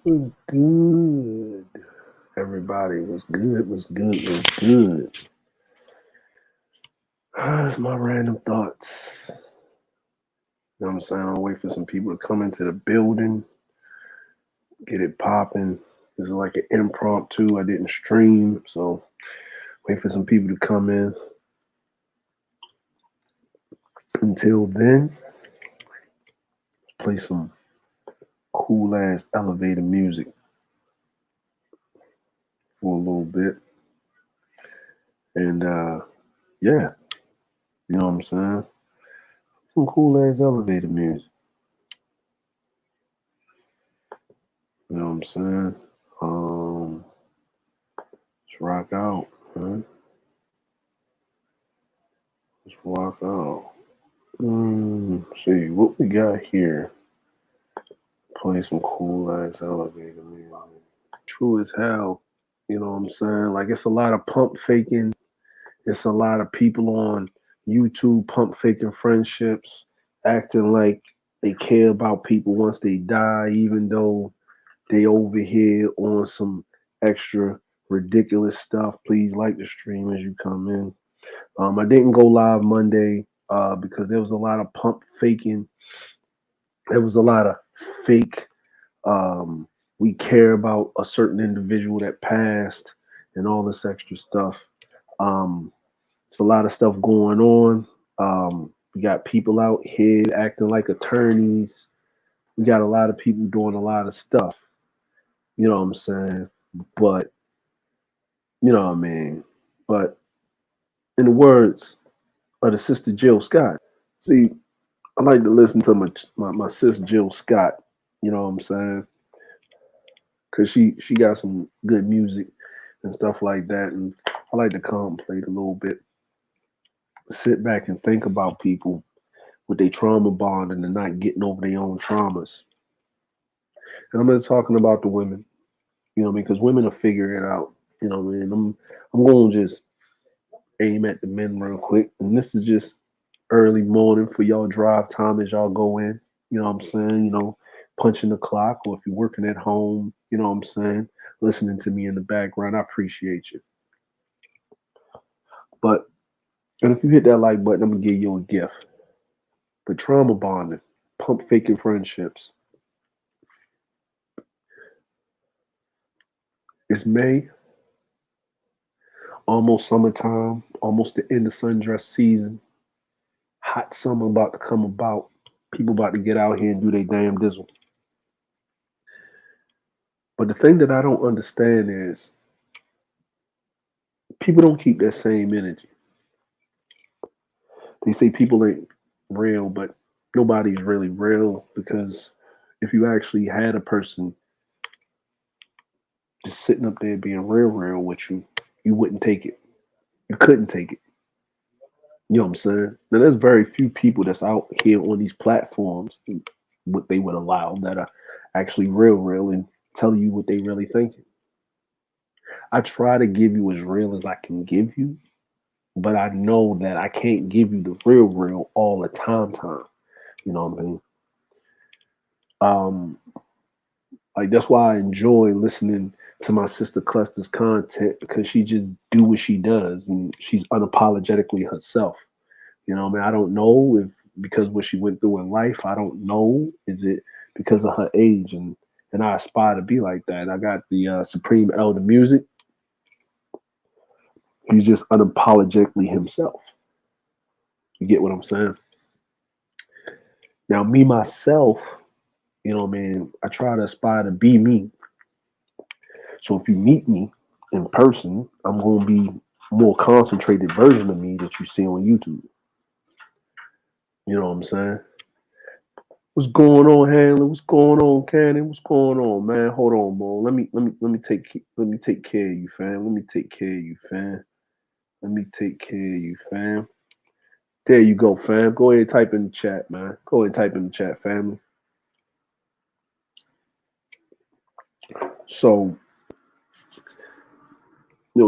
Was good. Everybody was good, was good, was good. That's my random thoughts. You know what I'm saying? I'll wait for some people to come into the building, get it popping. This is like an impromptu. I didn't stream, so wait for some people to come in. Until then, play some cool ass elevator music for a little bit. And yeah, you know what I'm saying? Some cool ass elevator music. You know what I'm saying? Um, let's rock out, man. Let's rock out. See what we got here. Play some cool ass elevator music. True as hell. You know what I'm saying? Like it's a lot of pump faking. It's a lot of people on YouTube pump faking friendships, acting like they care about people once they die, even though they over here on some extra ridiculous stuff. Please like the stream as you come in. I didn't go live Monday because there was a lot of pump faking. There was a lot of fake. Um, we care about a certain individual that passed and all this extra stuff. Um, it's a lot of stuff going on. We got people out here acting like attorneys. We got a lot of people doing a lot of stuff. You know what I'm saying? But you know what I mean. But in the words of the sister Jill Scott, see, I like to listen to my sis Jill Scott. You know what I'm saying? Cause she got some good music and stuff like that, and I like to contemplate a little bit, sit back and think about people with their trauma bond and they're not getting over their own traumas. And I'm just talking about the women, you know what I mean? Because women will figure it out. You know what I mean? I'm going to just aim at the men real quick, and this is just early morning for y'all drive time as y'all go in. You know what I'm saying? You know, punching the clock, or if you're working at home, you know what I'm saying? Listening to me in the background, I appreciate you. But and if you hit that like button, I'm gonna give you a gift. But trauma bonding, pump faking friendships. It's May, almost summertime, almost the end of sundress season. Hot summer about to come about. People about to get out here and do their damn dizzle. But the thing that I don't understand is people don't keep that same energy. They say people ain't real, but nobody's really real because if you actually had a person just sitting up there being real with you, you wouldn't take it. You couldn't take it. You know what I'm saying? Now there's very few people that's out here on these platforms what they would allow that are actually real and tell you what they really thinking. I try to give you as real as I can give you, but I know that I can't give you the real all the time. You know what I mean? Um, like that's why I enjoy listening to my sister Cluster's content because she just do what she does and she's unapologetically herself. You know, what I mean, I don't know if because what she went through in life. I don't know. Is it because of her age and I aspire to be like that. I got the Supreme Elder Music. He's just unapologetically himself. You get what I'm saying? Now, me myself, you know, what I mean, I try to aspire to be me. So if you meet me in person, I'm going to be more concentrated version of me that you see on YouTube. You know what I'm saying? What's going on, Hanley? What's going on, Cannon? What's going on, man? Hold on, bro. Let me take care of you, fam. Let me take care of you, fam. Let me take care of you, fam. There you go, fam. Go ahead and type in the chat, man. Go ahead and type in the chat, family. So,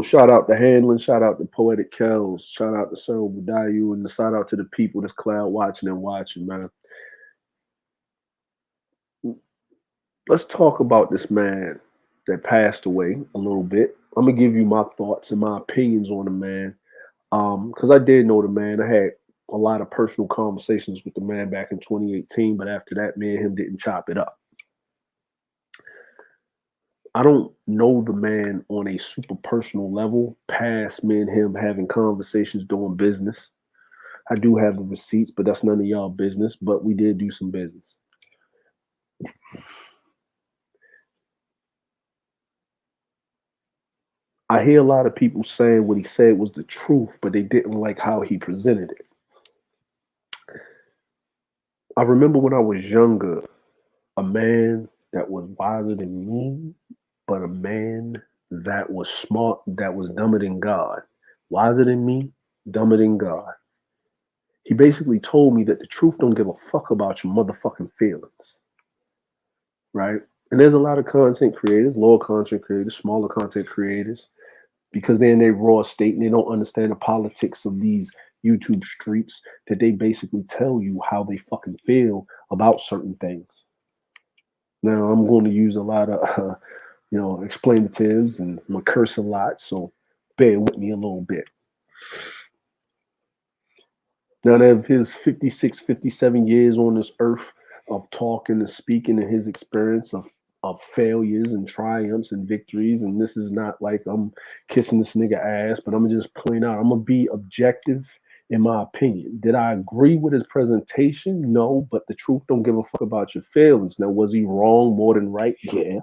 shout out to Hanlon, shout out to Poetic Kells, shout out to Cyril Budayu, and shout out to the people that's cloud watching and watching, man. Let's talk about this man that passed away a little bit. I'm gonna give you my thoughts and my opinions on the man. Because I did know the man. I had a lot of personal conversations with the man back in 2018, but after that, me and him didn't chop it up. I don't know the man on a super personal level, past me and him having conversations doing business. I do have the receipts, but that's none of y'all business. But we did do some business. I hear a lot of people saying what he said was the truth, but they didn't like how he presented it. I remember when I was younger, a man that was wiser than me, but a man that was smart, that was dumber than God. Wiser than me, dumber than God. He basically told me that the truth don't give a fuck about your motherfucking feelings, right? And there's a lot of content creators, lower content creators, smaller content creators, because they're in their raw state and they don't understand the politics of these YouTube streets, that they basically tell you how they fucking feel about certain things. Now, I'm going to use a lot of, explanatives, and I'm going to curse a lot, so bear with me a little bit. Now, that of his 56, 57 years on this earth of talking and speaking and his experience of failures and triumphs and victories, and this is not like I'm kissing this nigga ass, but I'm gonna just point out, I'm gonna be objective in my opinion. Did I agree with his presentation? No, but the truth don't give a fuck about your feelings. Now, was he wrong more than right? Yeah,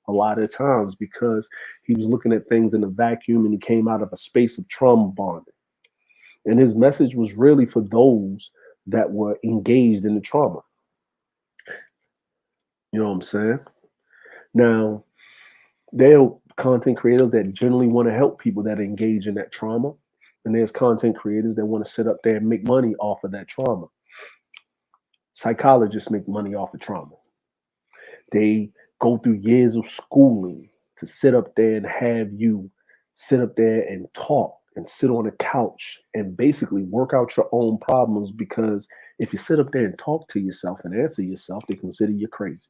a lot of times, because he was looking at things in a vacuum and he came out of a space of trauma bonding. And his message was really for those that were engaged in the trauma. You know what I'm saying? Now, there are content creators that generally want to help people that engage in that trauma. And there's content creators that want to sit up there and make money off of that trauma. Psychologists make money off of trauma. They go through years of schooling to sit up there and have you sit up there and talk and sit on a couch and basically work out your own problems, because if you sit up there and talk to yourself and answer yourself, they consider you crazy.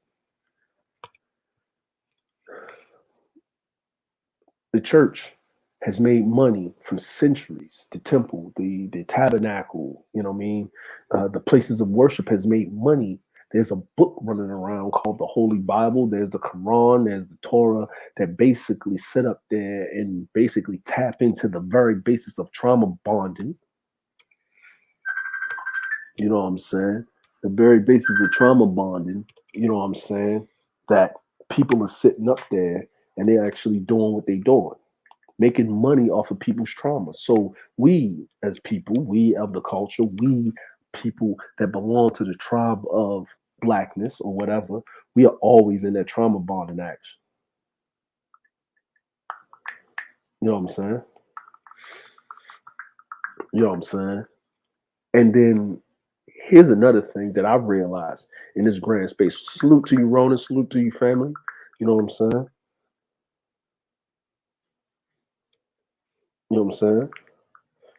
The church has made money from centuries. The temple, the tabernacle, you know what I mean? The places of worship has made money. There's a book running around called the Holy Bible. There's the Quran, there's the Torah, that basically sit up there and basically tap into the very basis of trauma bonding. You know what I'm saying? The very basis of trauma bonding, you know what I'm saying? That people are sitting up there and they're actually doing what they're doing, making money off of people's trauma. So we, as people, we of the culture, we people that belong to the tribe of blackness or whatever, we are always in that trauma bonding action. You know what I'm saying? You know what I'm saying? And then here's another thing that I've realized in this grand space. Salute to you, Ronan. Salute to you, family. You know what I'm saying? You know what I'm saying?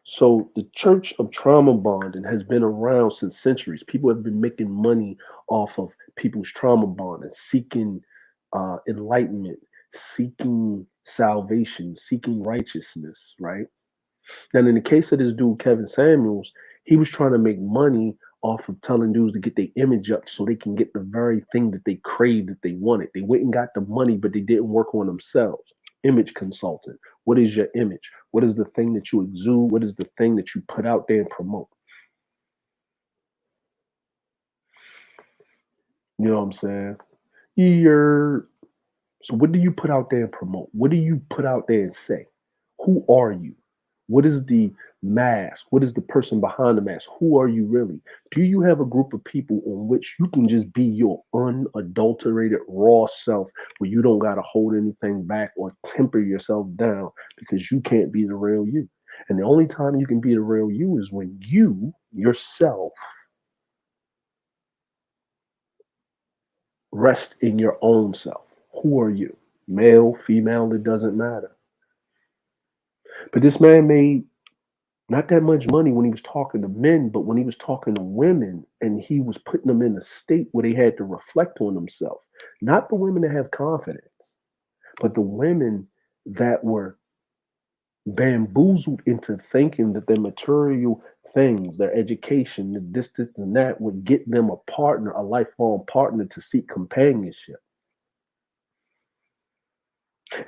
So the Church of Trauma Bonding has been around since centuries. People have been making money off of people's trauma bonding, seeking enlightenment, seeking salvation, seeking righteousness, right? And in the case of this dude, Kevin Samuels, he was trying to make money off of telling dudes to get their image up so they can get the very thing that they craved, that they wanted. They went and got the money, but they didn't work on themselves. Image consultant. What is your image? What is the thing that you exude? What is the thing that you put out there and promote? You know what I'm saying? You're So what do you put out there and promote? What do you put out there and say? Who are you? What is the mask? What is the person behind the mask? Who are you really? Do you have a group of people on which you can just be your unadulterated raw self, where you don't got to hold anything back or temper yourself down because you can't be the real you? And the only time you can be the real you is when you yourself rest in your own self. Who are you? Male, female, it doesn't matter. But this man made Not that much money when he was talking to men, but when he was talking to women and he was putting them in a state where they had to reflect on themselves. Not the women that have confidence, but the women that were bamboozled into thinking that their material things, their education, the distance and that would get them a partner, a lifelong partner to seek companionship.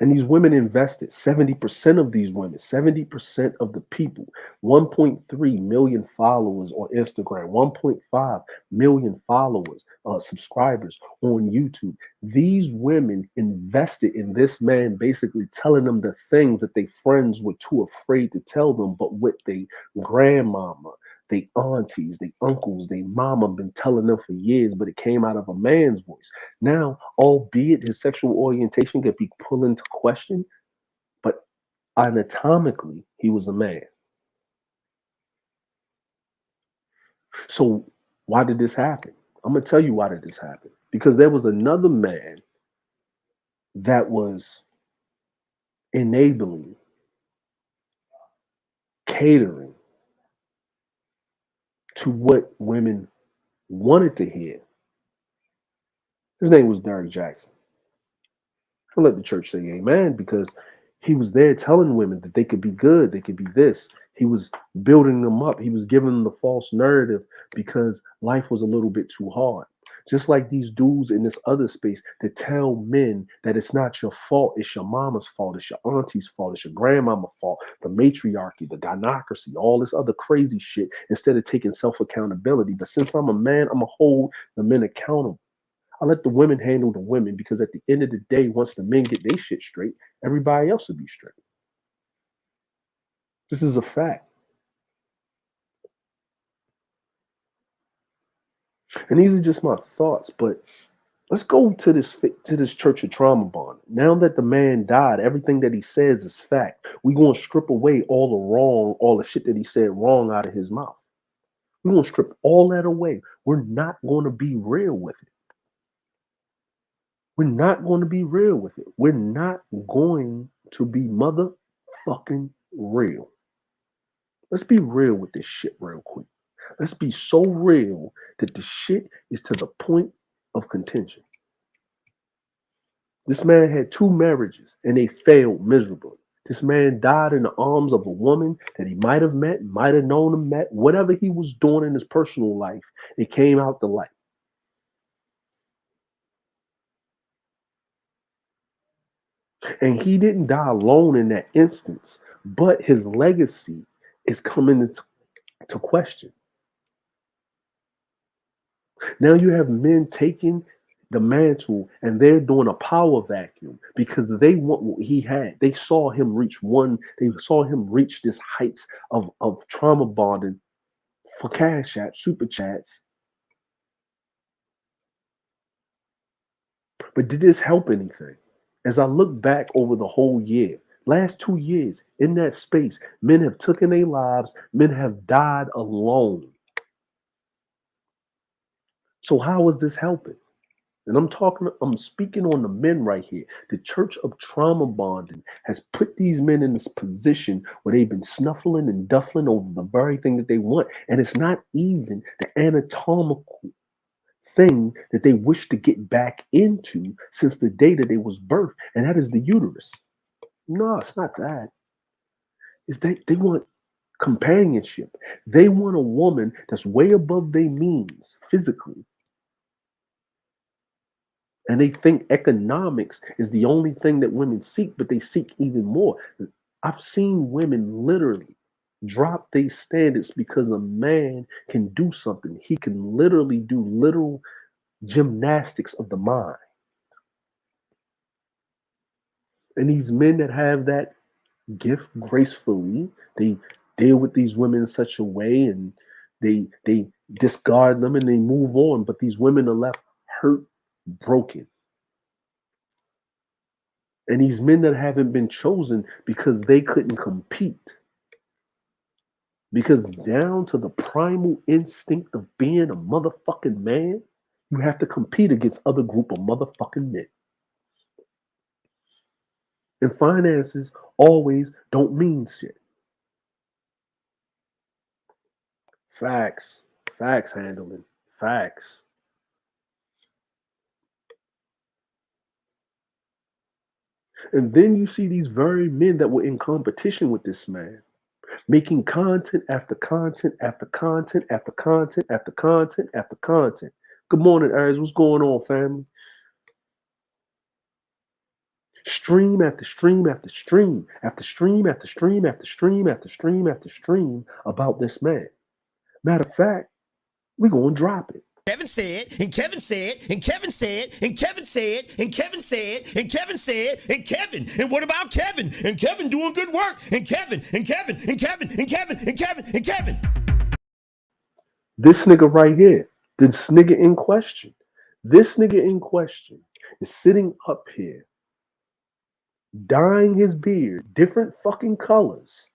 And these women invested 70% of these women, 70% of the people, 1.3 million followers on Instagram, 1.5 million followers, subscribers on YouTube. These women invested in this man, basically telling them the things that their friends were too afraid to tell them, but what they grandmama, they aunties, they uncles, they mama been telling them for years, but it came out of a man's voice. Now, albeit his sexual orientation could be put into question, but anatomically, he was a man. So why did this happen? I'm gonna tell you why did this happen. Because there was another man that was enabling, catering to what women wanted to hear. His name was Derek Jackson. I'll let the church say amen because he was there telling women that they could be good, they could be this. He was building them up. He was giving them the false narrative because life was a little bit too hard. Just like these dudes in this other space that tell men that it's not your fault, it's your mama's fault, it's your auntie's fault, it's your grandmama's fault, the matriarchy, the gynocracy, all this other crazy shit, instead of taking self accountability. But since I'm a man, I'm going to hold the men accountable. I let the women handle the women because at the end of the day, once the men get their shit straight, everybody else will be straight. This is a fact. And these are just my thoughts, but let's go to this church of trauma bond. Now that the man died, everything that he says is fact. We're gonna strip away all the wrong, all the shit that he said wrong out of his mouth. We're gonna strip all that away. We're not gonna be real with it. We're not going to be real with it. We're not going to be motherfucking real. Let's be real with this shit real quick. Let's be so real that the shit is to the point of contention. This man had 2 marriages and they failed miserably. This man died in the arms of a woman that he might have met, might have known him, met, whatever he was doing in his personal life, it came out the light. And he didn't die alone in that instance, but his legacy is coming into question. Now you have men taking the mantle and they're doing a power vacuum because they want what he had. They saw him reach this heights of trauma bonding for cash apps, super chats. But did this help anything? As I look back over the whole year, last 2 years in that space, men have taken their lives, men have died alone. So how is this helping? And I'm speaking on the men right here. The Church of Trauma Bonding has put these men in this position where they've been snuffling and duffling over the very thing that they want. And it's not even the anatomical thing that they wish to get back into since the day that they was birthed, and that is the uterus. No, it's not that. It's they want companionship. They want a woman that's way above their means physically. And they think economics is the only thing that women seek, but they seek even more. I've seen women literally drop their standards because a man can do something. He can literally do literal gymnastics of the mind. And these men that have that gift gracefully, they deal with these women in such a way and they discard them and they move on. But these women are left hurt, broken. And these men that haven't been chosen because they couldn't compete. Because down to the primal instinct of being a motherfucking man, you have to compete against other group of motherfucking men. And finances always don't mean shit. Facts. Facts handling. Facts. And then you see these very men that were in competition with this man, making content after content after content after content after content after content. Good morning, Aries. What's going on, family? Stream after stream after stream after stream after stream after stream after stream after stream about this man. Matter of fact, we're going to drop it. Kevin said, and Kevin said, and Kevin said, and Kevin said, and Kevin said, and Kevin said, and Kevin. And what about Kevin? And Kevin doing good work. And Kevin, and Kevin, and Kevin, and Kevin, and Kevin, and Kevin. This nigga right here, this nigga in question, is sitting up here, dyeing his beard, different fucking colors.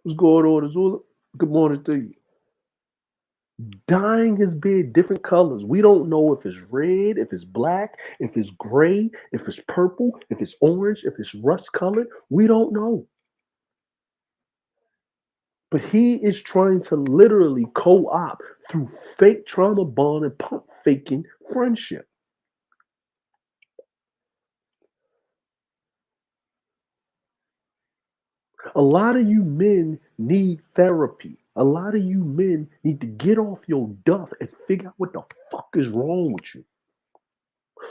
What's going on, Azula? Good morning to you. Dyeing his beard different colors. We don't know if it's red, if it's black, if it's gray, if it's purple, if it's orange, if it's rust colored. We don't know. But he is trying to literally co-opt through fake trauma bond and pump faking friendship. A lot of you men need therapy. A lot of you men need to get off your duff and figure out what the fuck is wrong with you.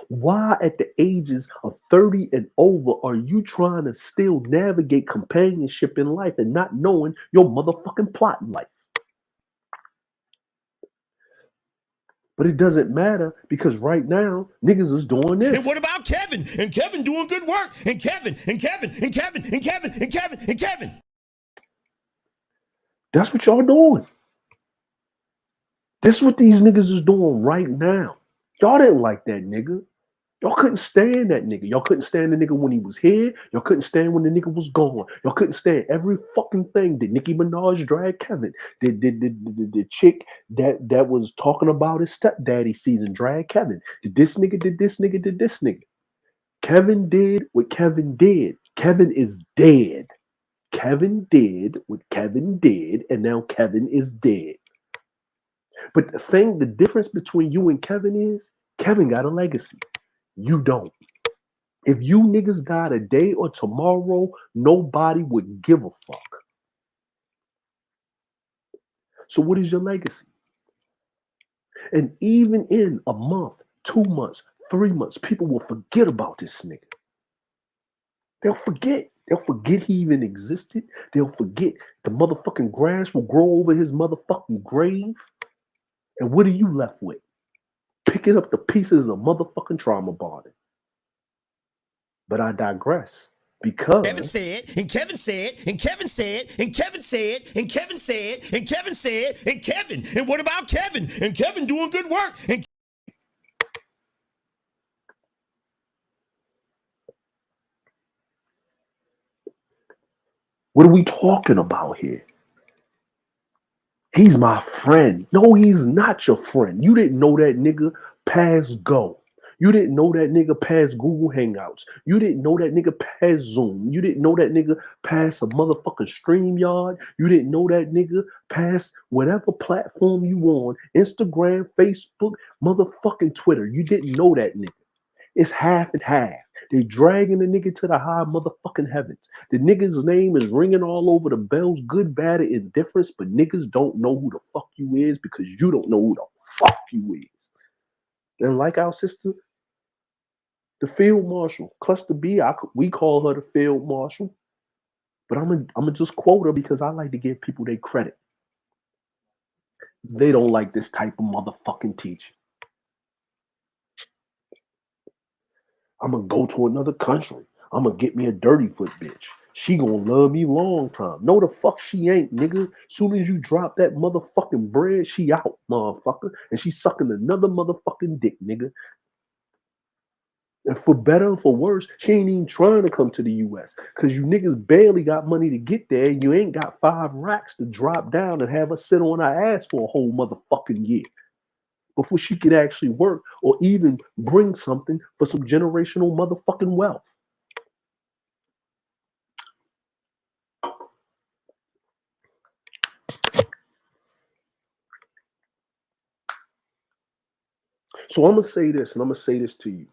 Why at the ages of 30 and over are you trying to still navigate companionship in life and not knowing your motherfucking plot in life? But it doesn't matter because right now, niggas is doing this. And what about Kevin? And Kevin doing good work. And Kevin, and Kevin, and Kevin, and Kevin, and Kevin, and Kevin. That's what y'all doing. This is what these niggas is doing right now. Y'all didn't like that nigga. Y'all couldn't stand that nigga. Y'all couldn't stand the nigga when he was here. Y'all couldn't stand when the nigga was gone. Y'all couldn't stand every fucking thing. Did Nicki Minaj drag Kevin? Did the chick that was talking about his stepdaddy season drag Kevin? Did this nigga, did this nigga, did this nigga? Kevin did what Kevin did. Kevin is dead. Kevin did what Kevin did, and now Kevin is dead. But the difference between you and Kevin is Kevin got a legacy. You don't. If you niggas died today or tomorrow, nobody would give a fuck. So what is your legacy? And even in a month, 2 months, 3 months, people will forget about this nigga. They'll forget. They'll forget he even existed. They'll forget the motherfucking grass will grow over his motherfucking grave. And what are you left with? Picking up the pieces of motherfucking trauma bonding. But I digress because Kevin said, and Kevin said, and Kevin said, and Kevin said, and Kevin said, and Kevin said, and Kevin. And what about Kevin? And Kevin doing good work. And what are we talking about here? He's my friend. No, he's not your friend. You didn't know that nigga past Go. You didn't know that nigga past Google Hangouts. You didn't know that nigga past Zoom. You didn't know that nigga past a motherfucking StreamYard. You didn't know that nigga past whatever platform you on, Instagram, Facebook, motherfucking Twitter. You didn't know that nigga. It's half and half. They dragging the nigga to the high motherfucking heavens. The nigga's name is ringing all over the bells, good, bad, and indifference, but niggas don't know who the fuck you is because you don't know who the fuck you is. And like our sister, the field marshal, Cluster B, we call her the field marshal, but I'm gonna just quote her because I like to give people their credit. They don't like this type of motherfucking teaching. I'm gonna go to another country. I'm gonna get me a dirty foot bitch. She gonna love me long time. No, the fuck she ain't, nigga. Soon as you drop that motherfucking bread, she out, motherfucker. And she sucking another motherfucking dick, nigga. And for better or for worse, she ain't even trying to come to the US. Cause you niggas barely got money to get there. You ain't got 5 racks to drop down and have her sit on her ass for a whole motherfucking year before she could actually work or even bring something for some generational motherfucking wealth. So I'm gonna say this, and I'm gonna say this to you.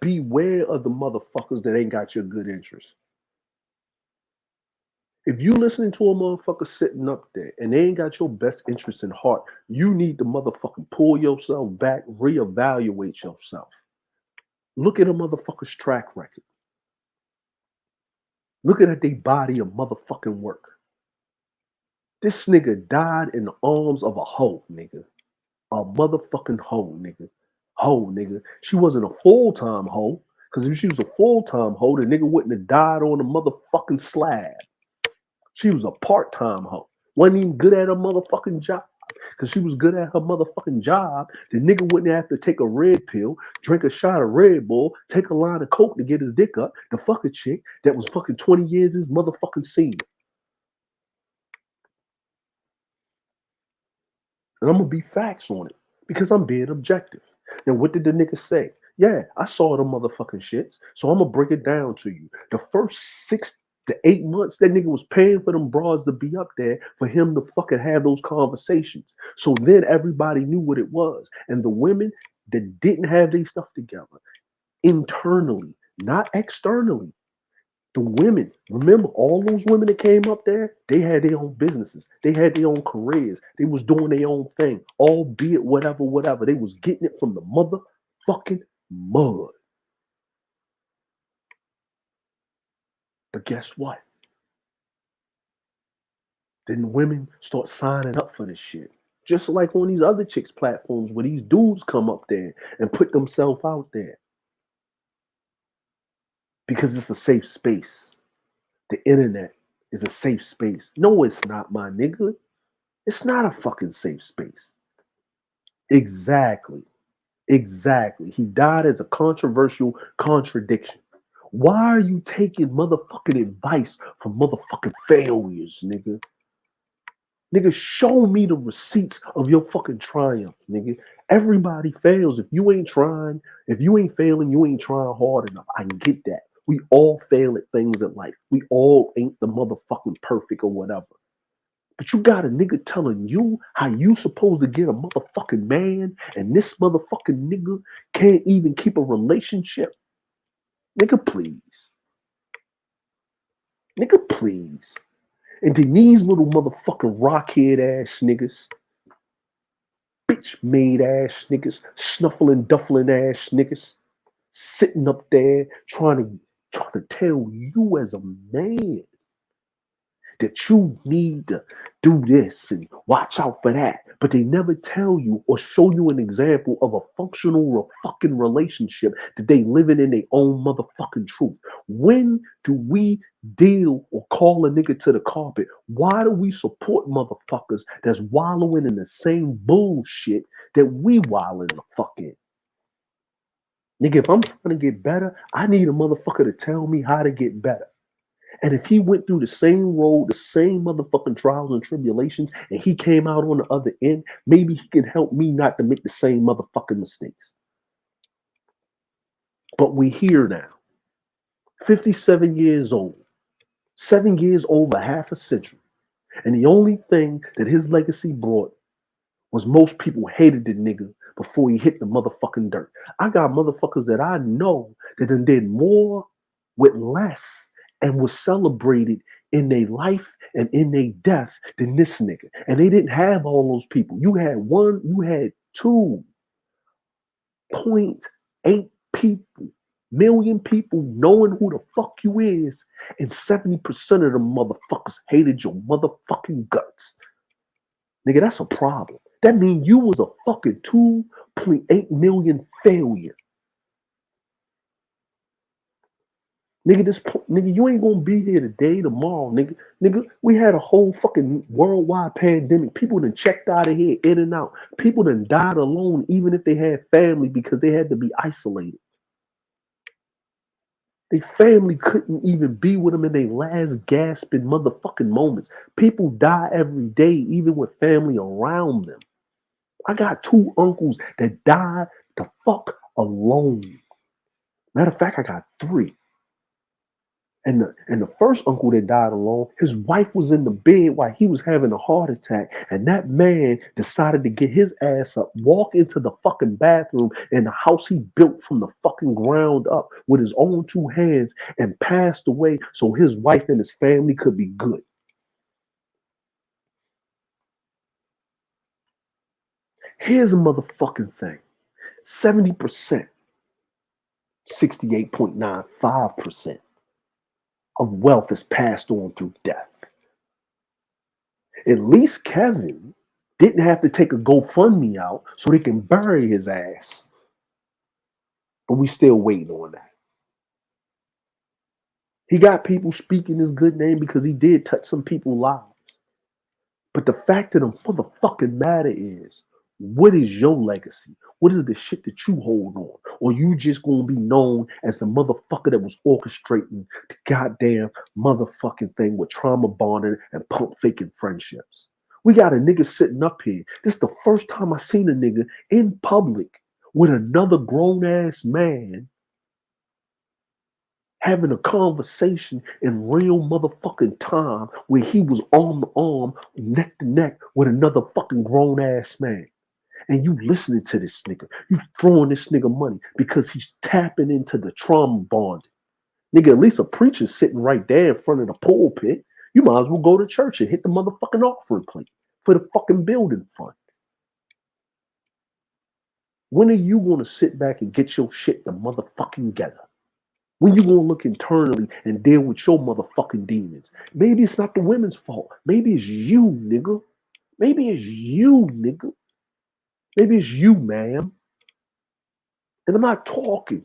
Beware of the motherfuckers that ain't got your good interest. If you listening to a motherfucker sitting up there and they ain't got your best interest in heart, you need to motherfucking pull yourself back, reevaluate yourself. Look at a motherfucker's track record. Look at their body of motherfucking work. This nigga died in the arms of a hoe, nigga. A motherfucking hoe, nigga. Hoe, nigga. She wasn't a full-time hoe, because if she was a full-time hoe, the nigga wouldn't have died on the motherfucking slab. She was a part-time hoe. Wasn't even good at her motherfucking job. Because she was good at her motherfucking job, the nigga wouldn't have to take a red pill, drink a shot of Red Bull, take a line of coke to get his dick up, to fuck a chick that was fucking 20 years his motherfucking senior. And I'm gonna be facts on it because I'm being objective. Now, what did the nigga say? Yeah, I saw the motherfucking shits. So I'm gonna break it down to you. The first 6 to 8 months, that nigga was paying for them bras to be up there for him to fucking have those conversations. So then everybody knew what it was. And the women that didn't have their stuff together internally, not externally, the women, remember all those women that came up there, they had their own businesses. They had their own careers. They was doing their own thing, albeit whatever. They was getting it from the motherfucking mud. But guess what? Then women start signing up for this shit. Just like on these other chicks platforms where these dudes come up there and put themselves out there. Because it's a safe space. The internet is a safe space. No, it's not, my nigga. It's not a fucking safe space. Exactly. He died as a controversial contradiction. Why are you taking motherfucking advice from motherfucking failures, nigga? Nigga, show me the receipts of your fucking triumph, nigga. Everybody fails. If you ain't trying, if you ain't failing, you ain't trying hard enough. I get that. We all fail at things in life. We all ain't the motherfucking perfect or whatever. But you got a nigga telling you how you supposed to get a motherfucking man, and this motherfucking nigga can't even keep a relationship. Nigga, please. Nigga, please. And then these little motherfucking rockhead ass niggas, bitch made ass niggas, snuffling, duffling ass niggas, sitting up there trying to tell you as a man that you need to do this and watch out for that. But they never tell you or show you an example of a functional fucking relationship that they living in their own motherfucking truth. When do we deal or call a nigga to the carpet? Why do we support motherfuckers that's wallowing in the same bullshit that we wallowing the fuck in? Nigga, if I'm trying to get better, I need a motherfucker to tell me how to get better. And if he went through the same road, the same motherfucking trials and tribulations, and he came out on the other end, maybe he can help me not to make the same motherfucking mistakes. But we here now, 57 years old, 7 years over half a century. And the only thing that his legacy brought was most people hated the nigga before he hit the motherfucking dirt. I got motherfuckers that I know that done did more with less and was celebrated in their life and in their death than this nigga. And they didn't have all those people. You had 2.8 million people knowing who the fuck you is, and 70% of them motherfuckers hated your motherfucking guts. Nigga, that's a problem. That means you was a fucking 2.8 million failure. Nigga, you ain't gonna be here today, tomorrow, nigga. Nigga, we had a whole fucking worldwide pandemic. People done checked out of here, in and out. People done died alone, even if they had family, because they had to be isolated. Their family couldn't even be with them in their last gasping motherfucking moments. People die every day, even with family around them. I got 2 uncles that died the fuck alone. Matter of fact, I got 3. And the first uncle that died alone, his wife was in the bed while he was having a heart attack. And that man decided to get his ass up, walk into the fucking bathroom in the house he built from the fucking ground up with his own two hands and passed away so his wife and his family could be good. Here's a motherfucking thing. 70%, 68.95% of wealth is passed on through death. At least Kevin didn't have to take a GoFundMe out so they can bury his ass. But we still waiting on that. He got people speaking his good name because he did touch some people's lives. But the fact of the motherfucking matter is, what is your legacy? What is the shit that you hold on? Or you just gonna be known as the motherfucker that was orchestrating the goddamn motherfucking thing with trauma bonding and pump faking friendships? We got a nigga sitting up here. This is the first time I seen a nigga in public with another grown ass man having a conversation in real motherfucking time where he was arm to arm, neck to neck with another fucking grown ass man. And you listening to this nigga, you throwing this nigga money because he's tapping into the trauma bond. Nigga, at least a preacher's sitting right there in front of the pulpit. You might as well go to church and hit the motherfucking offering plate for the fucking building fund. When are you gonna sit back and get your shit the motherfucking together? When you gonna look internally and deal with your motherfucking demons? Maybe it's not the women's fault. Maybe it's you, nigga. Maybe it's you, nigga. Maybe it's you, ma'am. And I'm not talking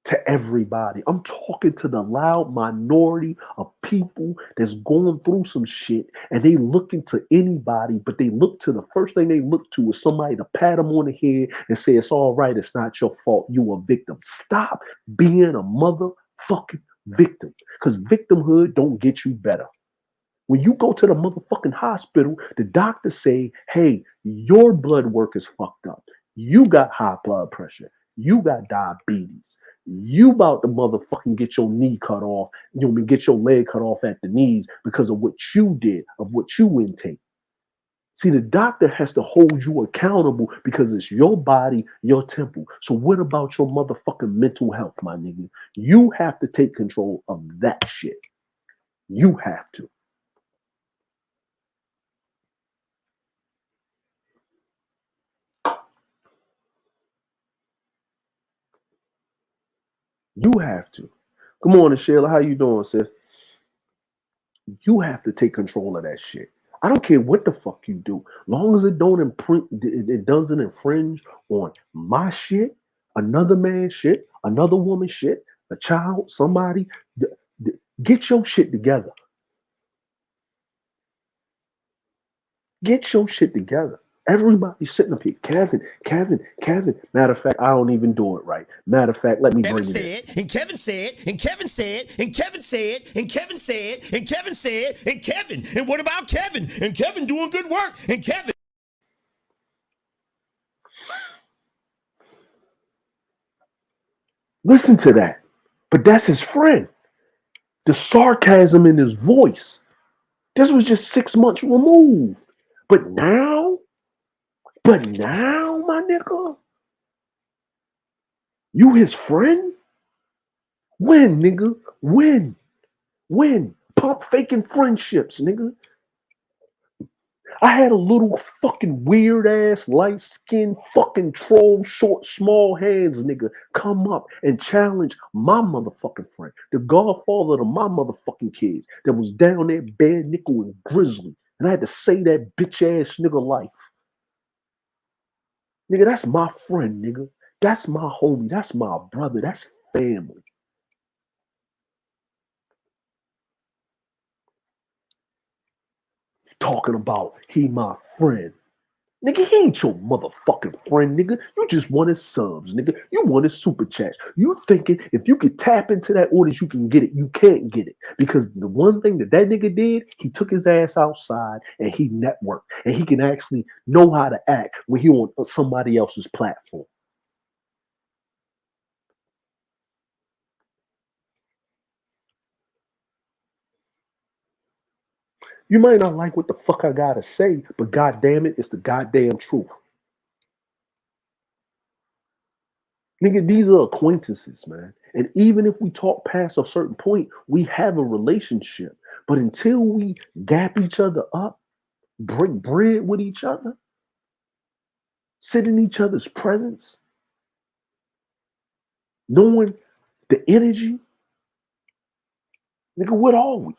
to everybody. I'm talking to the loud minority of people that's going through some shit and they looking to anybody, but they look to the first thing they look to is somebody to pat them on the head and say, it's all right, it's not your fault, you a victim. Stop being a motherfucking victim, because victimhood don't get you better. When you go to the motherfucking hospital, the doctor say, hey, your blood work is fucked up. You got high blood pressure. You got diabetes. You about to motherfucking get your knee cut off. You know, get your leg cut off at the knees because of what you did, of what you intake. See, the doctor has to hold you accountable because it's your body, your temple. So what about your motherfucking mental health, my nigga? You have to take control of that shit. You have to. You have to. Good morning, Sheila. How you doing, sis? You have to take control of that shit. I don't care what the fuck you do. Long as it don't imprint, it doesn't infringe on my shit, another man's shit, another woman's shit, a child, somebody. Get your shit together. Get your shit together. Everybody's sitting up here. Kevin. Matter of fact, I don't even do it right. Matter of fact, let me bring it in. And Kevin said, and Kevin said, and Kevin said, and Kevin said, and Kevin said, and Kevin. And what about Kevin? And Kevin doing good work. And Kevin. Listen to that. But that's his friend. The sarcasm in his voice. This was just 6 months removed. But now, my nigga, you his friend? When, nigga? When? Pump faking friendships, nigga. I had a little fucking weird ass, light skinned fucking troll, short, small hands nigga come up and challenge my motherfucking friend, the godfather of my motherfucking kids that was down there bare nickel and grizzly. And I had to say that bitch ass nigga life. Nigga, that's my friend, nigga. That's my homie. That's my brother. That's family. Talking about he my friend. Nigga, he ain't your motherfucking friend, nigga. You just wanted subs, nigga. You wanted super chats. You thinking if you could tap into that audience, you can get it. You can't get it. Because the one thing that nigga did, he took his ass outside and he networked. And he can actually know how to act when he on somebody else's platform. You might not like what the fuck I gotta say, but goddamn it, it's the goddamn truth. Nigga, these are acquaintances, man. And even if we talk past a certain point, we have a relationship. But until we dap each other up, break bread with each other, sit in each other's presence, knowing the energy, nigga, what are we?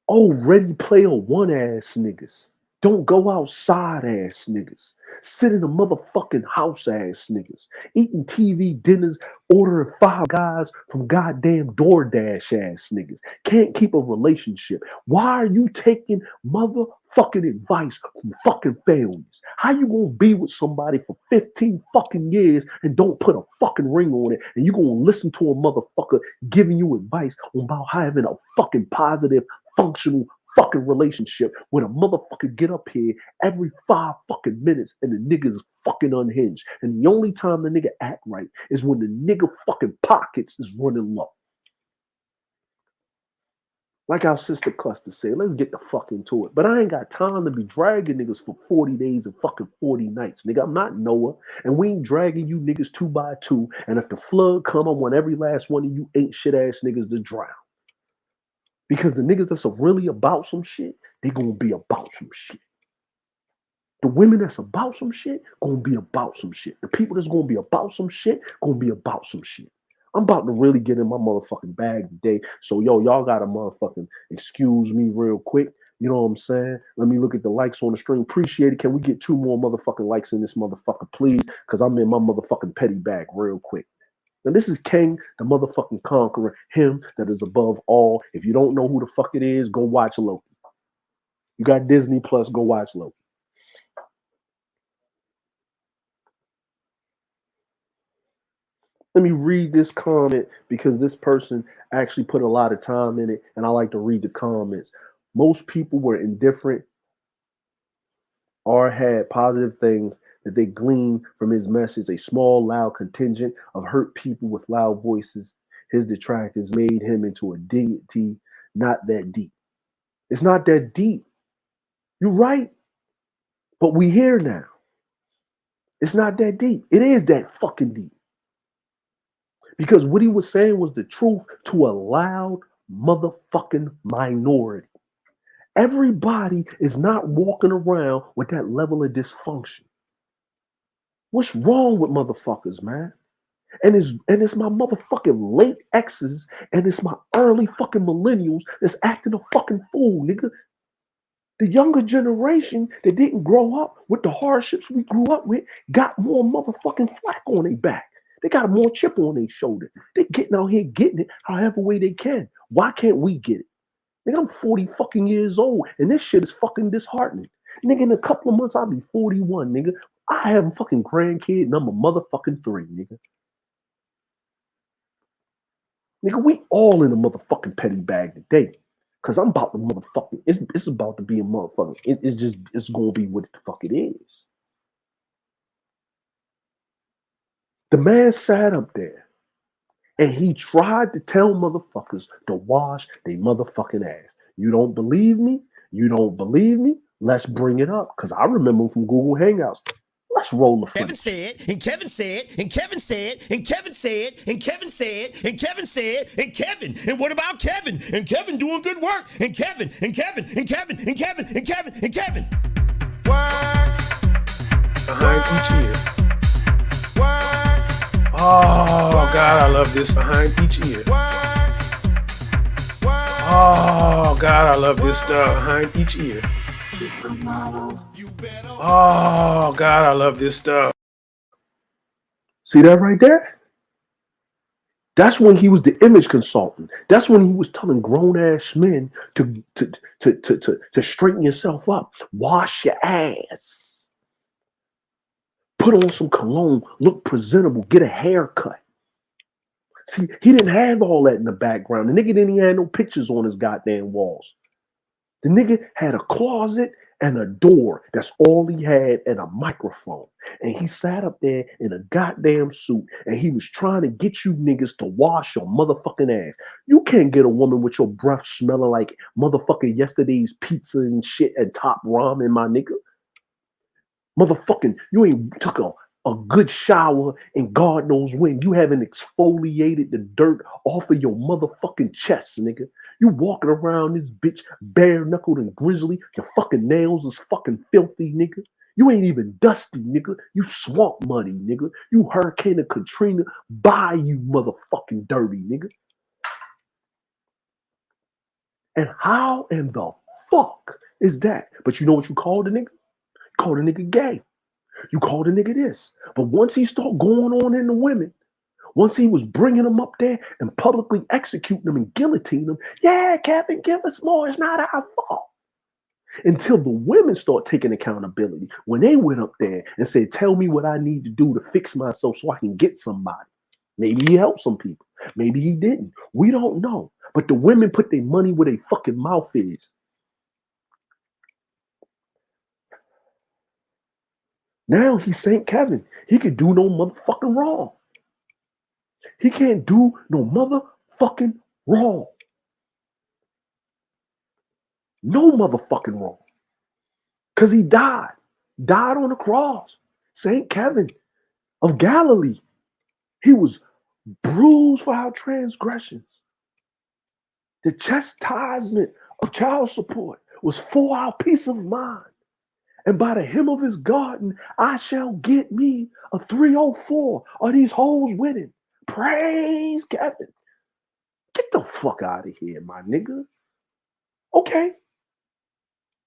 Oh, ready player one ass niggas. Don't go outside ass niggas. Sit in a motherfucking house ass niggas. Eating TV dinners, ordering Five Guys from goddamn DoorDash ass niggas. Can't keep a relationship. Why are you taking motherfucking advice from fucking failures? How you gonna be with somebody for 15 fucking years and don't put a fucking ring on it, and you gonna listen to a motherfucker giving you advice about having a fucking positive, functional fucking relationship when a motherfucker get up here every 5 fucking minutes and the nigga is fucking unhinged. And the only time the nigga act right is when the nigga fucking pockets is running low. Like our sister Cluster said, let's get the fuck into it. But I ain't got time to be dragging niggas for 40 days and fucking 40 nights. Nigga, I'm not Noah. And we ain't dragging you niggas 2 by 2. And if the flood come, I want every last one of you ain't shit ass niggas to drown. Because the niggas that's really about some shit, they gonna be about some shit. The women that's about some shit, gonna be about some shit. The people that's gonna be about some shit, gonna be about some shit. I'm about to really get in my motherfucking bag today. So, y'all gotta motherfucking excuse me real quick. You know what I'm saying? Let me look at the likes on the stream. Appreciate it. Can we get 2 more motherfucking likes in this motherfucker, please? Because I'm in my motherfucking petty bag real quick. Now, this is King, the motherfucking conqueror, him that is above all. If you don't know who the fuck it is, go watch Loki. You got Disney Plus, go watch Loki. Let me read this comment because this person actually put a lot of time in it, and I like to read the comments. Most people were indifferent or had positive things that they gleaned from his message. A small, loud contingent of hurt people with loud voices. His detractors made him into a deity, not that deep. It's not that deep. You're right. But we here now. It's not that deep. It is that fucking deep. Because what he was saying was the truth to a loud motherfucking minority. Everybody is not walking around with that level of dysfunction. What's wrong with motherfuckers, man? And it's my motherfucking late exes and it's my early fucking millennials that's acting a fucking fool, nigga. The younger generation that didn't grow up with the hardships we grew up with got more motherfucking flack on their back. They got more chip on their shoulder. They getting out here getting it however way they can. Why can't we get it? Nigga, I'm 40 fucking years old and this shit is fucking disheartening. Nigga, in a couple of months, I'll be 41, nigga. I have a fucking grandkid number motherfucking 3, nigga. Nigga, we all in a motherfucking petty bag today. Cause I'm about to motherfucking, it's about to be a motherfucker. It's gonna be what the fuck it is. The man sat up there and he tried to tell motherfuckers to wash their motherfucking ass. You don't believe me? You don't believe me? Let's bring it up. Cause I remember from Google Hangouts. Let's roll the Kevin said, and Kevin said, and Kevin said, and Kevin said, and Kevin said, and Kevin said, and Kevin. And what about Kevin? And Kevin doing good work. And Kevin, and Kevin, and Kevin, and Kevin, and Kevin, and Kevin. Behind each ear. Oh, God, I love this. Behind each ear. Oh, God, I love this stuff. Behind each ear. Oh, God, I love this stuff. See that right there? That's when he was the image consultant. That's when he was telling grown-ass men to straighten yourself up. Wash your ass. Put on some cologne. Look presentable. Get a haircut. See, he didn't have all that in the background. The nigga didn't even have no pictures on his goddamn walls. The nigga had a closet and a door. That's all he had, and a microphone. And he sat up there in a goddamn suit and he was trying to get you niggas to wash your motherfucking ass. You can't get a woman with your breath smelling like motherfucking yesterday's pizza and shit and top ramen, my nigga. Motherfucking, you ain't took a good shower and God knows when. You haven't exfoliated the dirt off of your motherfucking chest, nigga. You walking around this bitch bare knuckled and grizzly. Your fucking nails is fucking filthy, nigga. You ain't even dusty, nigga. You swamp muddy, nigga. You Hurricane of Katrina by you motherfucking dirty, nigga. And how in the fuck is that? But you know what you call the nigga? You call the nigga gay. You call the nigga this. But once he start going on in the women, once he was bringing them up there and publicly executing them and guillotining them, yeah, Kevin, give us more. It's not our fault. Until the women start taking accountability. When they went up there and said, tell me what I need to do to fix myself so I can get somebody. Maybe he helped some people. Maybe he didn't. We don't know. But the women put their money where their fucking mouth is. Now he's St. Kevin. He can do no motherfucking wrong. He can't do no motherfucking wrong. No motherfucking wrong. Because he died. Died on the cross. St. Kevin of Galilee. He was bruised for our transgressions. The chastisement of child support was for our peace of mind. And by the hem of his garden, I shall get me a 304. Are these hoes winning? Praise Kevin. Get the fuck out of here, my nigga. Okay.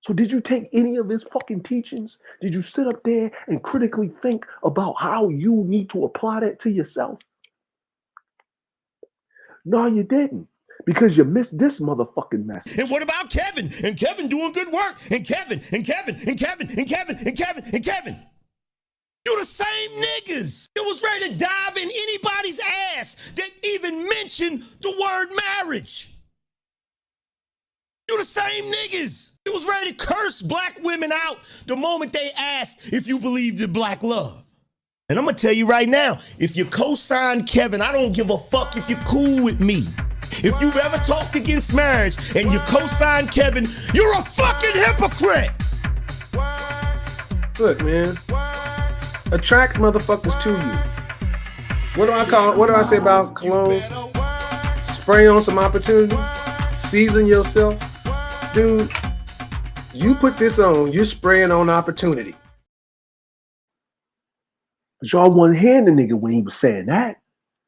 So did you take any of his fucking teachings? Did you sit up there and critically think about how you need to apply that to yourself? No, you didn't. Because you missed this motherfucking message. And what about Kevin? And Kevin doing good work. And Kevin, and Kevin, and Kevin, and Kevin, and Kevin, and Kevin. You the same niggas that was ready to dive in anybody's ass that even mentioned the word marriage. You the same niggas that was ready to curse black women out the moment they asked if you believed in black love. And I'm gonna tell you right now, if you co-sign Kevin, I don't give a fuck if you're cool with me. If you've ever talked against marriage and you co-sign Kevin, you're a fucking hypocrite. Look, man. Attract motherfuckers to you. What do I call it? What do I say about cologne? Spray on some opportunity. Season yourself. Dude, you put this on, you're spraying on opportunity. But y'all wasn't hearing the nigga when he was saying that.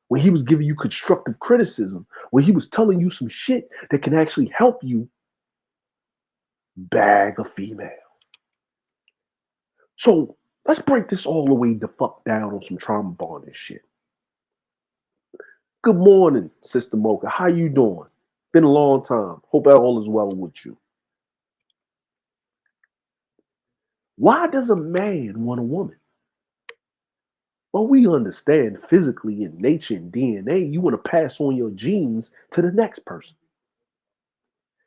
When he was giving you constructive criticism, when he was telling you some shit that can actually help you bag a female. So let's break this all the way the fuck down on some trauma bonding shit. Good morning, Sister Mocha. How you doing? Been a long time. Hope all is well with you. Why does a man want a woman? Well, we understand physically in nature and DNA, you want to pass on your genes to the next person.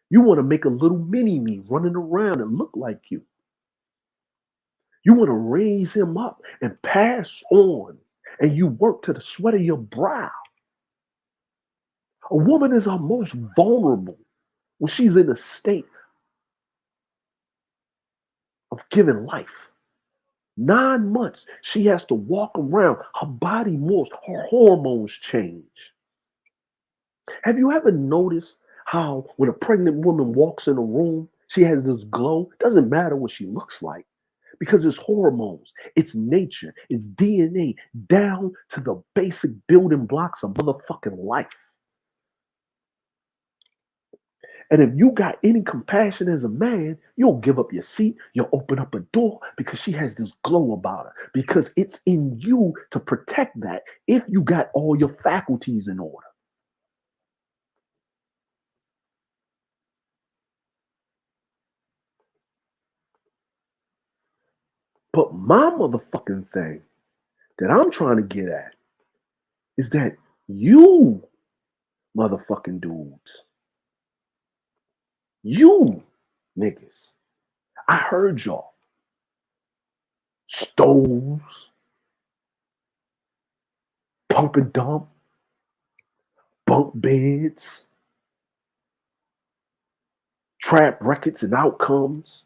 You want to make a little mini-me running around and look like you. You want to raise him up and pass on, and you work to the sweat of your brow. A woman is our most vulnerable when she's in a state of giving life. 9 months, she has to walk around. Her body moves. Her hormones change. Have you ever noticed how when a pregnant woman walks in a room, she has this glow? Doesn't matter what she looks like because it's hormones, it's nature, it's DNA, down to the basic building blocks of motherfucking life. And if you got any compassion as a man, you'll give up your seat, you'll open up a door because she has this glow about her. Because it's in you to protect that if you got all your faculties in order. But my motherfucking thing that I'm trying to get at is that you motherfucking dudes, you niggas I heard y'all. Stoves, pump and dump, bunk beds, trap records and outcomes,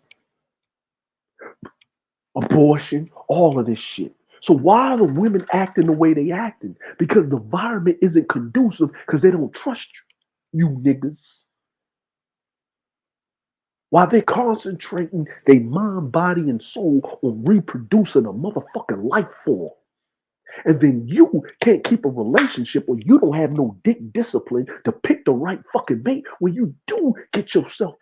abortion, all of this shit. So why are the women acting the way they acting? Because the environment isn't conducive because they don't trust you niggas. While they're concentrating their mind, body, and soul on reproducing a motherfucking life form. And then you can't keep a relationship or you don't have no dick discipline to pick the right fucking mate when you do get yourself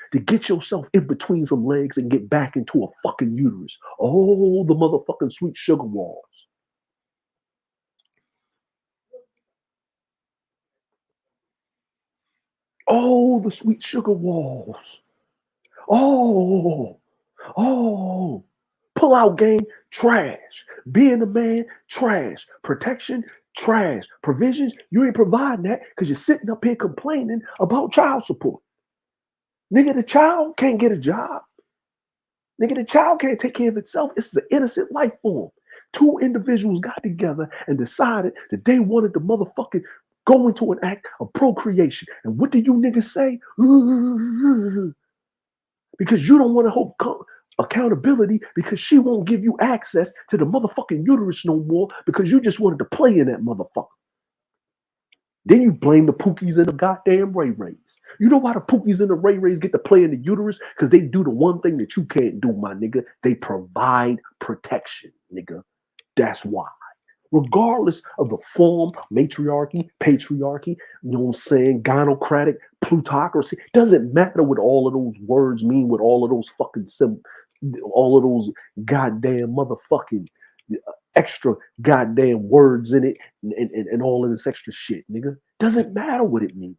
in between some legs and get back into a fucking uterus. Oh, the motherfucking sweet sugar walls. Oh, the sweet sugar walls. Oh, pull out game, trash. Being a man, trash. Protection, trash. Provisions, you ain't providing that because you're sitting up here complaining about child support. Nigga, the child can't get a job. Nigga, the child can't take care of itself. It's an innocent life form. Two individuals got together and decided that they wanted to motherfucking go into an act of procreation. And what do you niggas say? Because you don't want to hold accountability because she won't give you access to the motherfucking uterus no more because you just wanted to play in that motherfucker. Then you blame the Pookies and the goddamn Ray Rays. You know why the Pookies and the Ray Rays get to play in the uterus? Because they do the one thing that you can't do, my nigga. They provide protection, nigga. That's why. Regardless of the form, matriarchy, patriarchy, you know what I'm saying, gynocratic, plutocracy, doesn't matter what all of those words mean, with all of those fucking all of those goddamn motherfucking extra goddamn words in it and all of this extra shit, nigga. Doesn't matter what it means.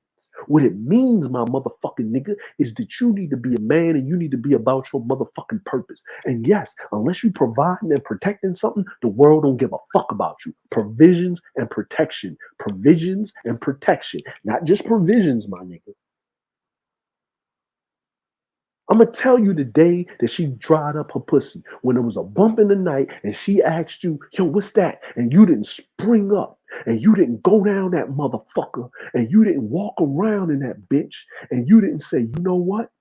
What it means, my motherfucking nigga, is that you need to be a man and you need to be about your motherfucking purpose. And yes, unless you providing and protecting something, the world don't give a fuck about you. Provisions and protection. Provisions and protection. Not just provisions, my nigga. I'm going to tell you the day that she dried up her pussy, when there was a bump in the night and she asked you, yo, what's that? And you didn't spring up and you didn't go down that motherfucker and you didn't walk around in that bitch and you didn't say, you know what?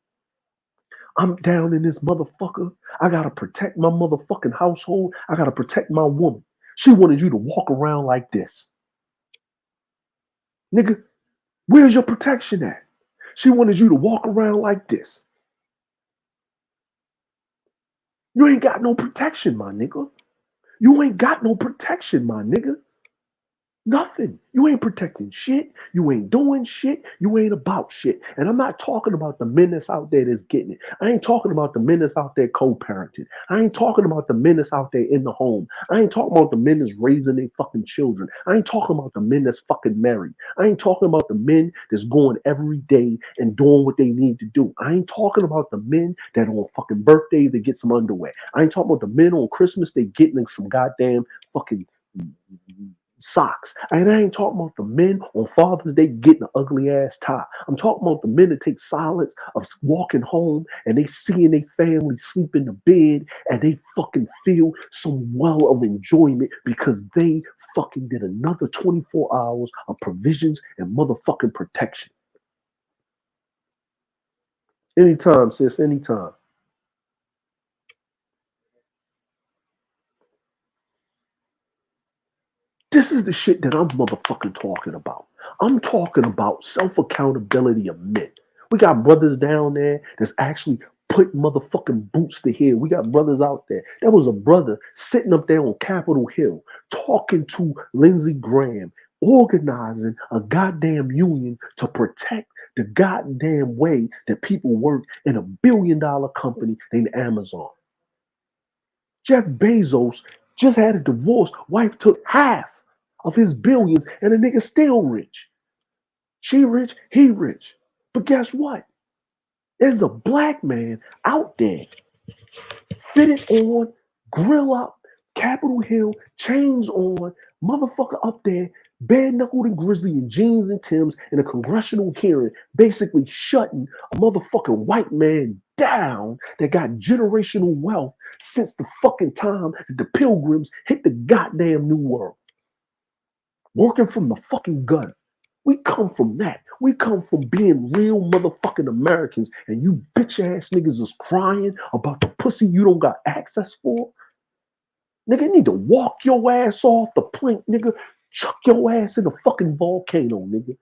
I'm down in this motherfucker. I got to protect my motherfucking household. I got to protect my woman. She wanted you to walk around like this. Nigga, where's your protection at? She wanted you to walk around like this. You ain't got no protection, my nigga. You ain't got no protection, my nigga. Nothing. You ain't protecting shit. You ain't doing shit. You ain't about shit. And I'm not talking about the men that's out there that's getting it. I ain't talking about the men that's out there co-parenting. I ain't talking about the men that's out there in the home. I ain't talking about the men that's raising their fucking children. I ain't talking about the men that's fucking married. I ain't talking about the men that's going every day and doing what they need to do. I ain't talking about the men that on fucking birthdays they get some underwear. I ain't talking about the men on Christmas they getting some goddamn fucking socks. And I ain't talking about the men on Father's Day getting an ugly ass tie. I'm talking about the men that take silence of walking home and they seeing their family sleep in the bed and they fucking feel some well of enjoyment because they fucking did another 24 hours of provisions and motherfucking protection. Anytime, sis, anytime. This is the shit that I'm motherfucking talking about. I'm talking about self-accountability of men. We got brothers down there that's actually putting motherfucking boots to here. We got brothers out there. There was a brother sitting up there on Capitol Hill talking to Lindsey Graham, organizing a goddamn union to protect the goddamn way that people work in $1 billion company named Amazon. Jeff Bezos just had a divorce. Wife took half of his billions, and the nigga still rich. She rich, he rich. But guess what? There's a black man out there, fitted on, grill up, Capitol Hill, chains on, motherfucker up there, bare knuckled and grizzly in jeans and Timbs in a congressional hearing, basically shutting a motherfucking white man down that got generational wealth since the fucking time that the Pilgrims hit the goddamn New World. Working from the fucking gutter. We come from that. We come from being real motherfucking Americans, and you bitch ass niggas is crying about the pussy you don't got access for. Nigga, you need to walk your ass off the plank, nigga. Chuck your ass in the fucking volcano, nigga.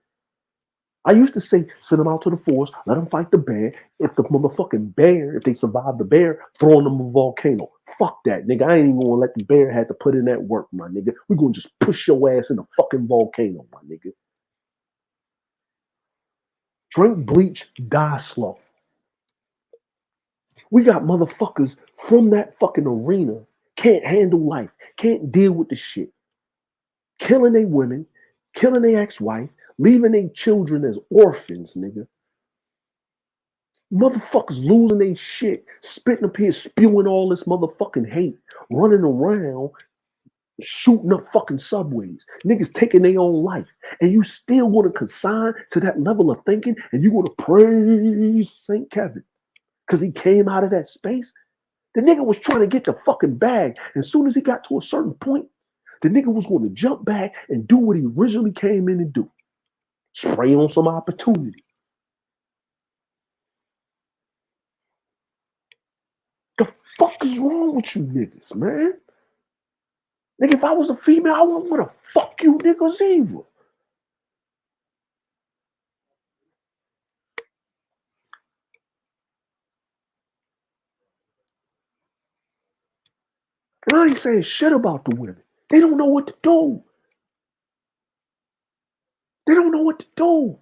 I used to say, send them out to the forest, let them fight the bear. If the motherfucking bear, if they survive the bear, throw them in a volcano. Fuck that, nigga. I ain't even gonna let the bear have to put in that work, my nigga. We're gonna just push your ass in the fucking volcano, my nigga. Drink bleach, die slow. We got motherfuckers from that fucking arena, can't handle life, can't deal with the shit. Killing their women, killing their ex-wife, leaving their children as orphans, nigga. Motherfuckers losing their shit, spitting up here, spewing all this motherfucking hate, running around, shooting up fucking subways, niggas taking their own life, and you still want to consign to that level of thinking, and you want to praise St. Kevin because he came out of that space? The nigga was trying to get the fucking bag. As soon as he got to a certain point, the nigga was going to jump back and do what he originally came in to do. Spray on some opportunity. The fuck is wrong with you niggas, man? Nigga, if I was a female, I wouldn't want to fuck you niggas either. And I ain't saying shit about the women. They don't know what to do. They don't know what to do.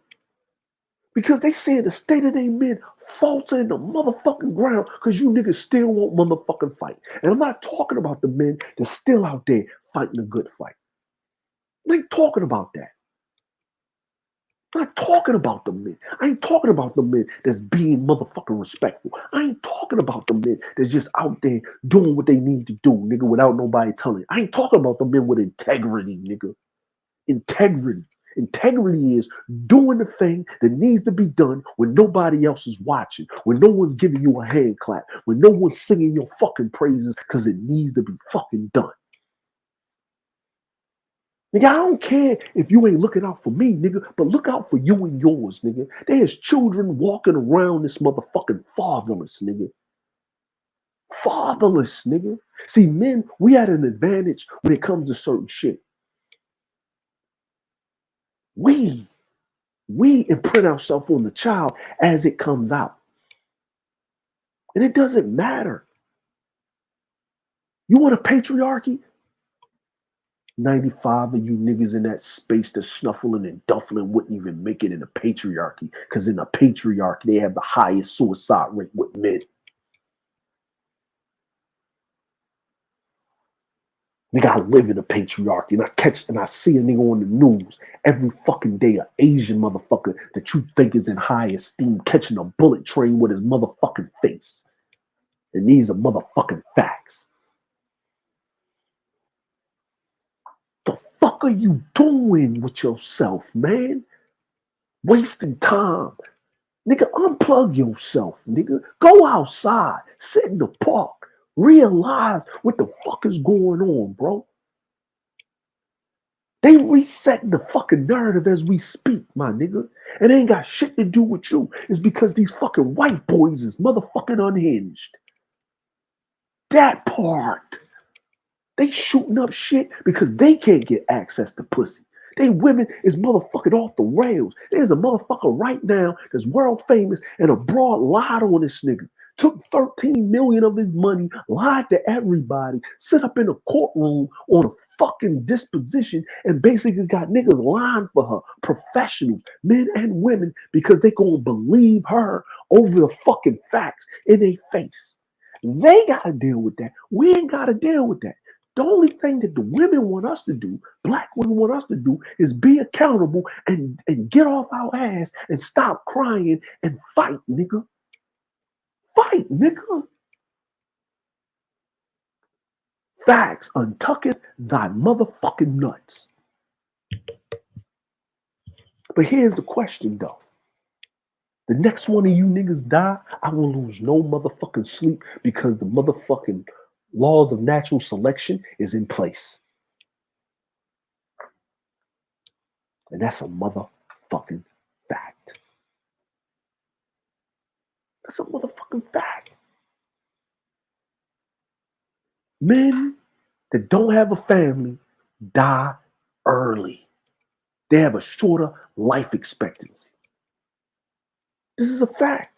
Because they saying the state of their men falter in the motherfucking ground because you niggas still won't motherfucking fight. And I'm not talking about the men that's still out there fighting a good fight. I ain't talking about that. I'm not talking about the men. I ain't talking about the men that's being motherfucking respectful. I ain't talking about the men that's just out there doing what they need to do, nigga, without nobody telling you. I ain't talking about the men with integrity, nigga. Integrity. Integrity is doing the thing that needs to be done when nobody else is watching, when no one's giving you a hand clap, when no one's singing your fucking praises because it needs to be fucking done. Nigga, I don't care if you ain't looking out for me, nigga, but look out for you and yours, nigga. There's children walking around this motherfucking fatherless, nigga. Fatherless, nigga. See, men, we had an advantage when it comes to certain shit. We imprint ourselves on the child as it comes out. And it doesn't matter. You want a patriarchy? 95 of you niggas in that space that's snuffling and duffling wouldn't even make it in a patriarchy, because in a patriarchy, they have the highest suicide rate with men. Nigga, I live in a patriarchy, and I see a nigga on the news every fucking day, an Asian motherfucker that you think is in high esteem catching a bullet train with his motherfucking face. And these are motherfucking facts. The fuck are you doing with yourself, man? Wasting time. Nigga, unplug yourself, nigga. Go outside, sit in the park. Realize what the fuck is going on, bro. They resetting the fucking narrative as we speak, my nigga. It ain't got shit to do with you. It's because these fucking white boys is motherfucking unhinged. That part. They shooting up shit because they can't get access to pussy. They women is motherfucking off the rails. There's a motherfucker right now that's world famous and abroad lied on this nigga. Took 13 million of his money, lied to everybody, sit up in a courtroom on a fucking disposition and basically got niggas lying for her. Professionals, men and women, because they gonna believe her over the fucking facts in their face. They gotta deal with that. We ain't gotta deal with that. The only thing that the women want us to do, black women want us to do, is be accountable and get off our ass and stop crying and fight, nigga. Fight, nigga. Facts untucketh thy motherfucking nuts. But here's the question, though. The next one of you niggas die, I won't lose no motherfucking sleep because the motherfucking laws of natural selection is in place. And that's a motherfucking fact. That's a motherfucking fact. Men that don't have a family die early. They have a shorter life expectancy. This is a fact.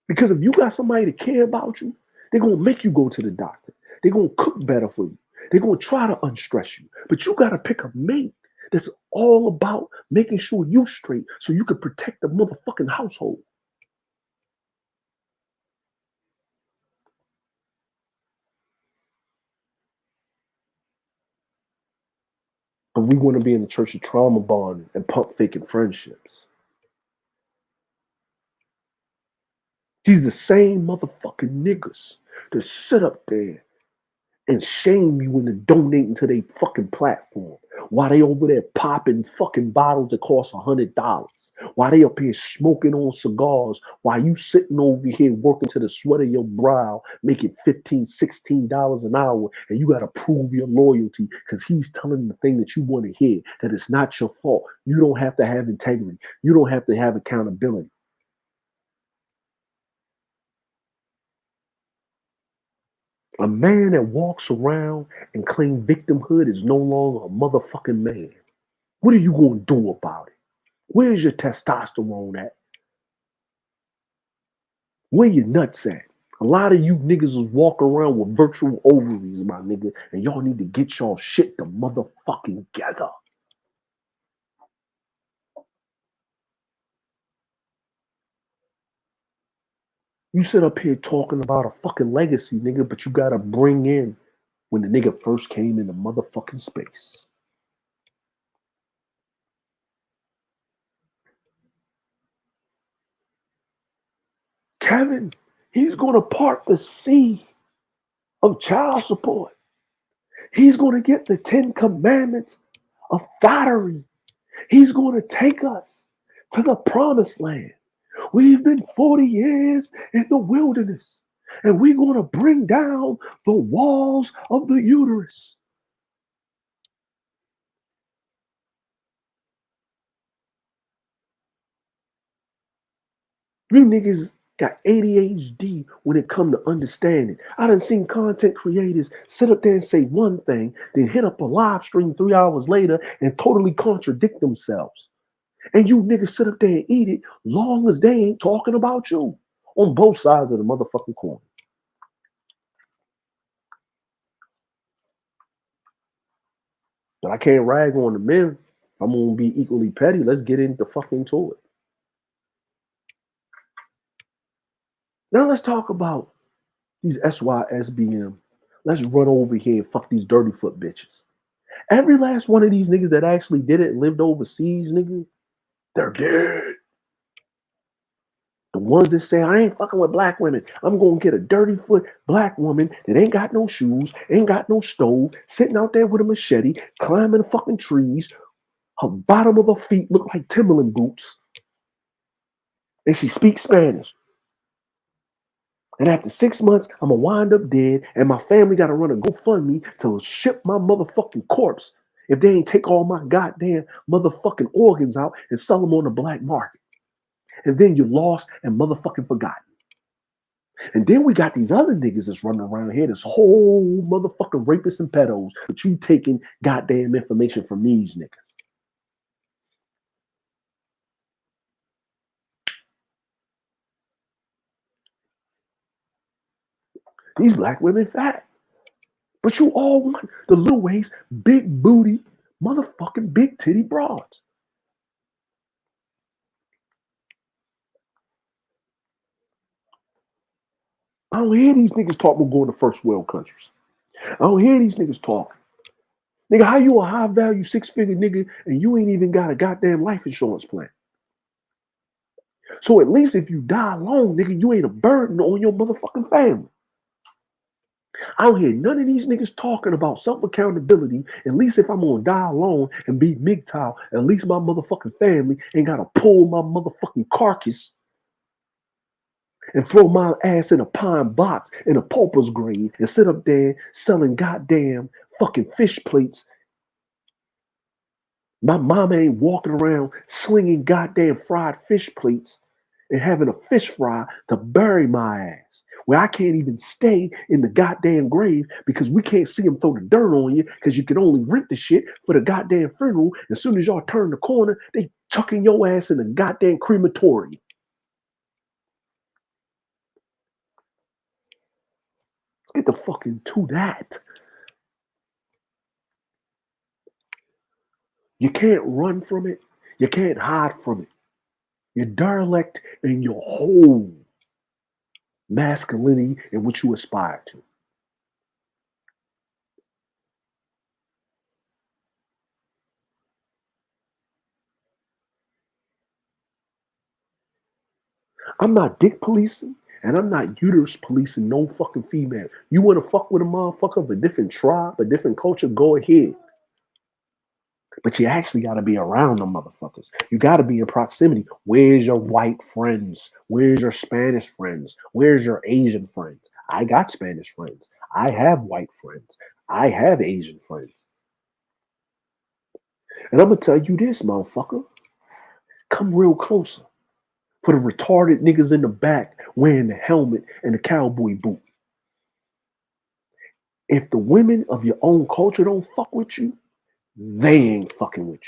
Because if you got somebody that care about you, they're going to make you go to the doctor. They're going to cook better for you. They're going to try to unstress you. But you got to pick a mate that's all about making sure you straight so you can protect the motherfucking household. But we want to be in the church of trauma bonding and pump faking friendships. These the same motherfucking niggas that sit up there and shame you into donating to their fucking platform while they over there popping fucking bottles that cost $100, while they up here smoking on cigars, while you sitting over here working to the sweat of your brow, making $15, $16 an hour, and you got to prove your loyalty because he's telling the thing that you want to hear, that it's not your fault. You don't have to have integrity. You don't have to have accountability. A man that walks around and claims victimhood is no longer a motherfucking man. What are you going to do about it? Where's your testosterone at? Where your nuts at? A lot of you niggas is walking around with virtual ovaries, my nigga, and y'all need to get y'all shit the motherfucking together. You sit up here talking about a fucking legacy, nigga, but you gotta bring in when the nigga first came into motherfucking space. Kevin, he's gonna part the sea of child support. He's gonna get the 10 commandments of thottery. He's gonna take us to the promised land. We've been 40 years in the wilderness, and we're going to bring down the walls of the uterus. You niggas got ADHD when it comes to understanding. I done seen content creators sit up there and say one thing, then hit up a live stream 3 hours later and totally contradict themselves. And you niggas sit up there and eat it long as they ain't talking about you on both sides of the motherfucking coin. But I can't rag on the men. I'm going to be equally petty. Let's get into fucking to it. Now let's talk about these SYSBM. Let's run over here and fuck these dirty foot bitches. Every last one of these niggas that actually did it and lived overseas, nigga, they're dead. The ones that say, I ain't fucking with black women. I'm going to get a dirty foot black woman that ain't got no shoes, ain't got no stove, sitting out there with a machete, climbing fucking trees. Her bottom of her feet look like Timberland boots. And she speaks Spanish. And after 6 months, I'm going to wind up dead, and my family got to run a GoFundMe to ship my motherfucking corpse if they ain't take all my goddamn motherfucking organs out and sell them on the black market. And then you're lost and motherfucking forgotten. And then we got these other niggas that's running around here, this whole motherfucking rapists and pedos, but you taking goddamn information from these niggas. These black women fat. But you all want the little waist, big booty, motherfucking big titty broads. I don't hear these niggas talk about going to first world countries. I don't hear these niggas talk. Nigga, how you a high value 6-figure nigga and you ain't even got a goddamn life insurance plan? So at least if you die alone, nigga, you ain't a burden on your motherfucking family. I don't hear none of these niggas talking about self-accountability. At least if I'm gonna die alone and be MGTOW, at least my motherfucking family ain't gotta pull my motherfucking carcass and throw my ass in a pine box in a pauper's grave and sit up there selling goddamn fucking fish plates. My mama ain't walking around slinging goddamn fried fish plates and having a fish fry to bury my ass. Where I can't even stay in the goddamn grave because we can't see them throw the dirt on you because you can only rent the shit for the goddamn funeral. As soon as y'all turn the corner, they chucking your ass in the goddamn crematorium. Get the fucking to that. You can't run from it. You can't hide from it. You're derelict in your whole masculinity and what you aspire to. I'm not dick policing and I'm not uterus policing no fucking female. You want to fuck with a motherfucker of a different tribe, a different culture, go ahead. But you actually got to be around them motherfuckers. You got to be in proximity. Where's your white friends? Where's your Spanish friends? Where's your Asian friends? I got Spanish friends. I have white friends. I have Asian friends. And I'm going to tell you this, motherfucker. Come real closer. For the retarded niggas in the back wearing the helmet and the cowboy boot. If the women of your own culture don't fuck with you, they ain't fucking with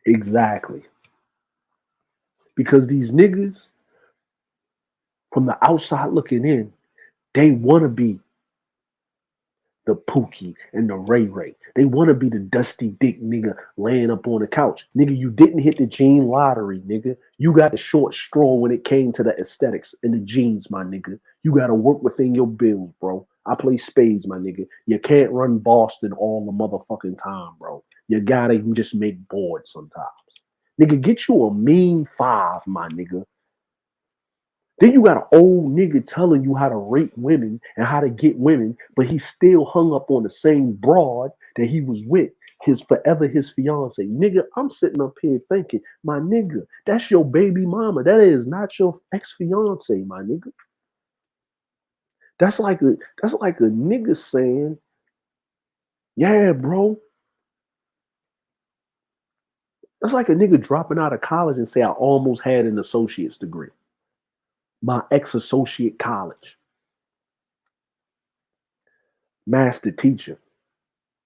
you. Exactly. Because these niggas from the outside looking in, they want to be the Pookie and the Ray Ray. They want to be the dusty dick nigga laying up on the couch. Nigga, you didn't hit the gene lottery, nigga. You got the short straw when it came to the aesthetics and the jeans, my nigga. You got to work within your bills, bro. I play spades, my nigga. You can't run Boston all the motherfucking time, bro. You gotta just make boards sometimes. Nigga, get you a mean 5, my nigga. Then you got an old nigga telling you how to rate women and how to get women, but he still hung up on the same broad that he was with, his fiance. Nigga, I'm sitting up here thinking, my nigga, that's your baby mama. That is not your ex-fiance, my nigga. That's like a nigga saying, yeah, bro. That's like a nigga dropping out of college and say, I almost had an associate's degree. My ex-associate college. Master teacher.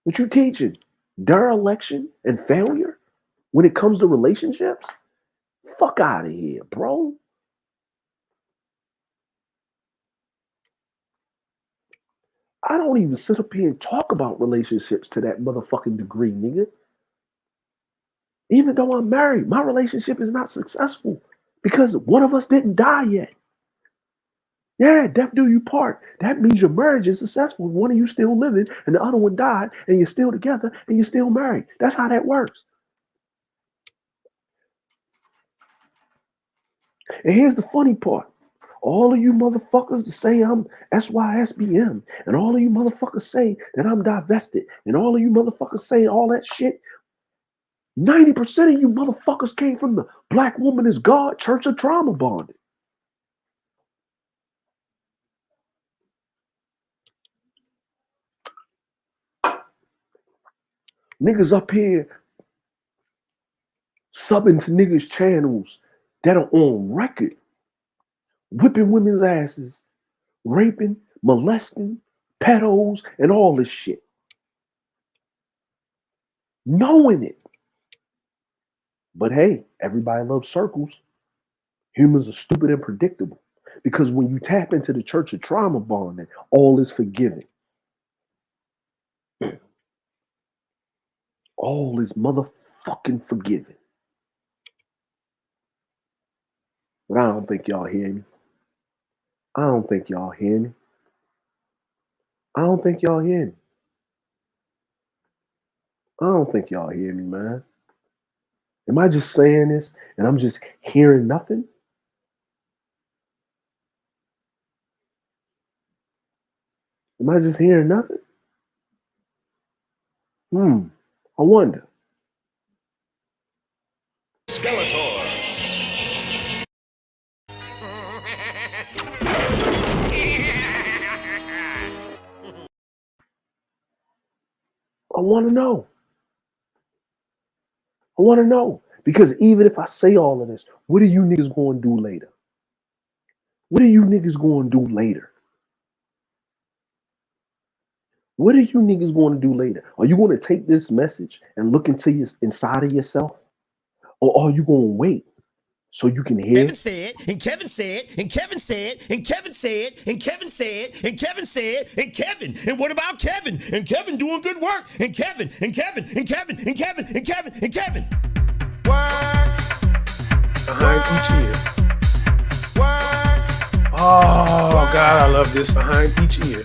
What you teaching? Dereliction and failure when it comes to relationships? Fuck out of here, bro. I don't even sit up here and talk about relationships to that motherfucking degree, nigga. Even though I'm married, my relationship is not successful because one of us didn't die yet. Yeah, death do you part. That means your marriage is successful. One of you still living and the other one died and you're still together and you're still married. That's how that works. And here's the funny part. All of you motherfuckers say I'm SYSBM, and all of you motherfuckers say that I'm divested, and all of you motherfuckers say all that shit. 90% of you motherfuckers came from the Black Woman is God Church of Trauma Bonding. Niggas up here subbing to niggas' channels that are on record, whipping women's asses, raping, molesting, pedos, and all this shit. Knowing it. But hey, everybody loves circles. Humans are stupid and predictable. Because when you tap into the Church of Trauma Bonding, all is forgiven. All is motherfucking forgiven. But I don't think y'all hear me. I don't think y'all hear me. I don't think y'all hear me. I don't think y'all hear me, man. Am I just saying this and I'm just hearing nothing? Am I just hearing nothing? I wonder. Skeletor. I want to know. I want to know. Because even if I say all of this, what are you niggas going to do later? What are you niggas going to do later? What are you niggas going to do later? Are you going to take this message and look into your inside of yourself? Or are you going to wait so you can hear? Kevin said, and Kevin said, and Kevin said, and Kevin said, and Kevin said, and Kevin said, and Kevin. And what about Kevin? And Kevin doing good work. And Kevin, and Kevin, and Kevin, and Kevin, and Kevin, and Kevin. Behind each ear. Oh God, I love this. Behind each ear.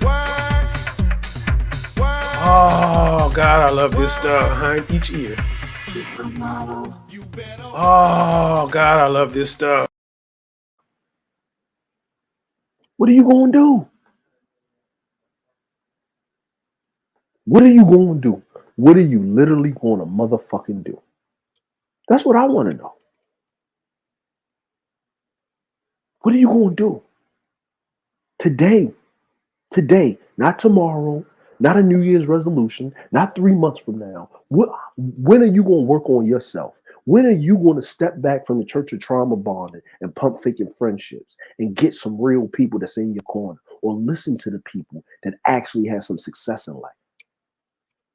Oh God, I love this stuff. Behind each ear. Oh God, I love this stuff. What are you going to do? What are you going to do? What are you literally going to motherfucking do? That's what I want to know. What are you going to do? Today, not tomorrow, not a New Year's resolution, not 3 months from now. When are you going to work on yourself? When are you going to step back from the church of trauma bonding and pump faking friendships and get some real people that's in your corner, or listen to the people that actually have some success in life?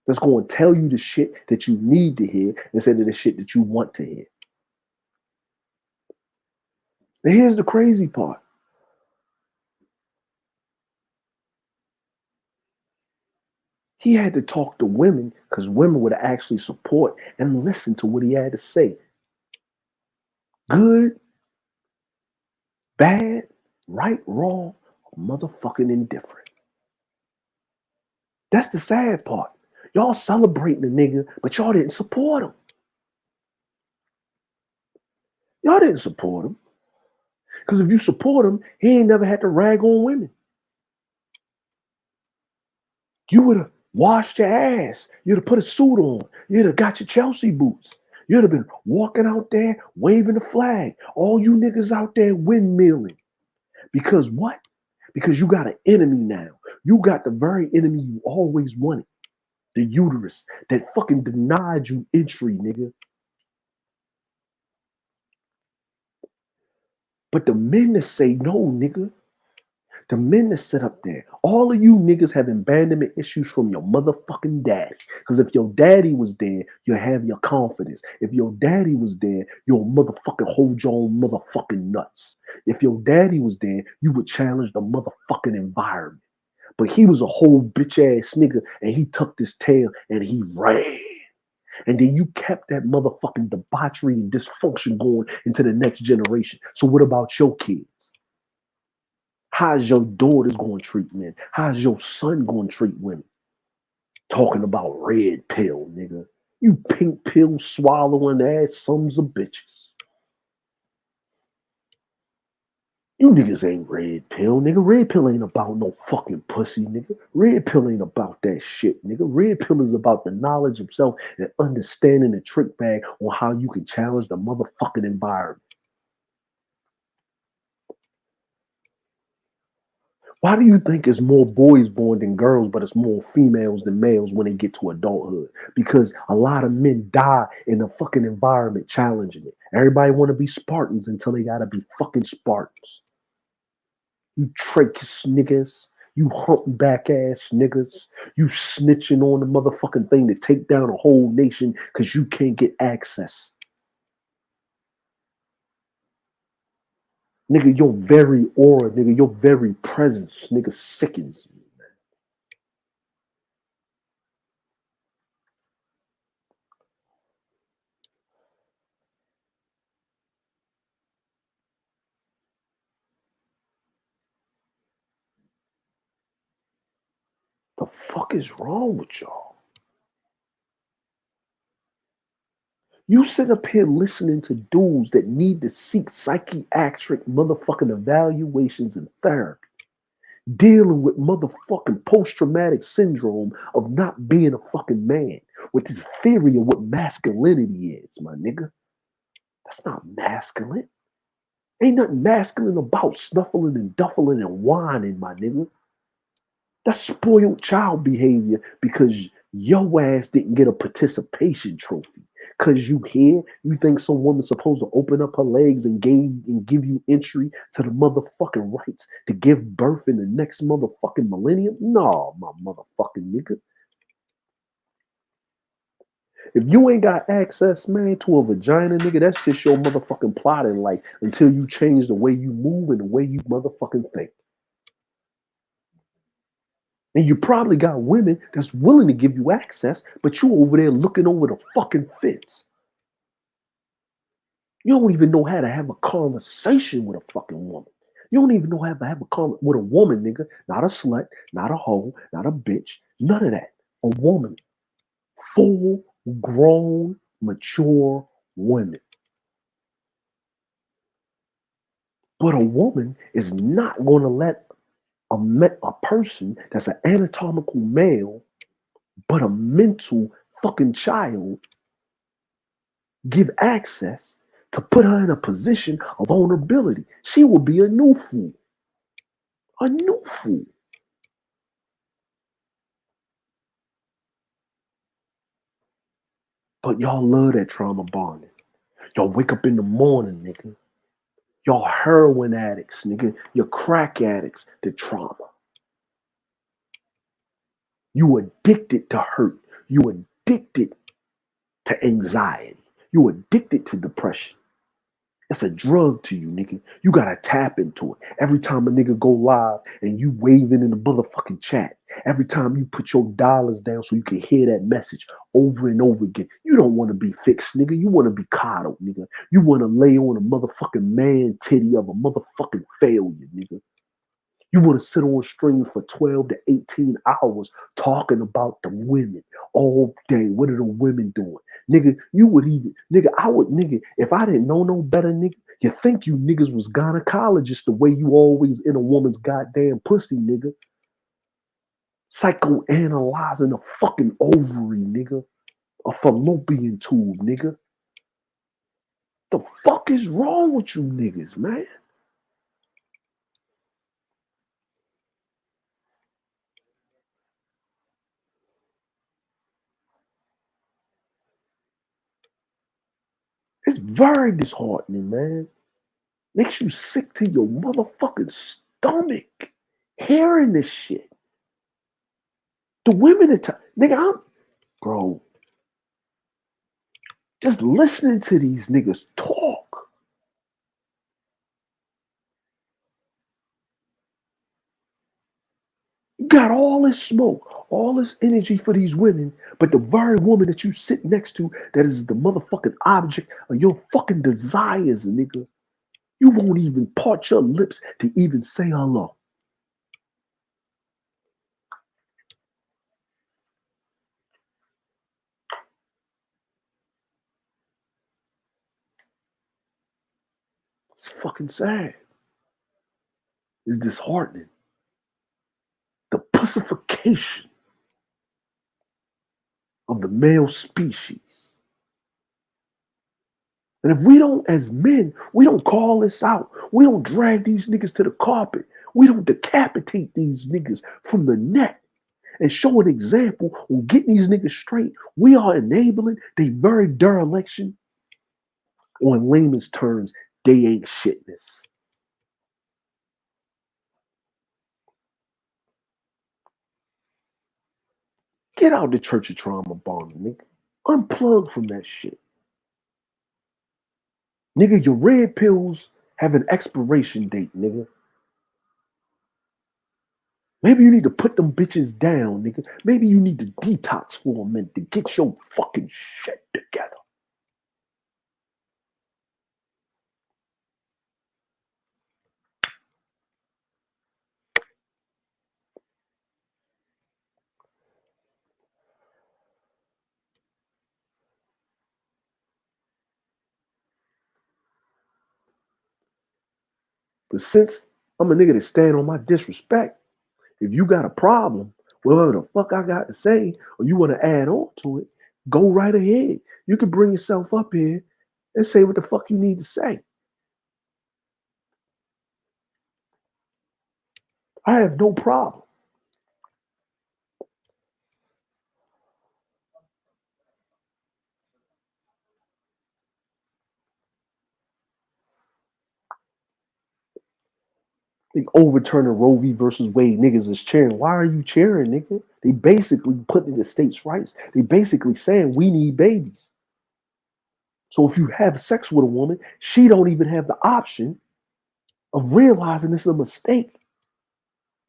That's going to tell you the shit that you need to hear instead of the shit that you want to hear. And here's the crazy part. He had to talk to women because women would actually support and listen to what he had to say. Good, bad, right, wrong, motherfucking indifferent. That's the sad part. Y'all celebrating the nigga, but y'all didn't support him. Y'all didn't support him. Because if you support him, he ain't never had to rag on women. You would have washed your ass. You'd have put a suit on. You'd have got your Chelsea boots. You'd have been walking out there waving the flag. All you niggas out there windmilling. Because what? Because you got an enemy now. You got the very enemy you always wanted. The uterus that fucking denied you entry, nigga. But the men that say no, nigga, the men that sit up there, all of you niggas have abandonment issues from your motherfucking daddy. Because if your daddy was there, you'll have your confidence. If your daddy was there, you'll motherfucking hold your own motherfucking nuts. If your daddy was there, you would challenge the motherfucking environment. But he was a whole bitch ass nigga and he tucked his tail and he ran. And then you kept that motherfucking debauchery and dysfunction going into the next generation. So what about your kids? How's your daughters going to treat men? How's your son going to treat women? Talking about red pill, nigga. You pink pill swallowing ass sons of bitches. You niggas ain't red pill, nigga. Red pill ain't about no fucking pussy, nigga. Red pill ain't about that shit, nigga. Red pill is about the knowledge of self and understanding the trick bag on how you can challenge the motherfucking environment. Why do you think it's more boys born than girls, but it's more females than males when they get to adulthood? Because a lot of men die in the fucking environment challenging it. Everybody want to be Spartans until they gotta be fucking Spartans. You trachs niggas, you humpback ass niggas, you snitching on the motherfucking thing to take down a whole nation because you can't get access. Nigga, your very aura, nigga, your very presence, nigga, sickens me, man. The fuck is wrong with y'all? You sit up here listening to dudes that need to seek psychiatric motherfucking evaluations and therapy, dealing with motherfucking post-traumatic syndrome of not being a fucking man, with this theory of what masculinity is, my nigga. That's not masculine. Ain't nothing masculine about snuffling and duffling and whining, my nigga. That's spoiled child behavior because your ass didn't get a participation trophy. Cause you here, you think some woman's supposed to open up her legs and give you entry to the motherfucking rights to give birth in the next motherfucking millennium? No, my motherfucking nigga. If you ain't got access, man, to a vagina, nigga, that's just your motherfucking plot in life until you change the way you move and the way you motherfucking think. And you probably got women that's willing to give you access, but you over there looking over the fucking fence. You don't even know how to have a conversation with a fucking woman. You don't even know how to have a conversation with a woman, nigga. Not a slut, not a hoe, not a bitch, none of that. A woman. Full grown, mature women. But a woman is not going to let a person that's an anatomical male, but a mental fucking child, give access to put her in a position of vulnerability. She will be a new fool. A new fool. But y'all love that trauma bonding. Y'all wake up in the morning, nigga. Y'all heroin addicts, nigga. You're crack addicts to trauma. You addicted to hurt. You addicted to anxiety. You addicted to depression. It's a drug to you, nigga. You gotta tap into it. Every time a nigga go live and you waving in the motherfucking chat, every time you put your dollars down so you can hear that message over and over again, you don't want to be fixed, nigga. You want to be coddled, nigga. You want to lay on a motherfucking man titty of a motherfucking failure, nigga. You want to sit on stream for 12 to 18 hours talking about the women all day. What are the women doing? Nigga, you would even, nigga, I would, nigga, if I didn't know no better, nigga, you think you niggas was gynecologists the way you always in a woman's goddamn pussy, nigga. Psychoanalyzing a fucking ovary, nigga. A fallopian tube, nigga. The fuck is wrong with you niggas, man? It's very disheartening, man. Makes you sick to your motherfucking stomach hearing this shit. The women at nigga, bro, just listening to these niggas talk. You got all this smoke, all this energy for these women, but the very woman that you sit next to that is the motherfucking object of your fucking desires, nigga. You won't even part your lips to even say hello. It's fucking sad. It's disheartening. The pussification of the male species. And if we don't, as men, we don't call this out, we don't drag these niggas to the carpet, we don't decapitate these niggas from the neck and show an example on getting these niggas straight, we are enabling the very dereliction, or in layman's terms, they ain't shitness. Get out the church of trauma bonding, nigga. Unplug from that shit. Nigga, your red pills have an expiration date, nigga. Maybe you need to put them bitches down, nigga. Maybe you need to detox for a minute to get your fucking shit together. But since I'm a nigga that stand on my disrespect, if you got a problem, whatever the fuck I got to say, or you want to add on to it, go right ahead. You can bring yourself up here and say what the fuck you need to say. I have no problem. They overturning Roe v. versus Wade, niggas is cheering. Why are you cheering, nigga? They basically putting the states' rights. They basically saying we need babies. So if you have sex with a woman, she don't even have the option of realizing this is a mistake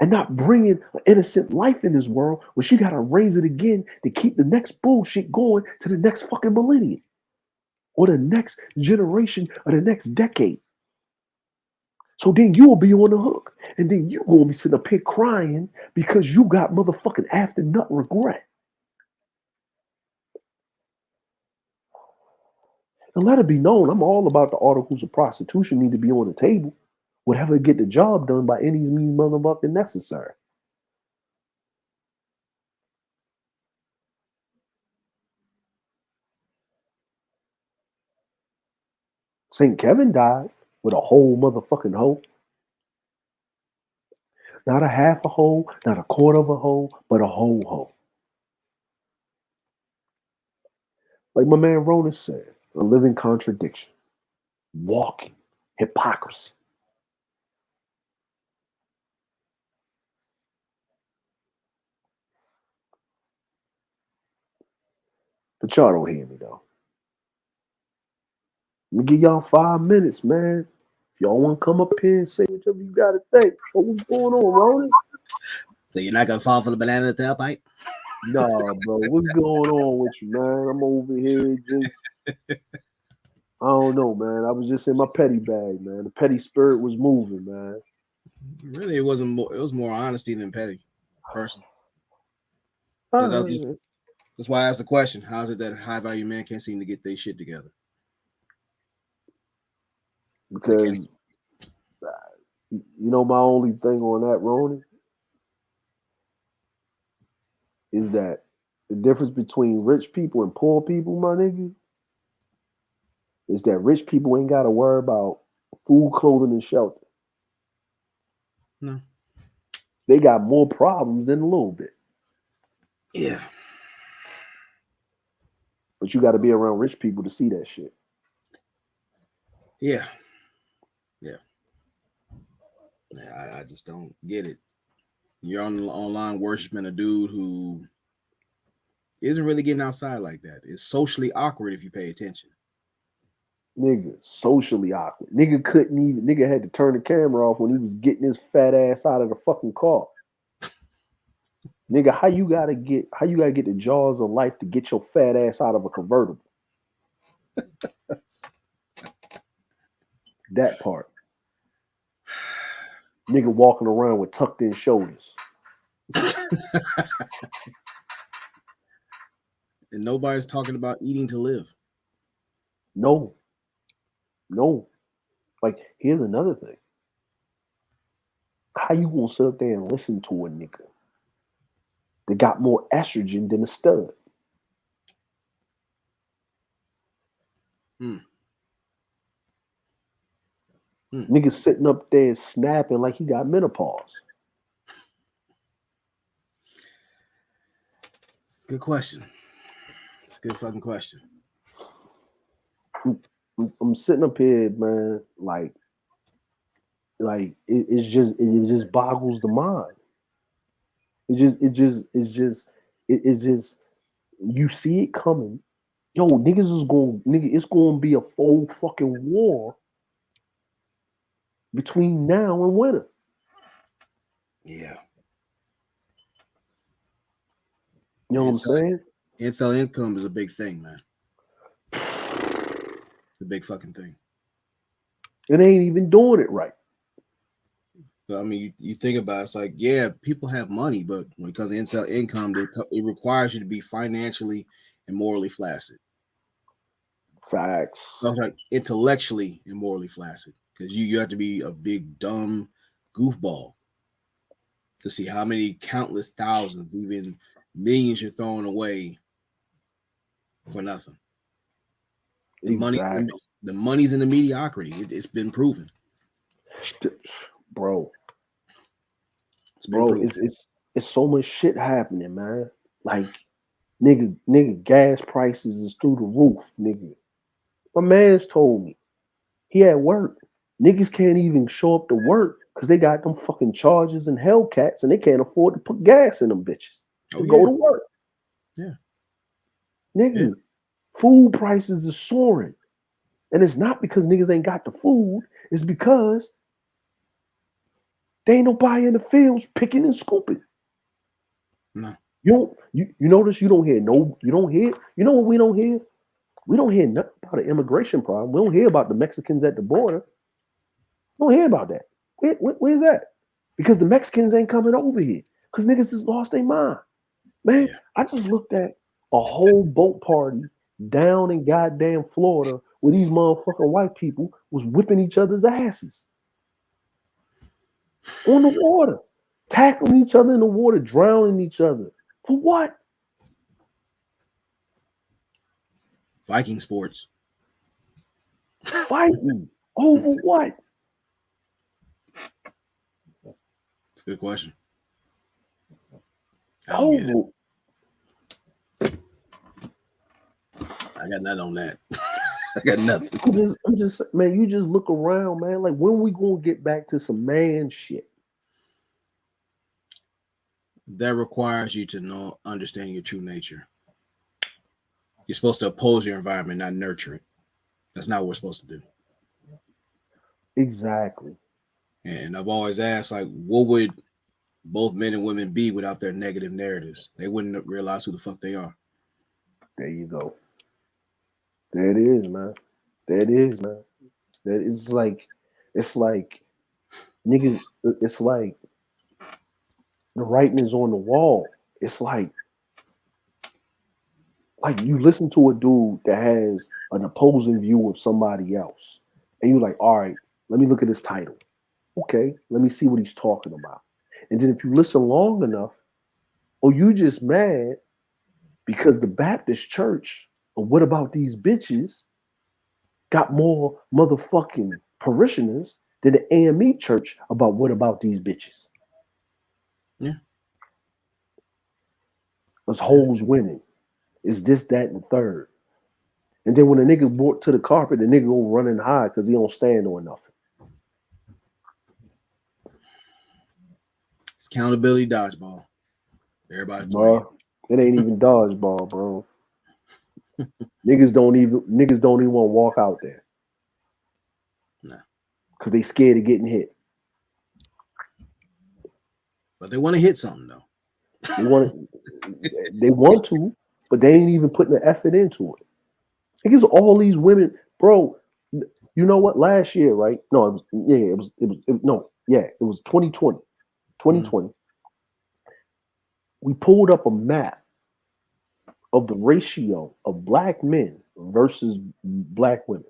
and not bringing an innocent life in this world when she got to raise it again to keep the next bullshit going to the next fucking millennium or the next generation or the next decade. So then you'll be on the hook. And then you gonna be sitting up here crying because you got motherfucking after nut regret. And let it be known, I'm all about the articles of prostitution need to be on the table. Whatever get the job done by any means motherfucking necessary. St. Kevin died with a whole motherfucking hoe. Not a half a hoe, not a quarter of a hoe, but a whole hoe. Like my man Ronan said, a living contradiction, walking hypocrisy. But y'all don't hear me though. Let me give y'all 5 minutes, man. If y'all want to come up here and say whatever you got to say, what's going on, Ronan? So you're not gonna fall for the banana tailpipe? Nah, bro. What's going on with you, man? I'm over here just I don't know, man. I was just in my petty bag, man. The petty spirit was moving, man. Really, it wasn't more. It was more honesty than petty, personally. That's why I asked the question: how is it that high value men can't seem to get their shit together? Because you know my only thing on that, Ronan, is that the difference between rich people and poor people, my nigga, is that rich people ain't got to worry about food, clothing, and shelter. No. They got more problems than a little bit. Yeah. But you got to be around rich people to see that shit. Yeah. I just don't get it. You're online worshiping a dude who isn't really getting outside like that. It's socially awkward if you pay attention. Nigga, socially awkward. Nigga had to turn the camera off when he was getting his fat ass out of the fucking car. Nigga, how you gotta get the jaws of life to get your fat ass out of a convertible? That part. Nigga walking around with tucked in shoulders. And nobody's talking about eating to live. No. Like, here's another thing. How you gonna sit up there and listen to a nigga that got more estrogen than a stud? Nigga sitting up there snapping like he got menopause. Good question. It's a good fucking question. I'm sitting up here, man, like it just boggles the mind. It's just you see it coming. Yo, it's gonna be a full fucking war between now and winter. Yeah. You know what I'm saying? Incel income is a big thing, man. It's a big fucking thing. It ain't even doing it right. But I mean, you think about it, it's like, yeah, people have money, but when it comes to incel income, it requires you to be financially and morally flaccid. Facts. So like intellectually and morally flaccid. because you have to be a big dumb goofball to see how many countless thousands, even millions, you're throwing away for nothing. Exactly. The money's in the mediocrity. It's been proven, Bro. It's been proven. It's so much shit happening, man. Like nigga, gas prices is through the roof, nigga. My man's told me he at work. Niggas can't even show up to work because they got them fucking charges and Hellcats and they can't afford to put gas in them bitches to go to work. Yeah. Nigga, food prices are soaring. And it's not because niggas ain't got the food, it's because they ain't nobody in the fields picking and scooping. No. You notice you don't hear you know what we don't hear? We don't hear nothing about an immigration problem. We don't hear about the Mexicans at the border. We don't hear about that. Where's that? Because the Mexicans ain't coming over here. Because niggas just lost their mind. Man, I just looked at a whole boat party down in goddamn Florida where these motherfucking white people was whipping each other's asses. On the water. Tackling each other in the water, drowning each other. For what? Viking sports. Fighting. Over what? It's a good question. Over. I got nothing on that. I got nothing. I'm just, man, you just look around, man. Like, when we gonna get back to some man shit? That requires you to understand your true nature. You're supposed to oppose your environment, not nurture it. That's not what we're supposed to do. Exactly. And I've always asked, like, what would both men and women be without their negative narratives? They wouldn't realize who the fuck they are. There you go. There it is, man. There it is, man. That it's like niggas. It's like the writing is on the wall. It's like you listen to a dude that has an opposing view of somebody else, and you're like, all right, let me look at his title. Okay, let me see what he's talking about. And then if you listen long enough, or you just mad because the Baptist church, or what about these bitches, got more motherfucking parishioners than the AME church about what about these bitches. Yeah. Us hoes winning. Is this, that, and the third. And then when a nigga brought to the carpet, the nigga go running high because he don't stand on nothing. It's accountability dodgeball. Everybody's playing. It ain't even dodgeball, bro. Niggas don't even want to walk out there. No. Because they scared of getting hit. But they want to hit something though. They want to, but they ain't even putting the effort into it. Niggas, all these women, bro. You know what? Last year, right? No, it was 2020. 2020. We pulled up a map of the ratio of black men versus black women.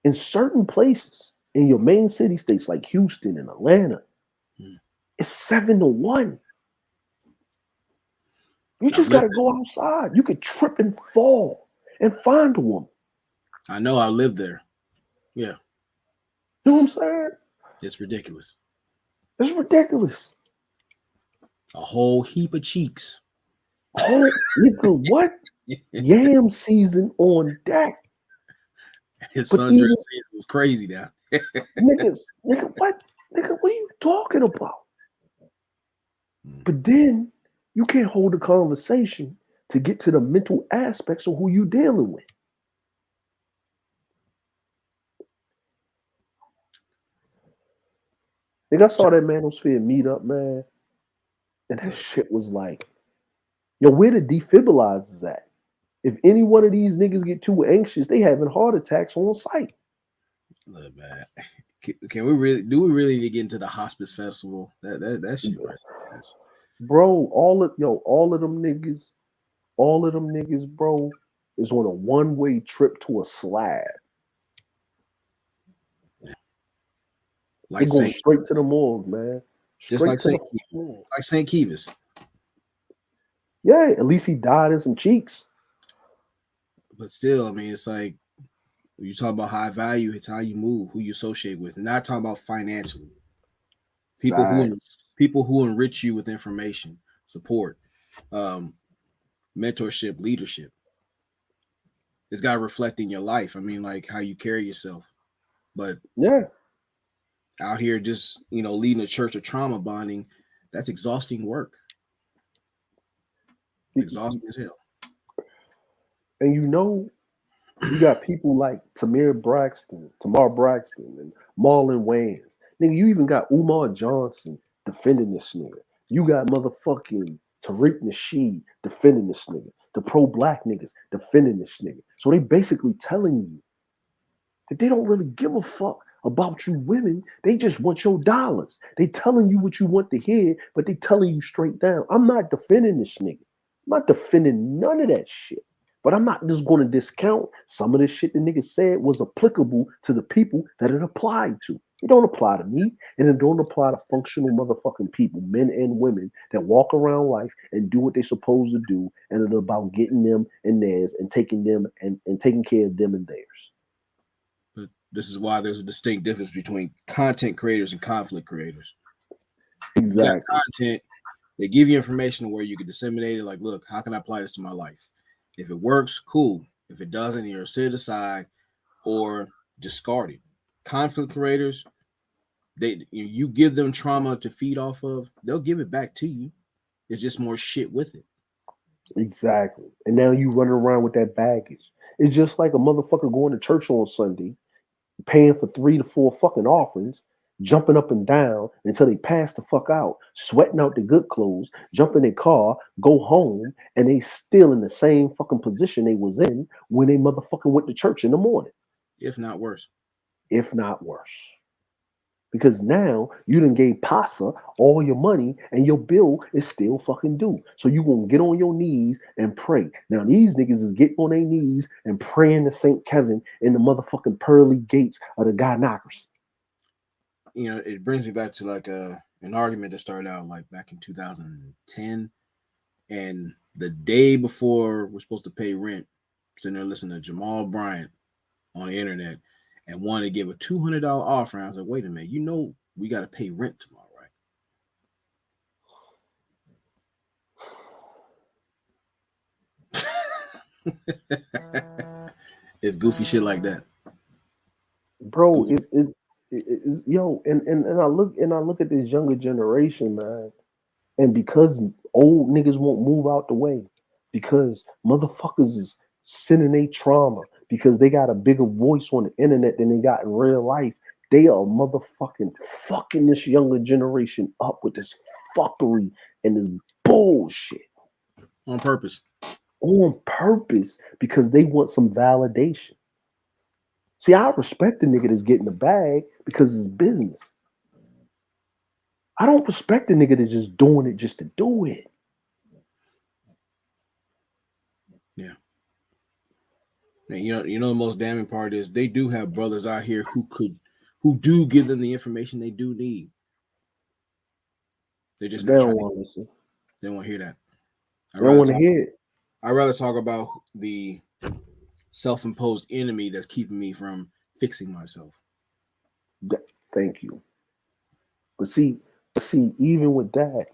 In certain places, in your main city states like Houston and Atlanta, it's 7-1. You just got to go outside. You could trip and fall and find a woman. I know. I lived there. Yeah. You know what I'm saying? It's ridiculous. It's ridiculous. A whole heap of cheeks. Oh, nigga, what? Yam season on deck. His sundress season was crazy now. Nigga, what? Nigga, what are you talking about? But then you can't hold a conversation to get to the mental aspects of who you dealing with. Nigga, I saw that Manosphere meetup, man. And that shit was like, yo, where the defibrillizers at? If any one of these niggas get too anxious, they having heart attacks on site. Look, man. Can we really need to get into the hospice festival? That shit right. Bro, all of them niggas, bro, is on a one-way trip to a slab. They going straight to the morgue, man. Just like Straight to the morgue. like St. Kivas. Yeah, at least he died in some cheeks. But still, I mean, it's like when you talk about high value, it's how you move, who you associate with. And not talking about financially. People who enrich you with information, support, mentorship, leadership. It's got to reflect in your life. I mean, like how you carry yourself. But yeah, out here just, leading a church of trauma bonding, that's exhausting work. Exhausting as hell. And you got people like Tamar Braxton, and Marlon Wayans. Nigga, you even got Umar Johnson defending this nigga. You got motherfucking Tariq Nasheed defending this nigga. The pro-black niggas defending this nigga. So they basically telling you that they don't really give a fuck about you women. They just want your dollars. They telling you what you want to hear, but they telling you straight down. I'm not defending this nigga. I'm not defending none of that shit. But I'm not just going to discount some of the shit the nigga said was applicable to the people that it applied to. It don't apply to me, and it don't apply to functional motherfucking people, men and women, that walk around life and do what they're supposed to do, and it's about getting them and theirs and taking them and taking care of them and theirs. But this is why there's a distinct difference between content creators and conflict creators. Exactly. Content, they give you information where you can disseminate it. Like, look, how can I apply this to my life? If it works, cool. If it doesn't, you're set aside or discarded. Conflict creators, you give them trauma to feed off of, they'll give it back to you. There's just more shit with it. Exactly. And now you running around with that baggage. It's just like a motherfucker going to church on Sunday, paying for 3 to 4 fucking offerings, jumping up and down until they pass the fuck out, sweating out the good clothes, jump in their car, go home, and they still in the same fucking position they was in when they motherfucking went to church in the morning. If not worse. If not worse. Because now you done gave PASA all your money and your bill is still fucking due. So you gonna get on your knees and pray. Now these niggas is getting on their knees and praying to St. Kevin in the motherfucking pearly gates of the God knockers. It brings me back to like an argument that started out like back in 2010. And the day before we're supposed to pay rent, sitting there listening to Jamal Bryant on the internet and wanted to give a $200 offering. I was like, wait a minute, we got to pay rent tomorrow, right? It's goofy shit like that. Bro, it's yo, and I look at this younger generation, man, and because old niggas won't move out the way, because motherfuckers is sending their trauma, because they got a bigger voice on the internet than they got in real life, they are motherfucking fucking this younger generation up with this fuckery and this bullshit. On purpose. On purpose, because they want some validation. See, I respect the nigga that's getting the bag because it's business. I don't respect the nigga that's just doing it just to do it. Yeah. And the most damning part is they do have brothers out here who do give them the information they do need. They just don't want to listen. They don't want to hear that. They don't want to hear it. I'd rather talk about the self-imposed enemy that's keeping me from fixing myself. Thank you. But see, even with that,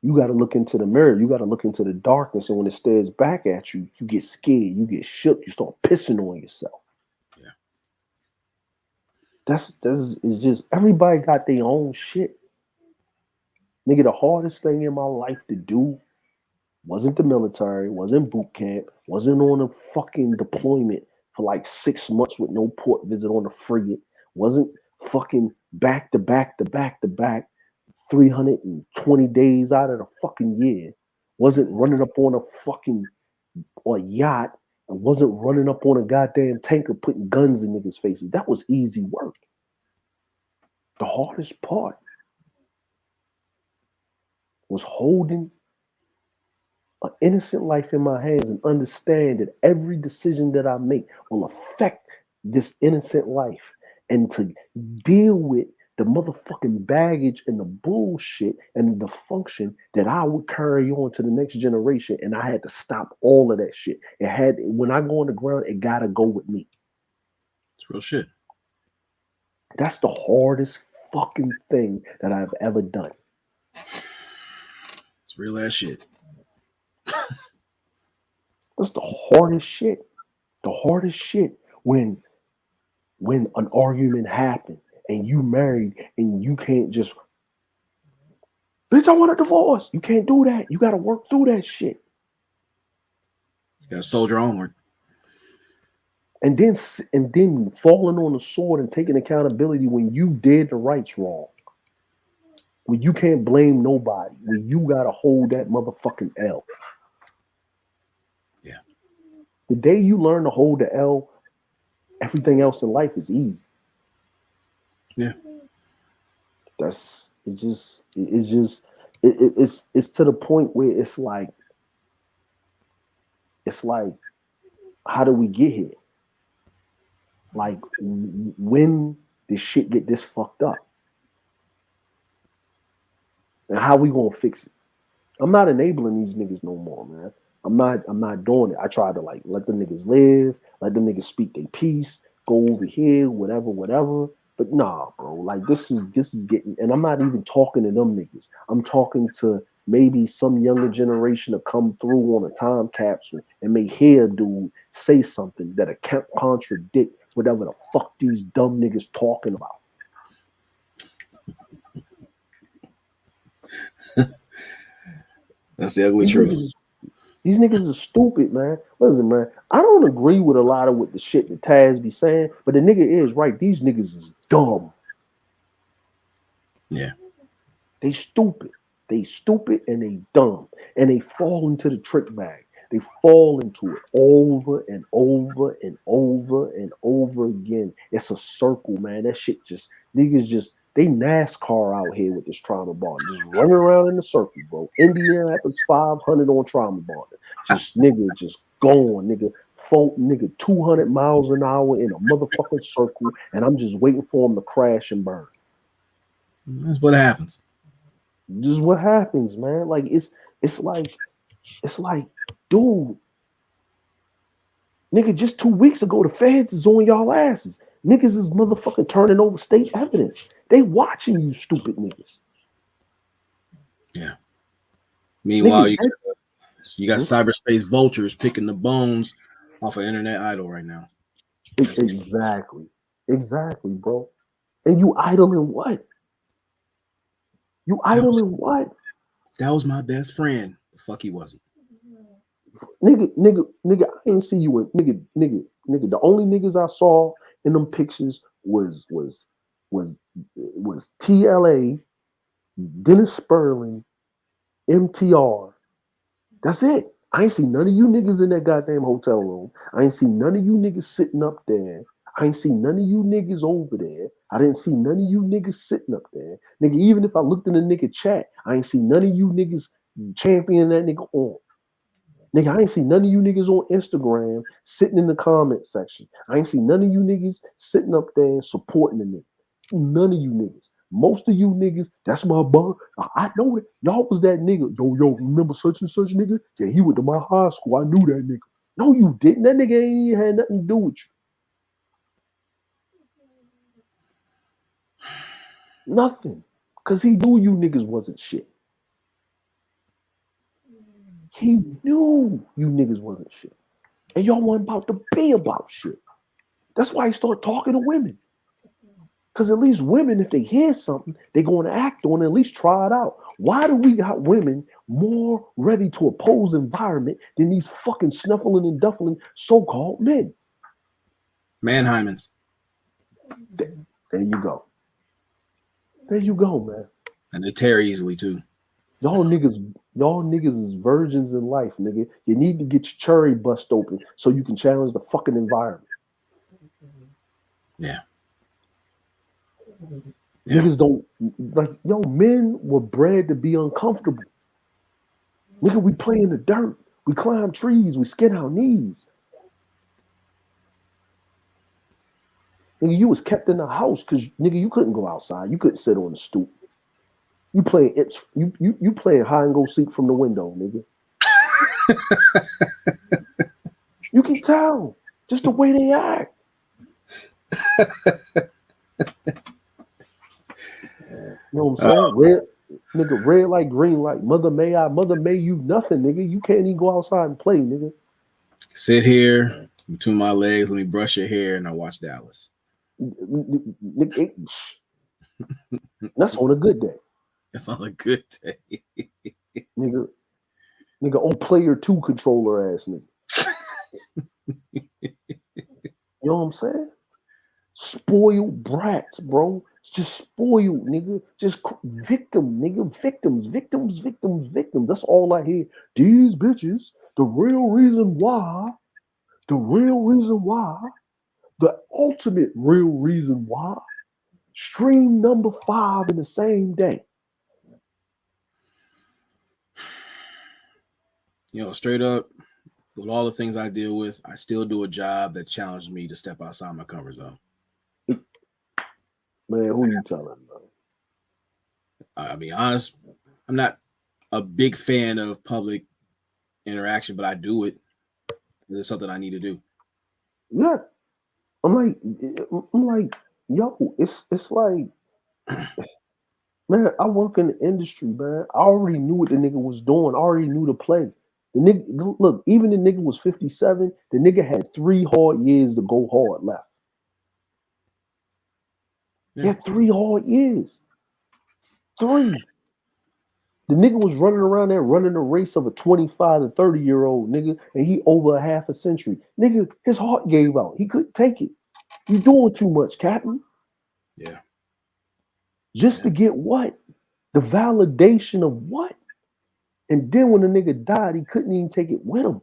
you got to look into the mirror. You got to look into the darkness, and when it stares back at you, you get scared, you get shook, you start pissing on yourself. Yeah. That's it's just everybody got their own shit. Nigga, the hardest thing in my life to do wasn't the military, wasn't boot camp, wasn't on a fucking deployment for like 6 months with no port visit on the frigate, wasn't fucking back to back 320 days out of the fucking year, wasn't running up on a yacht, and wasn't running up on a goddamn tanker putting guns in niggas' faces. That was easy work. The hardest part was holding an innocent life in my hands and understand that every decision that I make will affect this innocent life, and to deal with the motherfucking baggage and the bullshit and the dysfunction that I would carry on to the next generation. And I had to stop all of that shit. When I go on the ground, it gotta go with me. It's real shit. That's the hardest fucking thing that I've ever done. It's real ass shit. That's the hardest shit. The hardest shit when an argument happened and you married and you can't just, bitch, I want a divorce. You can't do that. You got to work through that shit. You got to soldier onward. And then falling on the sword and taking accountability when you did the rights wrong. When you can't blame nobody. When you got to hold that motherfucking L. Yeah. The day you learn to hold the L, everything else in life is easy. Yeah. It's to the point where it's like, how do we get here? Like, when did shit get this fucked up? And how we gonna fix it? I'm not enabling these niggas no more, man. I'm not doing it. I try to like let them niggas live, let them niggas speak their piece, go over here, whatever. But nah, bro. Like this is getting, and I'm not even talking to them niggas. I'm talking to maybe some younger generation to come through on a time capsule and may hear a dude say something that can't contradict whatever the fuck these dumb niggas talking about. That's the ugly truth. These niggas are stupid, man. Listen, man, I don't agree with a lot of what the shit that Taz be saying, but the nigga is right. These niggas is dumb. Yeah. They stupid. They stupid and they dumb. And they fall into the trick bag. They fall into it over and over and over and over again. It's a circle, man. That shit niggas they NASCAR out here with this trauma bond. Just running around in the circle, bro. Indianapolis 500 on trauma bond. Just going, nigga, 200 miles an hour in a motherfucking circle, and I'm just waiting for them to crash and burn. That's what happens. This is what happens, man. Like it's like, dude, nigga, just 2 weeks ago, the feds is on y'all asses. Niggas is motherfucking turning over state evidence. They watching you stupid niggas. Yeah. Meanwhile, niggas, you got cyberspace vultures picking the bones off of Internet Idol right now. Exactly, bro. And you idling what? That was my best friend. The fuck he wasn't. Nigga, I didn't see you in nigga. The only niggas I saw in them pictures was TLA, Dennis Sperling, MTR. That's it. I ain't see none of you niggas in that goddamn hotel room. I ain't see none of you niggas sitting up there. I ain't see none of you niggas over there. I didn't see none of you niggas sitting up there. Nigga, even if I looked in the nigga chat, I ain't see none of you niggas championing that nigga on. Nigga, I ain't see none of you niggas on Instagram sitting in the comment section. I ain't see none of you niggas sitting up there supporting the nigga. None of you niggas. Most of you niggas, that's my bug. I know it. Y'all was that nigga. Yo, remember such and such nigga? Yeah, he went to my high school. I knew that nigga. No, you didn't. That nigga ain't had nothing to do with you. Nothing. Because he knew you niggas wasn't shit. He knew you niggas wasn't shit. And y'all wasn't about to be about shit. That's why he started talking to women. Because at least women, if they hear something, they're going to act on it, at least try it out. Why do we got women more ready to oppose the environment than these fucking snuffling and duffling so-called men? Manheimans. There you go. There you go, man. And they tear easily, too. Y'all niggas is virgins in life, nigga. You need to get your cherry bust open so you can challenge the fucking environment. Yeah. Niggas don't men were bred to be uncomfortable. Nigga, we play in the dirt. We climb trees. We skin our knees. Nigga, you was kept in the house because nigga, you couldn't go outside. You couldn't sit on the stoop. You playing you playing hide and go seek from the window, nigga. You can tell just the way they act. You know what I'm saying? Red light, green light. Mother may you nothing, nigga. You can't even go outside and play, nigga. Sit here between my legs, let me brush your hair, and I watch Dallas. That's on a good day. That's on a good day. Nigga on player 2 controller ass nigga. You know what I'm saying? Spoiled brats, bro. It's just spoiled, nigga. Just victim, nigga. Victims. That's all I hear. These bitches, the ultimate real reason why. Stream number 5 in the same day. You know, straight up, with all the things I deal with, I still do a job that challenged me to step outside my comfort zone. Man, who you telling, bro? I'll be honest, I'm not a big fan of public interaction, but I do it because it's something I need to do. Yeah. I'm like, yo, it's like, man, I work in the industry, man. I already knew what the nigga was doing. I already knew the play. The nigga, look, even the nigga was 57. The nigga had 3 hard years to go hard left. Yeah. He had 3 hard years. 3. The nigga was running around there running a race of a 25 to 30-year-old nigga, and he over a half a century. Nigga, his heart gave out. He couldn't take it. You doing too much, Captain. Yeah. Just to get what? The validation of what? And then when the nigga died, he couldn't even take it with him.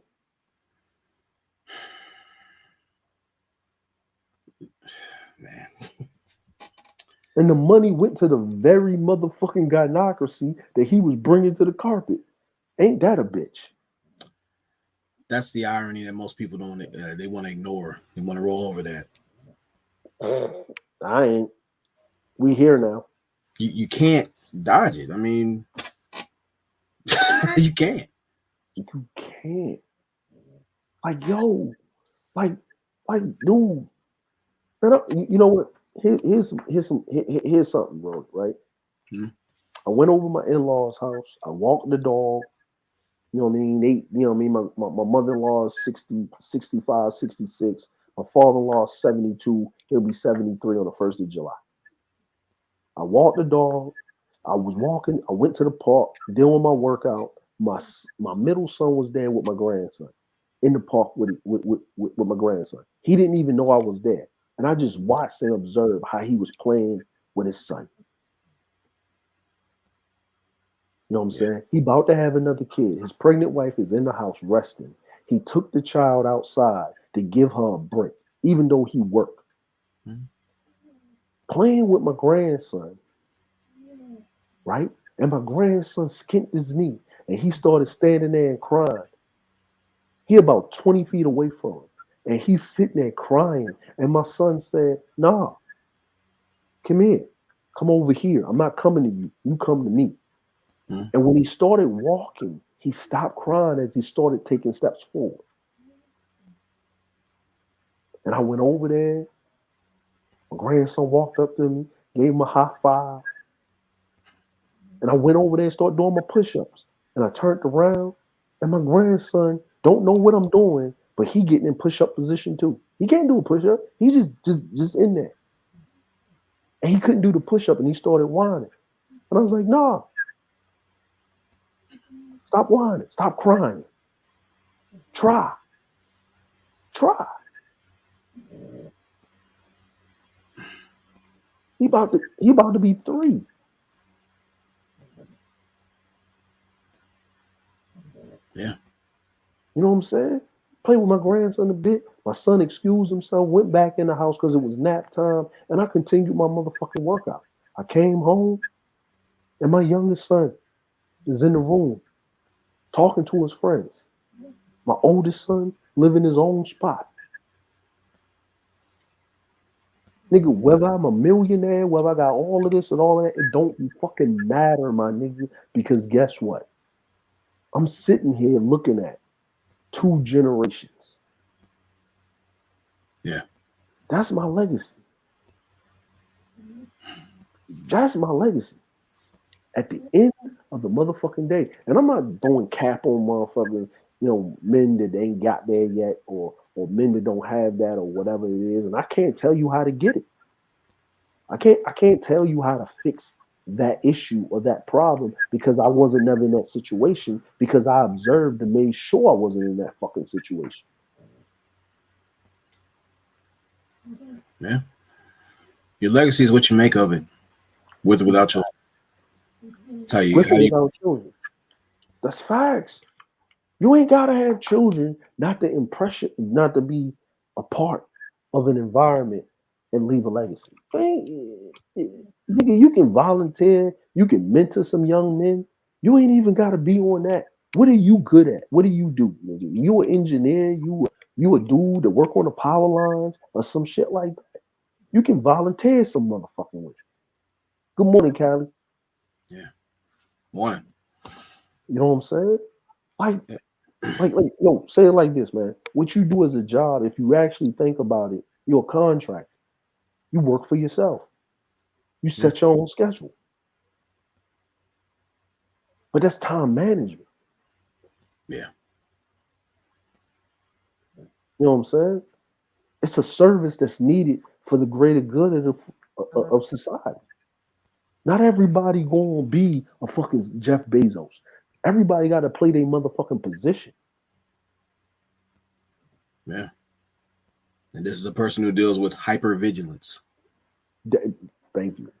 Man. And the money went to the very motherfucking gynocracy that he was bringing to the carpet. Ain't that a bitch? That's the irony that most people don't. They want to ignore. They want to roll over that. I ain't. We here now. You can't dodge it. I mean, you can't. You can't. Like, yo, like, dude. You know what? Here's something, bro. Right? Hmm. I went over my in-laws' house. I walked the dog. You know what I mean? My mother-in-law is 60, 65, 66. My father-in-law is 72. He'll be 73 on the 1st of July. I walked the dog. I was walking. I went to the park, doing my workout. My middle son was there with my grandson in the park with my grandson. He didn't even know I was there. And I just watched and observed how he was playing with his son. You know what I'm saying? He about to have another kid. His pregnant wife is in the house resting. He took the child outside to give her a break, even though he worked. Mm-hmm. Playing with my grandson, right? And my grandson skinned his knee, and he started standing there and crying. He about 20 feet away from him, and he's sitting there crying. And my son said, "Nah, come here. Come over here. I'm not coming to you. You come to me." Mm-hmm. And when he started walking, he stopped crying as he started taking steps forward. And I went over there. My grandson walked up to me, gave him a high five. And I went over there and started doing my push-ups. And I turned around, and my grandson don't know what I'm doing, but he getting in push-up position too. He can't do a push-up. He's just in there. And he couldn't do the push-up, and he started whining. And I was like, nah. Stop whining. Stop crying. Try. He about to be 3. Yeah. You know what I'm saying? Play with my grandson a bit. My son excused himself, went back in the house because it was nap time, and I continued my motherfucking workout. I came home, and my youngest son is in the room talking to his friends. My oldest son live in his own spot. Nigga, whether I'm a millionaire, whether I got all of this and all of that, it don't fucking matter, my nigga. Because guess what? I'm sitting here looking at 2 generations. Yeah. That's my legacy. That's my legacy. At the end of the motherfucking day. And I'm not throwing cap on motherfucking, men that ain't got there yet or men that don't have that or whatever it is. And I can't tell you how to get it. I can't tell you how to fix that issue or that problem because I wasn't never in that situation because I observed and made sure I wasn't in that fucking situation. Yeah. Your legacy is what you make of it, with or without children. With or without children. That's facts. You ain't gotta have children not to impress you, not to be a part of an environment and leave a legacy. Nigga, you can volunteer, you can mentor some young men. You ain't even gotta be on that. What are you good at? What do you do? Nigga? You an engineer, you a dude that work on the power lines or some shit like that. You can volunteer some motherfucking way. Good morning, Callie. Yeah. Morning. You know what I'm saying? Like, say it like this, man. What you do as a job, if you actually think about it, you're a contractor. You work for yourself. You set your own schedule. But that's time management. Yeah. You know what I'm saying? It's a service that's needed for the greater good of society. Not everybody gonna be a fucking Jeff Bezos. Everybody got to play their motherfucking position. Yeah. And this is a person who deals with hypervigilance. Thank you.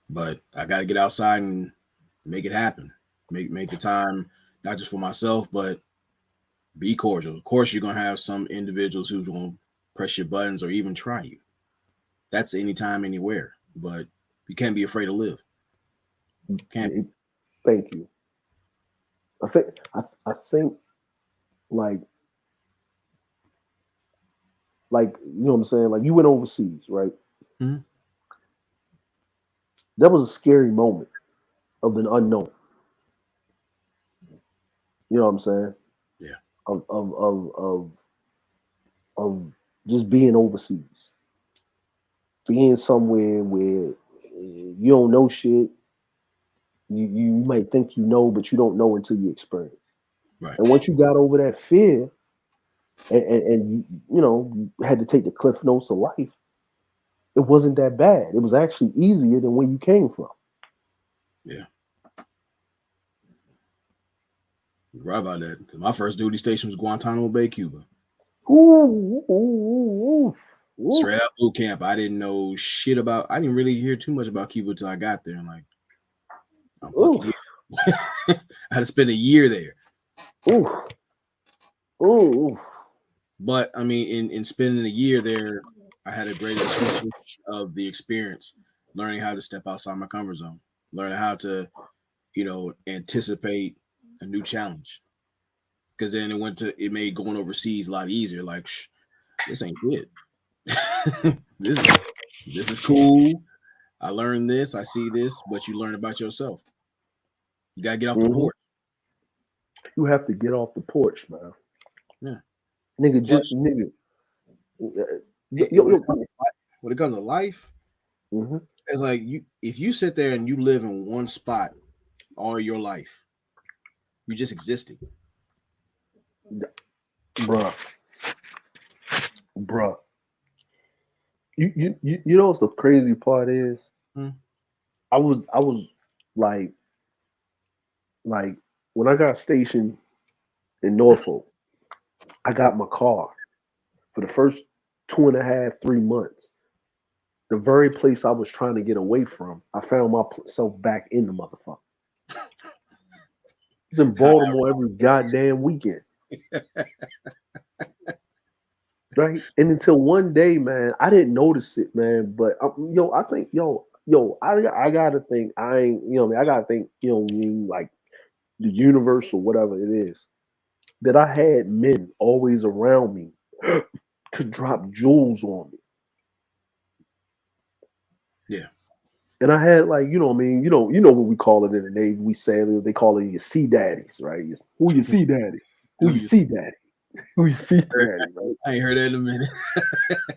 But I got to get outside and make it happen. Make the time, not just for myself, but be cordial. Of course, you're going to have some individuals who's going to press your buttons or even try you. That's anytime, anywhere. But you can't be afraid to live. Can't. Thank you. I think like you know what I'm saying? Like you went overseas, right? Mm-hmm. That was a scary moment of the unknown. You know what I'm saying? Yeah. Of just being overseas. Being somewhere where you don't know shit. You might think you know, but you don't know until you experience. Right. And once you got over that fear and you had to take the cliff notes of life, it wasn't that bad. It was actually easier than where you came from. Yeah. You're right about that. My first duty station was Guantanamo Bay, Cuba. Ooh. Straight out boot camp. I didn't know shit about. I didn't really hear too much about Cuba until I got there. I'm like, I'm fucking here. I had to spend a year there. Ooh. But I mean, in spending a year there, I had a great appreciation of the experience, learning how to step outside my comfort zone, learning how to, anticipate a new challenge. Because then it made going overseas a lot easier. Like, this ain't it. This is cool. I learned this. I see this, but you learn about yourself. You gotta get off the porch. You have to get off the porch, man. Yeah, nigga. When it comes to life, it's like if you sit there and you live in one spot all your life, you're just existing. Bruh. You know what the crazy part is? I was like when I got stationed in Norfolk, I got my car for the first 2.5, 3 months. The very place I was trying to get away from, I found myself back in the motherfucker. I was in Baltimore every goddamn weekend. Right? And until one day, man, I didn't notice it, man. But I think, I gotta think I gotta think, like the universe or whatever it is, that I had men always around me to drop jewels on me. And I had like, you know what I mean? You know what we call it in the Navy, we sailors, they call it your sea daddies, right? Who you see daddy? Who you see daddy? Who you see daddy, right? I ain't heard that in a minute.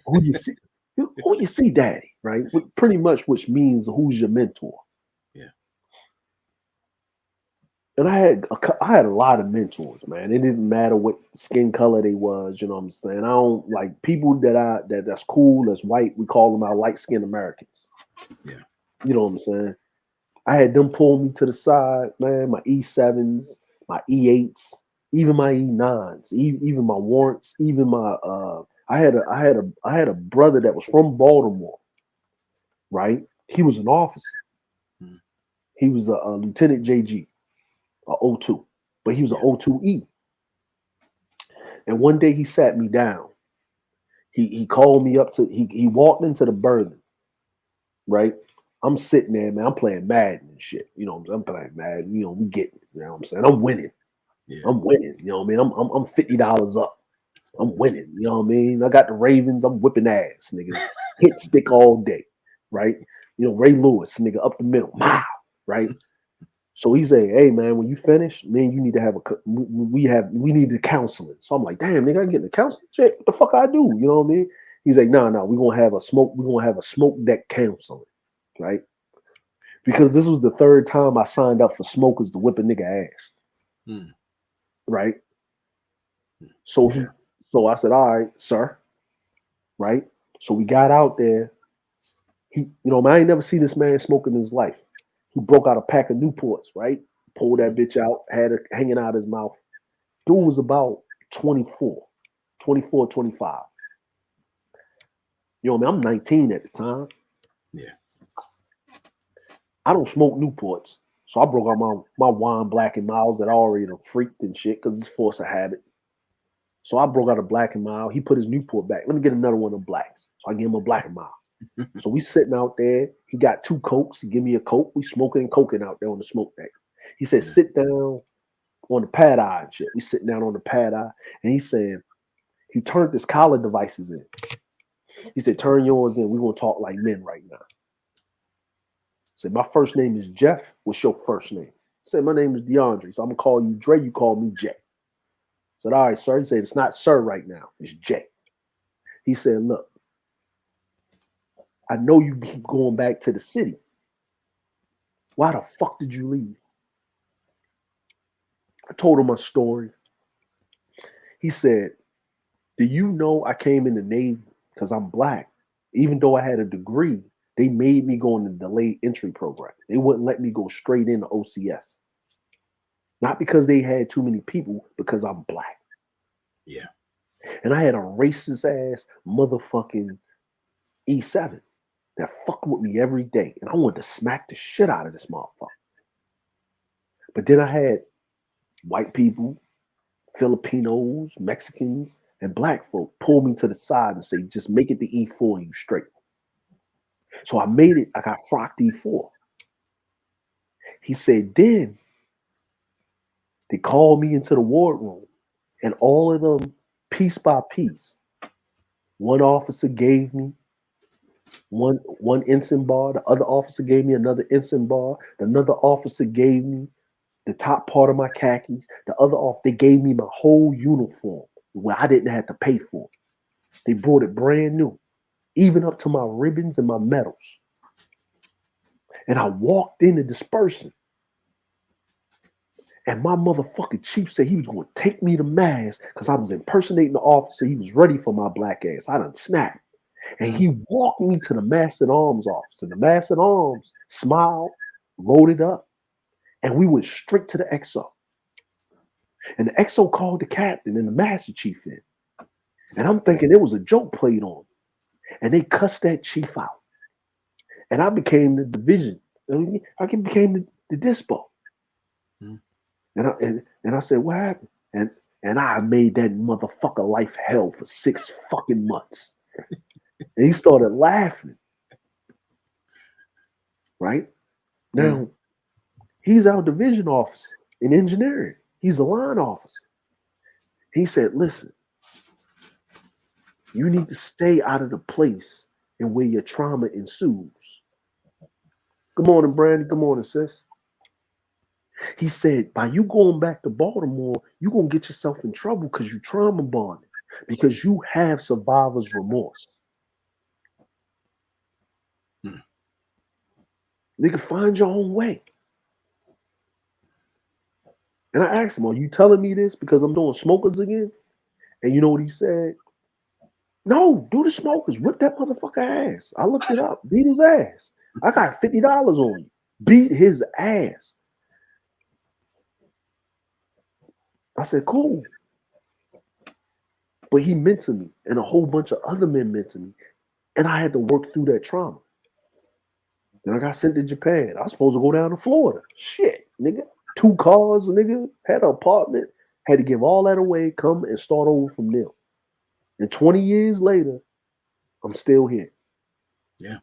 Who you see? Who you see daddy, right? Pretty much, which means who's your mentor. Yeah. And I had a lot of mentors, man. It didn't matter what skin color they was, you know what I'm saying? I don't like people that's cool, that's white, we call them our light-skinned Americans. Yeah. You know what I'm saying? I had them pull me to the side, man. My E7s, my E8s, even my E9s, even my warrants, even my I had a brother that was from Baltimore, right? He was an officer. He was a Lieutenant JG, a O2, but he was an O2E. And one day he sat me down. He called me up to he walked into the berthing, right? I'm sitting there, man. I'm playing Madden and shit. You know, I'm playing Madden. You know, we getting it. You know what I'm saying? I'm winning. Yeah. I'm winning. You know what I mean? I'm $50 up. I'm winning. You know what I mean? I got the Ravens. I'm whipping ass, nigga. Hit stick all day, right? You know, Ray Lewis, nigga, up the middle, right? So he said, "Hey, man, when you finish, man, you need to have we need the counseling." So I'm like, "Damn, nigga, I get the counseling shit. What the fuck I do?" You know what I mean? He's like, "No, we're gonna have a smoke deck counseling." Right? Because this was the third time I signed up for smokers to whip a nigga ass. Right? So I said, all right, sir. Right? So we got out there. Man, I ain't never seen this man smoking in his life. He broke out a pack of Newports, right? Pulled that bitch out, had it hanging out his mouth. Dude was about 24, 25. You know what I mean? I'm 19 at the time. Yeah. I don't smoke Newports. So I broke out my wine Black and Miles that I already freaked and shit because it's force of habit. So I broke out a Black and Mild. He put his Newport back. Let me get another one of them blacks. So I give him a Black and Mild. So we sitting out there. He got 2 Cokes. He give me a Coke. We smoking and coking out there on the smoke deck. He said, sit down on the pad eye and shit. We sitting down on the pad eye. And he said, he turned his collar devices in. He said, turn yours in. We're going to talk like men right now. Said, my first name is Jeff. What's your first name? Said, my name is DeAndre. So I'm going to call you Dre. You call me Jay. Said, all right, sir. He said, it's not sir right now. It's Jay. He said, look, I know you keep going back to the city. Why the fuck did you leave? I told him my story. He said, do you know I came in the Navy because I'm black? Even though I had a degree, they made me go in the delayed entry program. They wouldn't let me go straight into OCS. Not because they had too many people, because I'm black. Yeah. And I had a racist ass motherfucking E7 that fucked with me every day. And I wanted to smack the shit out of this motherfucker. But then I had white people, Filipinos, Mexicans, and black folk pull me to the side and say, just make it the E4 and you straight. So I made it. I got frocked E4. He said, then they called me into the wardroom and all of them, piece by piece, one officer gave me one ensign bar. The other officer gave me another ensign bar. Another officer gave me the top part of my khakis. The other off, they gave me my whole uniform where I didn't have to pay for it. They brought it brand new, even up to my ribbons and my medals. And I walked in to disperse it. And my motherfucking chief said he was going to take me to mass because I was impersonating the officer. He was ready for my black ass. I done snapped. And he walked me to the Master at Arms office. And the Master at Arms smiled, rolled it up, and we went straight to the XO. And the XO called the captain and the Master Chief in. And I'm thinking there was a joke played on. And they cussed that chief out. And I became the division. I became the dispo. And I said, what happened? And I made that motherfucker life hell for 6 fucking months. And he started laughing. Right? Now, he's our division officer in engineering. He's a line officer. He said, listen, you need to stay out of the place and where your trauma ensues. Good morning, Brandy. Good morning, sis. He said, by you going back to Baltimore, you're going to get yourself in trouble because you trauma bonded, because you have survivor's remorse. Nigga, find your own way. And I asked him, are you telling me this because I'm doing smokers again? And you know what he said? No, do the smokers. Whip that motherfucker ass. I looked it up. Beat his ass. I got $50 on you. Beat his ass. I said, cool. But he meant to me, and a whole bunch of other men meant to me. And I had to work through that trauma. Then I got sent to Japan. I was supposed to go down to Florida. Shit, nigga. 2 cars, nigga. Had an apartment. Had to give all that away, come and start over from there. And 20 years later, I'm still here. Yeah.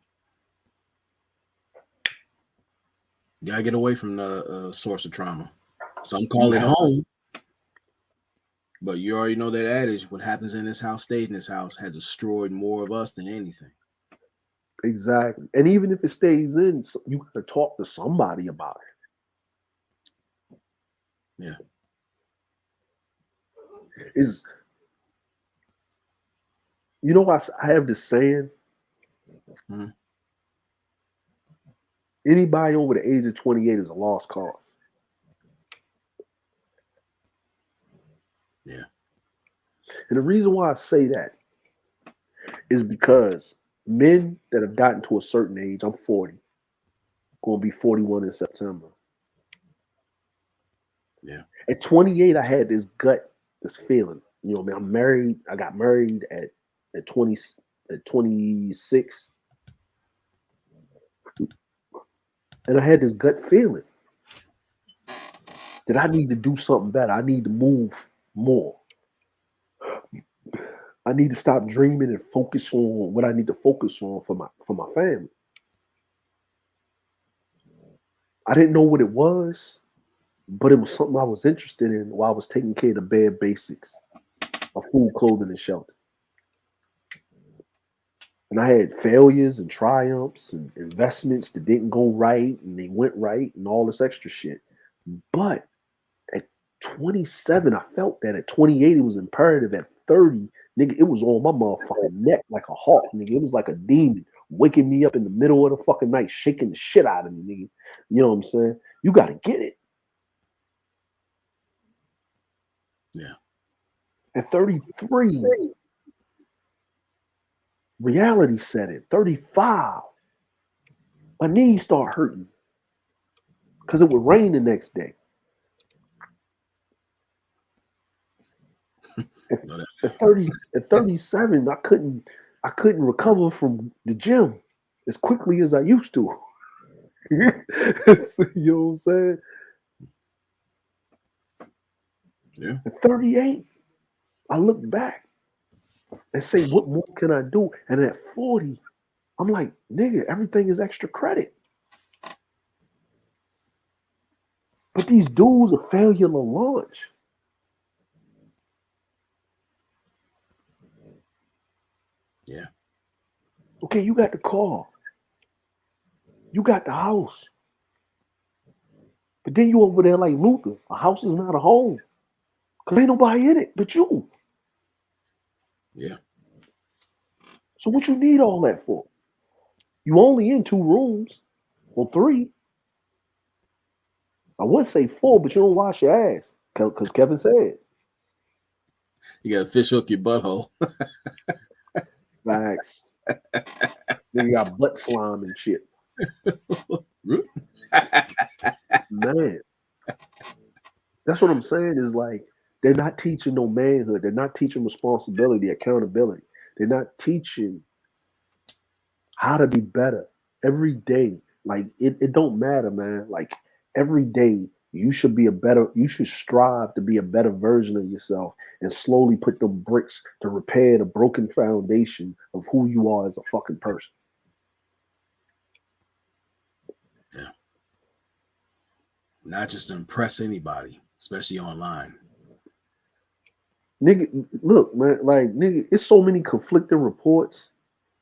You gotta get away from the source of trauma. Some call it home. But you already know that adage, what happens in this house stays in this house, has destroyed more of us than anything. Exactly. And even if it stays in, you got to talk to somebody about it. Yeah. You know, I have this saying. Mm-hmm. Anybody over the age of 28 is a lost cause. Yeah. And the reason why I say that is because men that have gotten to a certain age, I'm 40, going to be 41 in September. Yeah. At 28, I had this gut, this feeling. You know, man, I'm married. I got married at 26. And I had this gut feeling that I need to do something better. I need to move more. I need to stop dreaming and focus on what I need to focus on for my family. I didn't know what it was, but it was something I was interested in while I was taking care of the bare basics of food, clothing, and shelter. And I had failures and triumphs and investments that didn't go right and they went right and all this extra shit. But at 27, I felt that. At 28, it was imperative. At 30, nigga, it was on my motherfucking neck like a hawk, nigga. It was like a demon waking me up in the middle of the fucking night, shaking the shit out of me, nigga. You know what I'm saying? You got to get it. Yeah. At 33, reality set in. 35, my knees start hurting because it would rain the next day. At 37, I couldn't recover from the gym as quickly as I used to. You know what I'm saying? Yeah. At 38, I look back and say, what more can I do? And at 40, I'm like, nigga, everything is extra credit. But these dudes are failure to launch. Yeah. Okay, you got the car. You got the house. But then you over there like Luther. A house is not a home. Because ain't nobody in it but you. Yeah. So what you need all that for? You only in 2 rooms. Well, 3. I would say 4, but you don't wash your ass. Because Kevin said. You got to fish hook your butthole. Facts. Then you got butt slime and shit. Man. That's what I'm saying is like, they're not teaching no manhood. They're not teaching responsibility, accountability. They're not teaching how to be better every day. Like, it don't matter, man. Like, every day you should strive to be a better version of yourself and slowly put the bricks to repair the broken foundation of who you are as a fucking person. Yeah. Not just to impress anybody, especially online. Nigga, look, man, like, nigga, it's so many conflicting reports.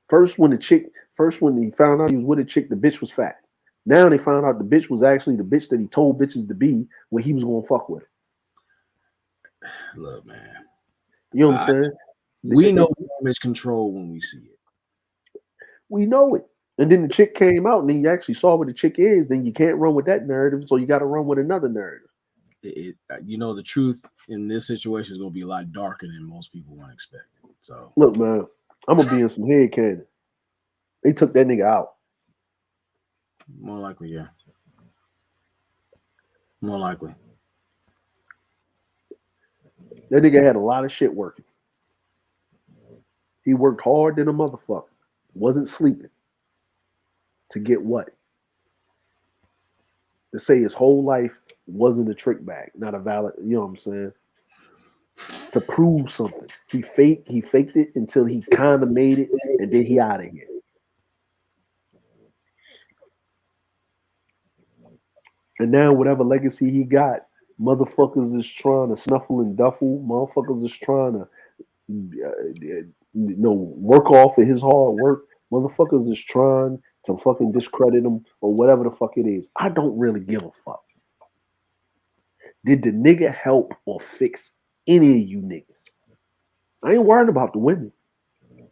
First, when he found out he was with a chick, the bitch was fat. Now they found out the bitch was actually the bitch that he told bitches to be when he was gonna fuck with her. Look, man. You know what I'm saying? We know damage control when we see it. We know it. And then the chick came out, and then you actually saw what the chick is. Then you can't run with that narrative, so you got to run with another narrative. The truth in this situation is going to be a lot darker than most people want to expect. So look, man, I'm gonna be in some head canon. They took that nigga out. More likely, yeah. More likely. That nigga had a lot of shit working. He worked hard than a motherfucker. Wasn't sleeping. To get what? To say his whole life wasn't a trick bag, not a valid, you know what I'm saying? To prove something. He faked it until he kind of made it, and then he out of here. And now whatever legacy he got, motherfuckers is trying to snuffle and duffle. Motherfuckers is trying to work off of his hard work. Motherfuckers is trying to fucking discredit him or whatever the fuck it is. I don't really give a fuck. Did the nigga help or fix any of you niggas? I ain't worried about the women.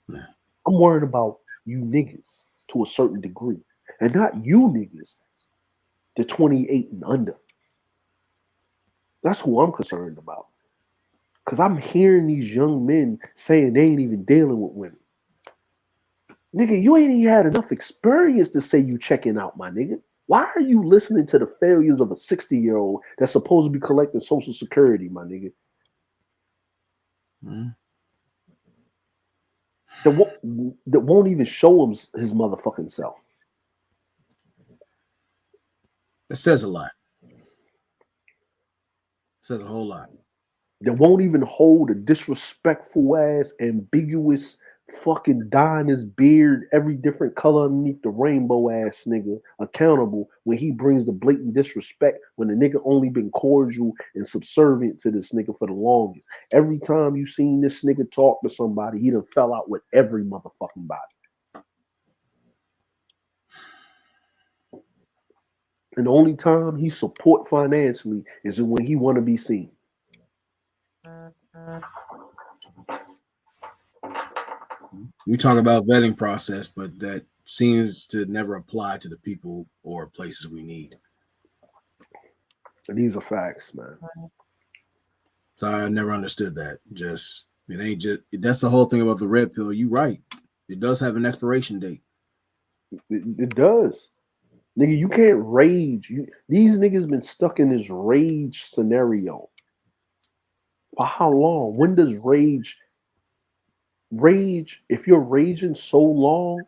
Nah. I'm worried about you niggas to a certain degree. And not you niggas, the 28 and under. That's who I'm concerned about. Because I'm hearing these young men saying they ain't even dealing with women. Nigga, you ain't even had enough experience to say you checking out, my nigga. Why are you listening to the failures of a 60-year-old that's supposed to be collecting Social Security, my nigga? Mm-hmm. That won't even show him his motherfucking self. It says a lot. It says a whole lot. That won't even hold a disrespectful ass, ambiguous, fucking dyeing his beard every different color underneath the rainbow ass nigga accountable when he brings the blatant disrespect when the nigga only been cordial and subservient to this nigga for the longest. Every time you seen this nigga talk to somebody, he done fell out with every motherfucking body. And the only time he support financially is when he want to be seen. We talk about vetting process, but that seems to never apply to the people or places we need. And these are facts, man. So I never understood that. It ain't just that's the whole thing about the red pill. You right. It does have an expiration date. It does. Nigga, you can't rage. These niggas been stuck in this rage scenario. For how long? When does rage, if you're raging so long,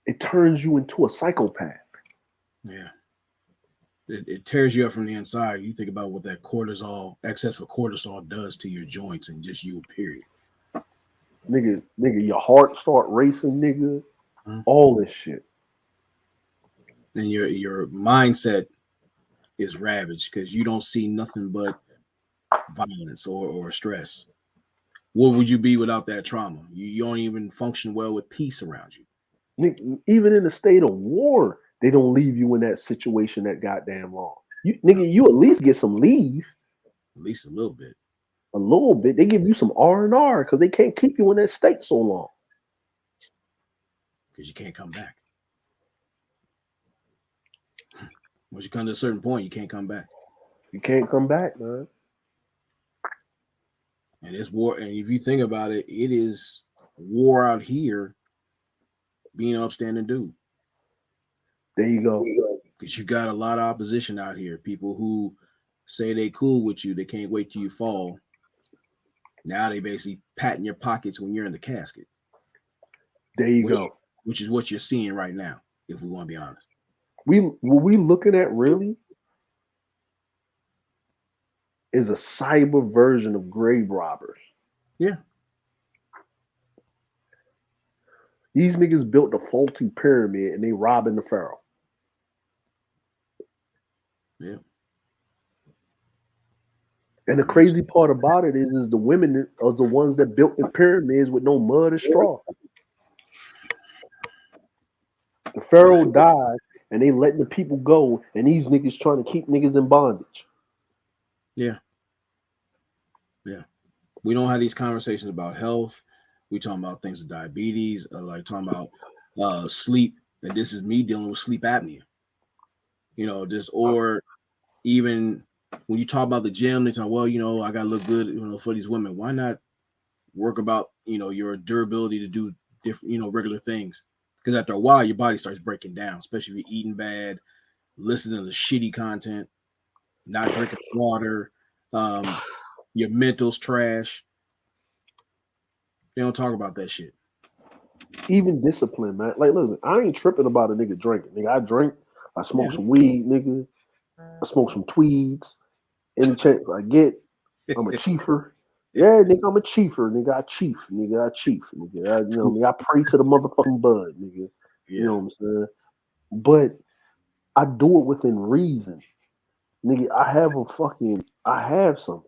it turns you into a psychopath. Yeah. It tears you up from the inside. You think about what that excess of cortisol does to your joints and just you, period. Nigga, your heart start racing, nigga. Mm-hmm. All this shit. And your mindset is ravaged because you don't see nothing but violence or stress. What would you be without that trauma? You don't even function well with peace around you. Nigga, even in a state of war, they don't leave you in that situation that goddamn long. You at least get some leave. At least a little bit. A little bit. They give you some R&R because they can't keep you in that state so long. Because you can't come back. Once you come to a certain point, you can't come back. You can't come back, man. And it's war. And if you think about it, it is war out here being an upstanding dude. There you go. Because you got a lot of opposition out here. People who say they cool with you, they can't wait till you fall. Now they basically patting your pockets when you're in the casket. There you go. Which is what you're seeing right now, if we want to be honest. What we looking at really is a cyber version of grave robbers. Yeah. These niggas built a faulty pyramid and they robbing the pharaoh. Yeah. And the crazy part about it is the women are the ones that built the pyramids with no mud or straw. The pharaoh died, and they letting the people go, and these niggas trying to keep niggas in bondage. Yeah. We don't have these conversations about health. We talking about things with diabetes, like talking about sleep, and this is me dealing with sleep apnea. Or even when you talk about the gym, they talk, well, I gotta look good, for these women. Why not work about, your durability to do different, regular things? Because after a while, your body starts breaking down, especially if you're eating bad, listening to shitty content, not drinking water, your mental's trash. They don't talk about that shit. Even discipline, man. Like, listen, I ain't tripping about a nigga drinking. Nigga, I drink. I smoke some weed, nigga. I smoke some tweeds. Any chance I get, I'm a chiefer. Yeah, nigga, I'm a chiefer. Nigga, I chief. Nigga, I chief. Nigga, I pray to the motherfucking bud, nigga. You know what I'm saying? But I do it within reason. Nigga, I have some.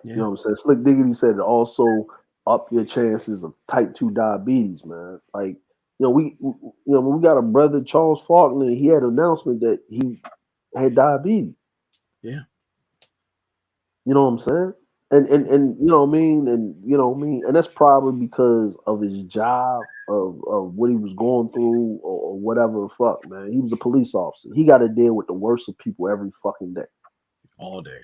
You know what I'm saying? Slick Diggity said it also up your chances of type 2 diabetes, man. Like, when we got a brother, Charles Faulkner, he had an announcement that he had diabetes. Yeah. You know what I'm saying? And you know what I mean? And that's probably because of his job, of what he was going through or whatever the fuck, man. He was a police officer. He got to deal with the worst of people every fucking day. All day.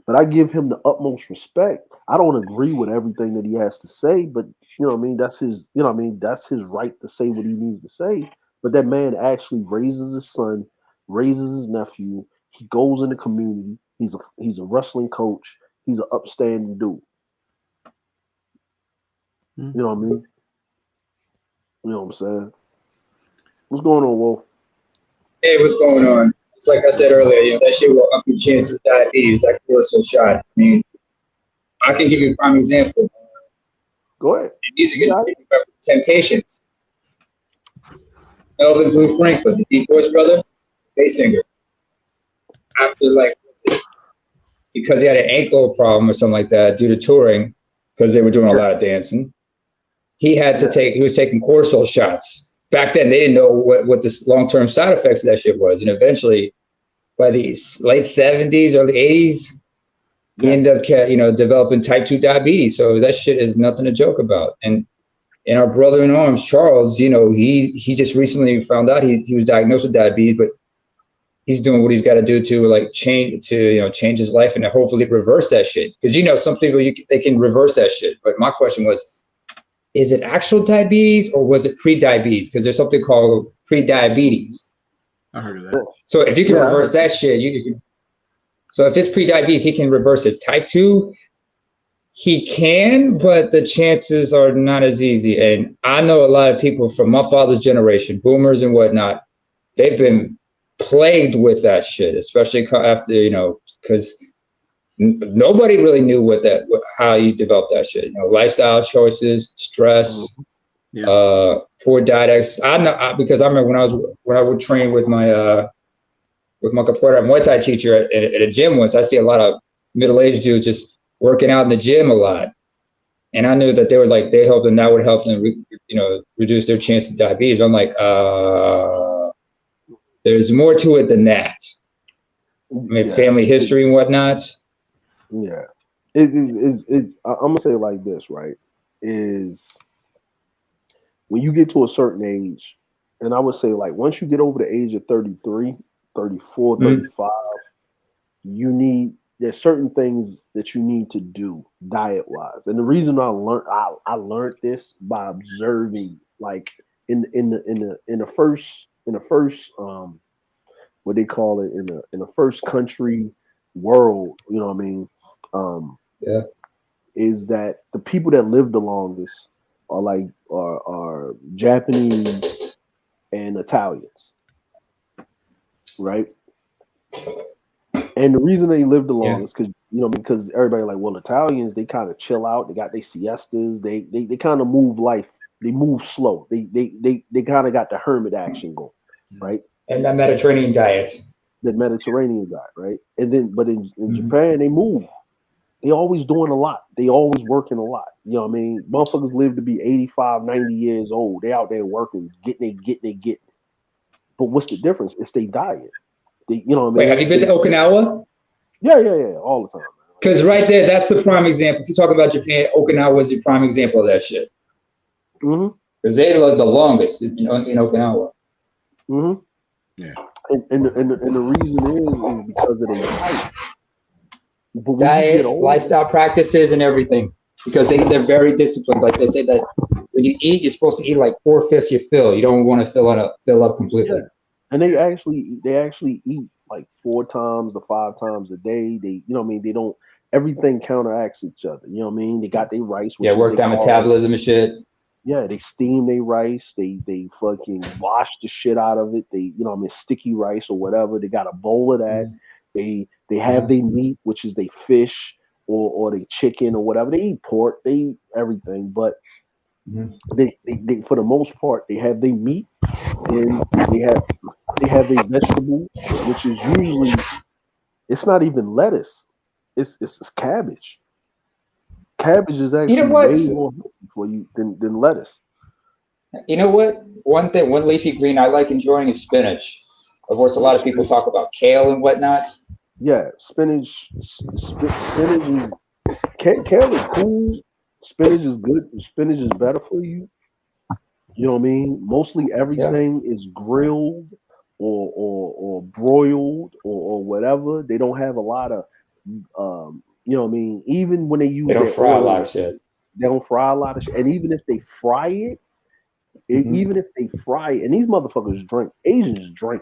But I give him the utmost respect. I don't agree with everything that he has to say, but that's his, that's his right to say what he needs to say. But that man actually raises his son, raises his nephew. He goes in the community. He's a wrestling coach. He's an upstanding dude. You know what I mean? You know what I'm saying? What's going on, Wolf? Hey, what's going on? It's like I said earlier, that shit will up your chances of diabetes, like a shot. I mean, I can give you a prime example. Go ahead. Music Temptations. Melvin Blue Franklin, the Deep Voice brother, bass singer. After because he had an ankle problem or something like that due to touring, because they were doing a lot of dancing, he was taking cortisol shots. Back then, they didn't know what the long-term side effects of that shit was. And eventually, by the late 70s, early 80s, he ended up, developing type 2 diabetes. So that shit is nothing to joke about. And our brother in arms, Charles, he just recently found out he was diagnosed with diabetes, but he's doing what he's got to do to change his life and hopefully reverse that shit. Because, some people, they can reverse that shit. But my question was, is it actual diabetes or was it pre-diabetes? Because there's something called pre-diabetes. I heard of that. So if you can reverse that shit, you can. So if it's pre-diabetes, he can reverse it. Type 2, he can, but the chances are not as easy. And I know a lot of people from my father's generation, boomers and whatnot, they've been plagued with that shit, especially after, because nobody really knew how you develop that shit. Lifestyle choices, stress, poor diet. I know because I remember when I would train with my capoeira and Muay Thai teacher at a gym once. I see a lot of middle-aged dudes just working out in the gym a lot, and I knew that they helped them. That would help them, reduce their chance of diabetes. But I'm like, there's more to it than that. I mean, family history and whatnot. Yeah, I'm gonna say it like this, right? Is when you get to a certain age, and I would say once you get over the age of 33, 34, 35, there's certain things that you need to do diet wise. And the reason I learned this by observing, in the first what they call it in the first country world, you know what I mean? Is that the people that live the longest are Japanese and Italians, right? And the reason they live the longest because everybody Italians, they kind of chill out, they got their siestas, they kind of move life, they move slow, they kind of got the hermit action going, right? And the Mediterranean diet. The Mediterranean diet, right? And then but in Japan they move. They always doing a lot. They always working a lot. You know what I mean? Motherfuckers live to be 85, 90 years old. They out there working, getting. But what's the difference? It's their diet. You know what I mean? Wait, have you been to Okinawa? Yeah, all the time. Because right there, that's the prime example. If you talk about Japan, Okinawa is the prime example of that shit. Mm-hmm. Because they live the longest in Okinawa. Mm-hmm. Yeah. And the reason is because of their diet. But Diet, lifestyle practices, and everything. Because they're very disciplined. Like they say that when you eat, you're supposed to eat like 4/5 your fill. You don't want to fill up completely. Yeah. And they actually eat like 4 times or 5 times a day. They, you know what I mean? They don't. Everything counteracts each other. You know what I mean? They got their rice. Yeah, work that metabolism and shit. Yeah, they steam their rice. They fucking wash the shit out of it. They, you know what I mean, sticky rice or whatever. They got a bowl of that. They have their meat, which is they fish or they chicken or whatever. They eat pork. They eat everything, but they for the most part they have their meat and they have their vegetable, which is usually it's not even lettuce. It's cabbage. Cabbage is actually way more healthy for you than lettuce. You know what? One leafy green I like enjoying is spinach. Of course, a lot of people talk about kale and whatnot. Yeah, spinach. Spinach is kale is cool. Spinach is good. Spinach is better for you. You know what I mean? Mostly everything is grilled or broiled or whatever. They don't have a lot of you know what I mean? Even when they use they don't fry a lot of shit. They don't fry a lot of shit. And even if they fry it, even if they fry it, and these motherfuckers drink, Asians drink.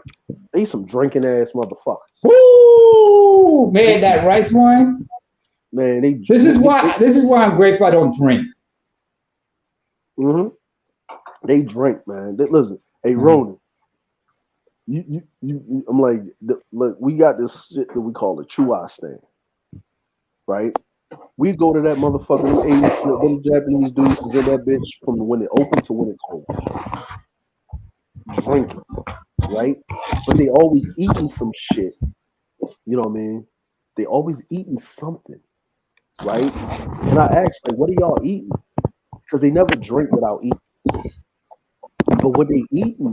They some drinking ass motherfuckers. Woo! Man, that rice wine. Man, this is why I'm grateful I don't drink. Mm-hmm. They drink, man. Listen, hey Ronan, you I'm like, look, we got this shit that we call a Chua stand, right? We go to that motherfucker, them Japanese dudes get that bitch from when it open to when it closed. Drinking, right? But they always eating some shit. You know what I mean? They always eating something, right? And I asked, like, what are y'all eating? Because they never drink without eating. But what they eating,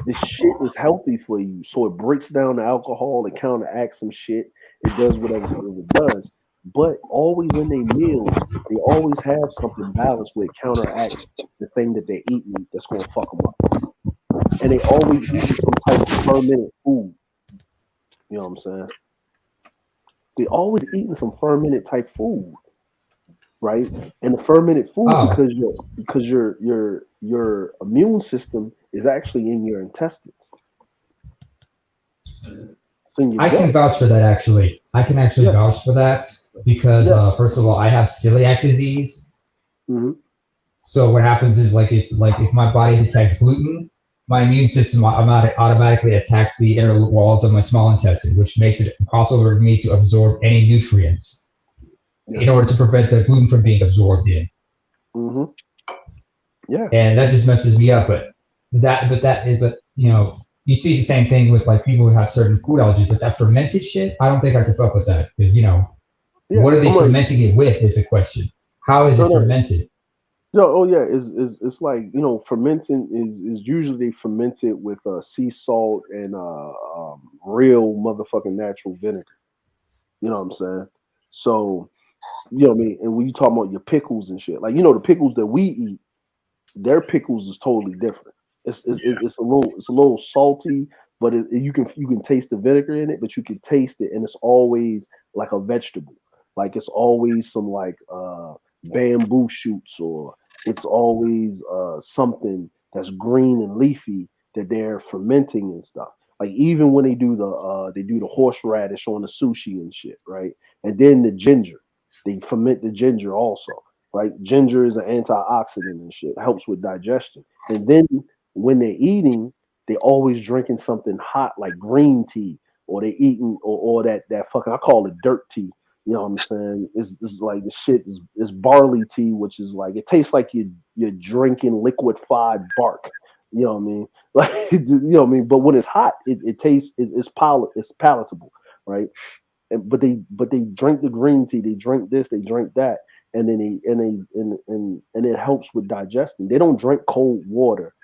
the shit is healthy for you. So it breaks down the alcohol, it counteracts some shit, it does whatever it does. But always in their meals, they always have something balanced where it counteracts the thing that they're eating that's going to fuck them up. And they always eating some type of fermented food. You know what I'm saying? They always eating some fermented type food, right? And the fermented food because your immune system is actually in your intestines. I can vouch for that. Actually, I can actually vouch for that because first of all, I have celiac disease. Mm-hmm. So what happens is if my body detects gluten, my immune system automatically attacks the inner walls of my small intestine, which makes it impossible for me to absorb any nutrients in order to prevent the gluten from being absorbed in. Mm-hmm. Yeah, and that just messes me up. But you know. You see the same thing with people who have certain food allergies, but that fermented shit, I don't think I can fuck with that because what are they fermenting it with is a question. How is it fermented? It's like fermenting is usually fermented with sea salt and real motherfucking natural vinegar. You know what I'm saying? So you know what I mean. And when you talk about your pickles and shit, the pickles that we eat, their pickles is totally different. It's a little salty, but you can taste the vinegar in it, but you can taste it, and it's always like a vegetable. Like it's always some bamboo shoots, or it's always something that's green and leafy that they're fermenting and stuff. Like even when they do the horseradish on the sushi and shit, right? And then the ginger, they ferment the ginger also, right? Ginger is an antioxidant and shit, helps with digestion, and then when they're eating, they always drinking something hot like green tea, or they eating or that fucking, I call it dirt tea. You know what I'm saying? It's like the shit is barley tea, which is like it tastes like you're drinking liquefied bark. You know what I mean? Like you know what I mean? But when it's hot, it tastes it's palatable, right? but they drink the green tea, they drink this, they drink that, and then and it helps with digesting. They don't drink cold water,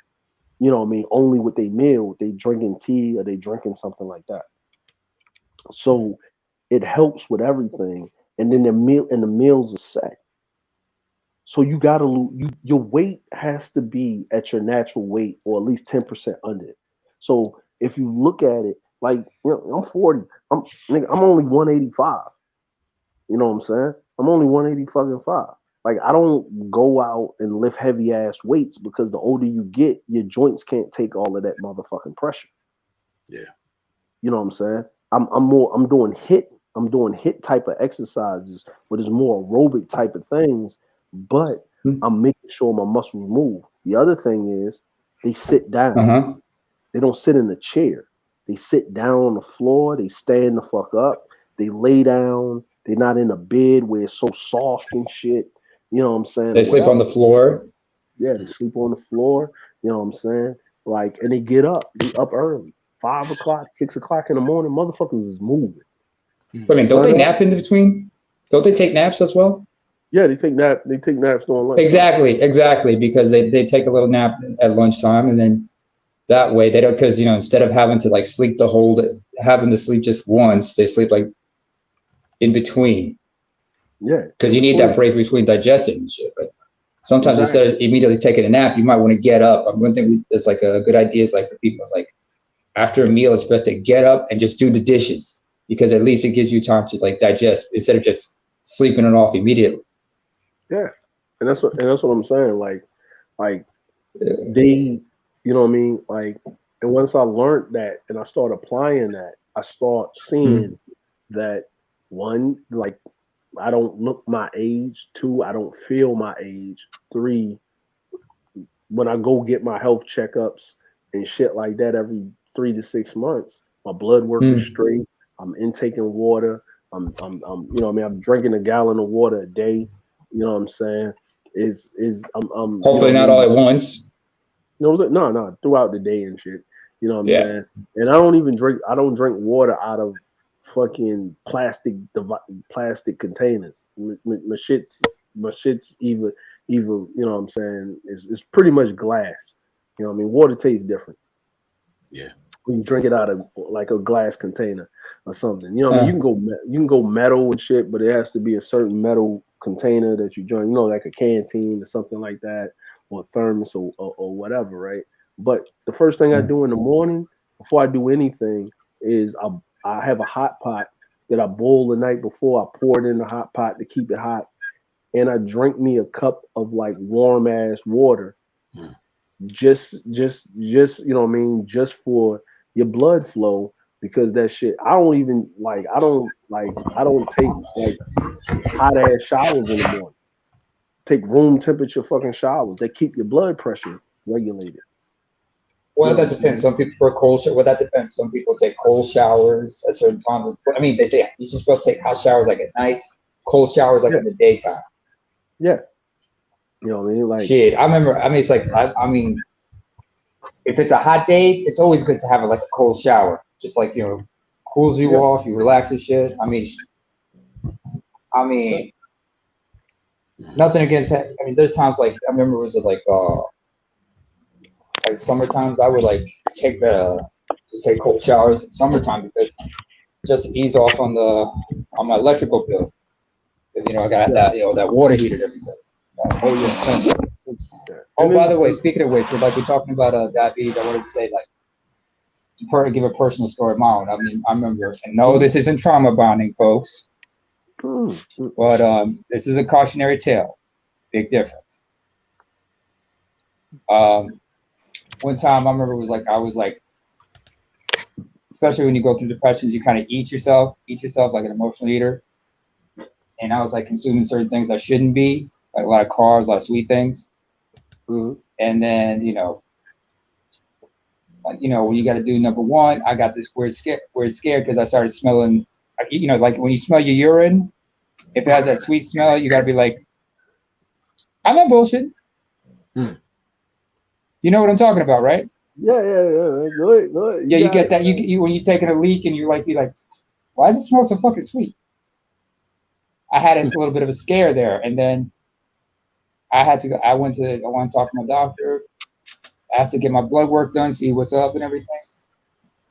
you know what I mean, only with their meal. They drinking tea or they drinking something like that. So it helps with everything. And then the meals are set. So you gotta lose, your weight has to be at your natural weight or at least 10% under it. So if you look at it, like, you know, I'm 40, I'm only 185. You know what I'm saying? I'm only 185. Like, I don't go out and lift heavy ass weights because the older you get, your joints can't take all of that motherfucking pressure. Yeah. You know what I'm saying? I'm doing hit type of exercises, but it's more aerobic type of things, but I'm making sure my muscles move. The other thing is they sit down. They don't sit in a chair. They sit down on the floor. They stand the fuck up. They lay down. They're not in a bed where it's so soft and shit. You know what I'm saying? They sleep on the floor. Yeah, they sleep on the floor. You know what I'm saying? Like, and they get up. They up early. 5 o'clock, 6 o'clock in the morning. Motherfuckers is moving. I mean, don't they nap in between? Don't they take naps as well? Yeah, they take naps during lunch. Exactly, because they take a little nap at lunchtime, and then that way they don't, because, you know, instead of having to like sleep having to sleep just once, they sleep like in between. Yeah, because you need that break between digestion and shit. But sometimes instead of immediately taking a nap, you might want to get up. One thing that's like a good idea is like for people, it's like after a meal, it's best to get up and just do the dishes, because at least it gives you time to like digest instead of just sleeping it off immediately. Yeah, and that's what I'm saying. Like they, you know what I mean? Like, and once I learned that and I started applying that, I start seeing that, one, like, I don't look my age. 2, I don't feel my age. 3, when I go get my health checkups and shit like that every 3 to 6 months, my blood work is straight. I'm intaking water. I'm you know what I mean? I'm drinking a gallon of water a day. You know what I'm saying? I'm hopefully not all at once. You know what I'm saying? No, throughout the day and shit. You know what I'm saying? And I don't drink water out of fucking plastic containers. My shit's either you know what I'm saying, it's pretty much glass. You know what I mean? Water tastes different. Yeah. When you drink it out of like a glass container or something. You know what I mean? You can go metal and shit, but it has to be a certain metal container that you drink, you know, like a canteen or something like that, or a thermos or whatever, right? But the first thing I do in the morning before I do anything is I have a hot pot that I boil the night before. I pour it in the hot pot to keep it hot, and I drink me a cup of like warm ass water, just you know what I mean, just for your blood flow, because that shit I don't take like hot ass showers in the morning. Take room temperature fucking showers that keep your blood pressure regulated. Well, that depends. Some people prefer cold shower. Well, that depends. Some people take cold showers at certain times. I mean, they say you're supposed to take hot showers like at night, cold showers like in the daytime. Yeah. You know what I mean? Like, shit, I remember. I mean, it's like I mean, if it's a hot day, it's always good to have like a cold shower. Just like, you know, cools you off, you relax and shit. I mean, nothing against. I mean, there's times like I remember it was like summertime, I would like take cold showers in summertime because just ease off on my electrical bill, because, you know, I got that, you know, that water heater and everything. Oh, by the way, speaking of which, we're talking about diabetes. I wanted to say, like, give a personal story of my own. I mean, I remember, and no, this isn't trauma bonding, folks, but this is a cautionary tale. Big difference. One time I remember it was like, I was like, especially when you go through depressions, you kind of eat yourself like an emotional eater. And I was like consuming certain things I shouldn't be, like a lot of carbs, a lot of sweet things. And then, you know, when you got to do number one, I got this weird scare because I started smelling, you know, like when you smell your urine, if it has that sweet smell, you got to be like, I'm not bullshit. You know what I'm talking about, right? Yeah. Go ahead. Yeah, you get that. You when you're taking a leak and you like, why does it smell so fucking sweet? I had a little bit of a scare there, and then I had to go. I went to talk to my doctor, asked to get my blood work done, see what's up and everything.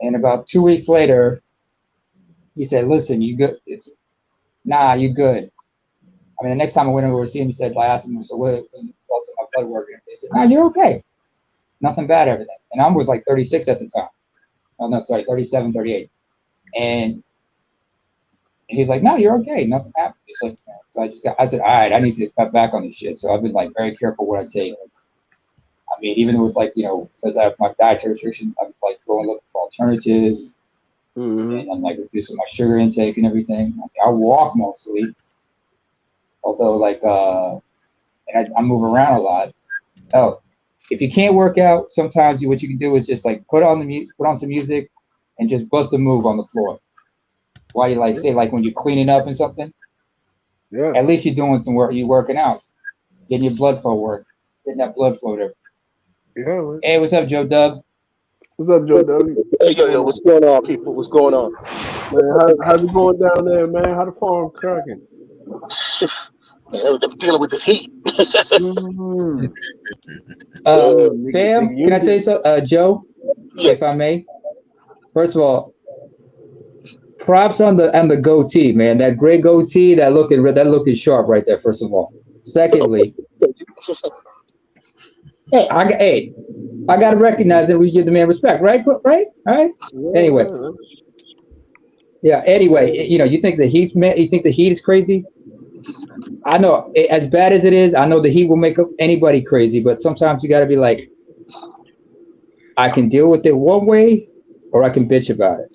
And about 2 weeks later, he said, "Listen, you good? You good." I mean, the next time I went over to see him, he said, I asked him, so what was the results of my blood work? And they said, "No, you're okay. Nothing bad, everything." And I was like 36 at the time. Oh, no, sorry, 37, 38. And he's like, "No, you're okay. Nothing happened." He's like, so I said, "All right, I need to cut back on this shit." So I've been like very careful what I take. I mean, even with like, because I have my dietary restrictions, I'm like going looking for alternatives. And I'm like reducing my sugar intake and everything. I mean, I walk mostly. Although and I move around a lot. Oh, if you can't work out, sometimes what you can do is just like put on some music and just bust a move on the floor. While you say when you're cleaning up and something. Yeah. At least you're doing some work, you're working out. Getting your blood flow getting that blood flow there. Yeah, man. Hey, what's up, Joe Dub? What's up, Joe W? Hey, yo, what's going on, people? What's going on? Man, how's it going down there, man? How the farm cracking? Man, I'm dealing with this heat. Fam, can I tell you something? Joe, if I may. First of all, props on the goatee, man. That gray goatee, that looking sharp right there. First of all. Secondly, I gotta recognize that we give the man respect, right? Right? All right. Anyway. Yeah. Anyway, you think the heat is crazy? I know, as bad as it is, I know the heat will make anybody crazy, but sometimes you got to be like, I can deal with it one way, or I can bitch about it.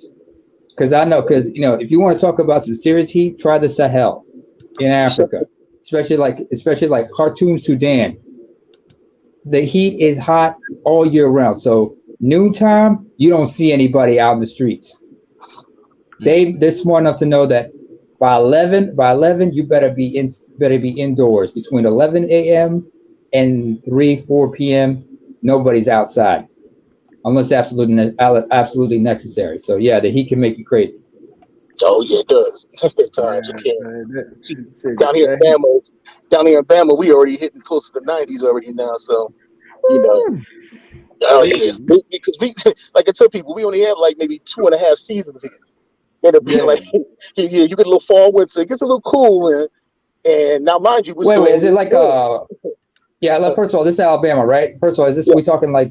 Because if you want to talk about some serious heat, try the Sahel in Africa, especially like Khartoum, Sudan. The heat is hot all year round. So noontime, you don't see anybody out in the streets. They're smart enough to know that by 11, you better be indoors. Between 11 a.m. and 4 p.m., nobody's outside, unless absolutely necessary. So yeah, the heat can make you crazy. Oh yeah, it does. At times it can. Down here in Bama, we already hitting close to the 90s already now. So oh yeah, because we like I tell people, we only have like maybe 2.5 seasons here. It'll be like, you get a little fall, winter. It gets a little cool, and now, mind you, wait, is it like first of all, this is Alabama, right? First of all, is this we talking like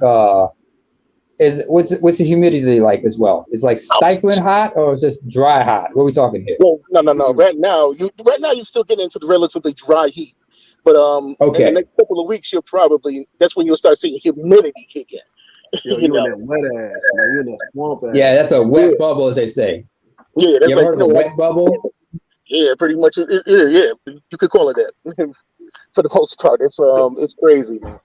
what's the humidity like as well? It's like stifling hot, or is just dry hot? What are we talking here? Well, no. Right now, you're still getting into the relatively dry heat, but in the next couple of weeks, that's when you'll start seeing humidity kick in. Yo, you in that wet ass, man. You in that swamp ass. Yeah, that's a wet bubble, as they say. Yeah, that's you ever heard of a wet bubble? Yeah, pretty much. Yeah, you could call it that. For the most part, it's crazy, man.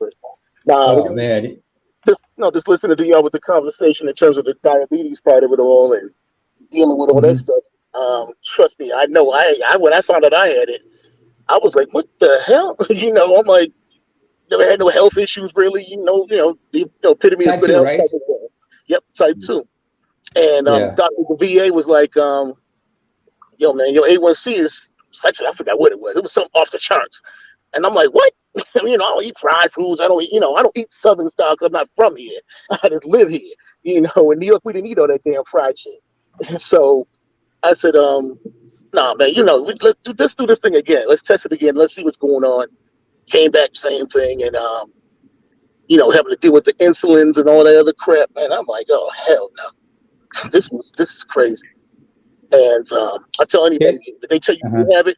But, man. Just listening to y'all with the conversation in terms of the diabetes part of it all and dealing with all that stuff. Trust me, I know. When I found out I had it, I was like, "What the hell?" I'm like, never had no health issues really. The epitome of good health. Right? Yep, type 2. And Dr. The VA was like, "Yo, man, your A1C is such." I forgot what it was. It was something off the charts. And I'm like, "What?" I don't eat fried foods. I don't eat Southern style because I'm not from here. I just live here. In New York, we didn't eat all that damn fried shit. So I said, "Nah, man. Let's do this thing again. Let's test it again. Let's see what's going on." Came back, same thing, and having to deal with the insulins and all that other crap. And I'm like, "Oh hell no. This is crazy." And I tell anybody, if they tell you you have it,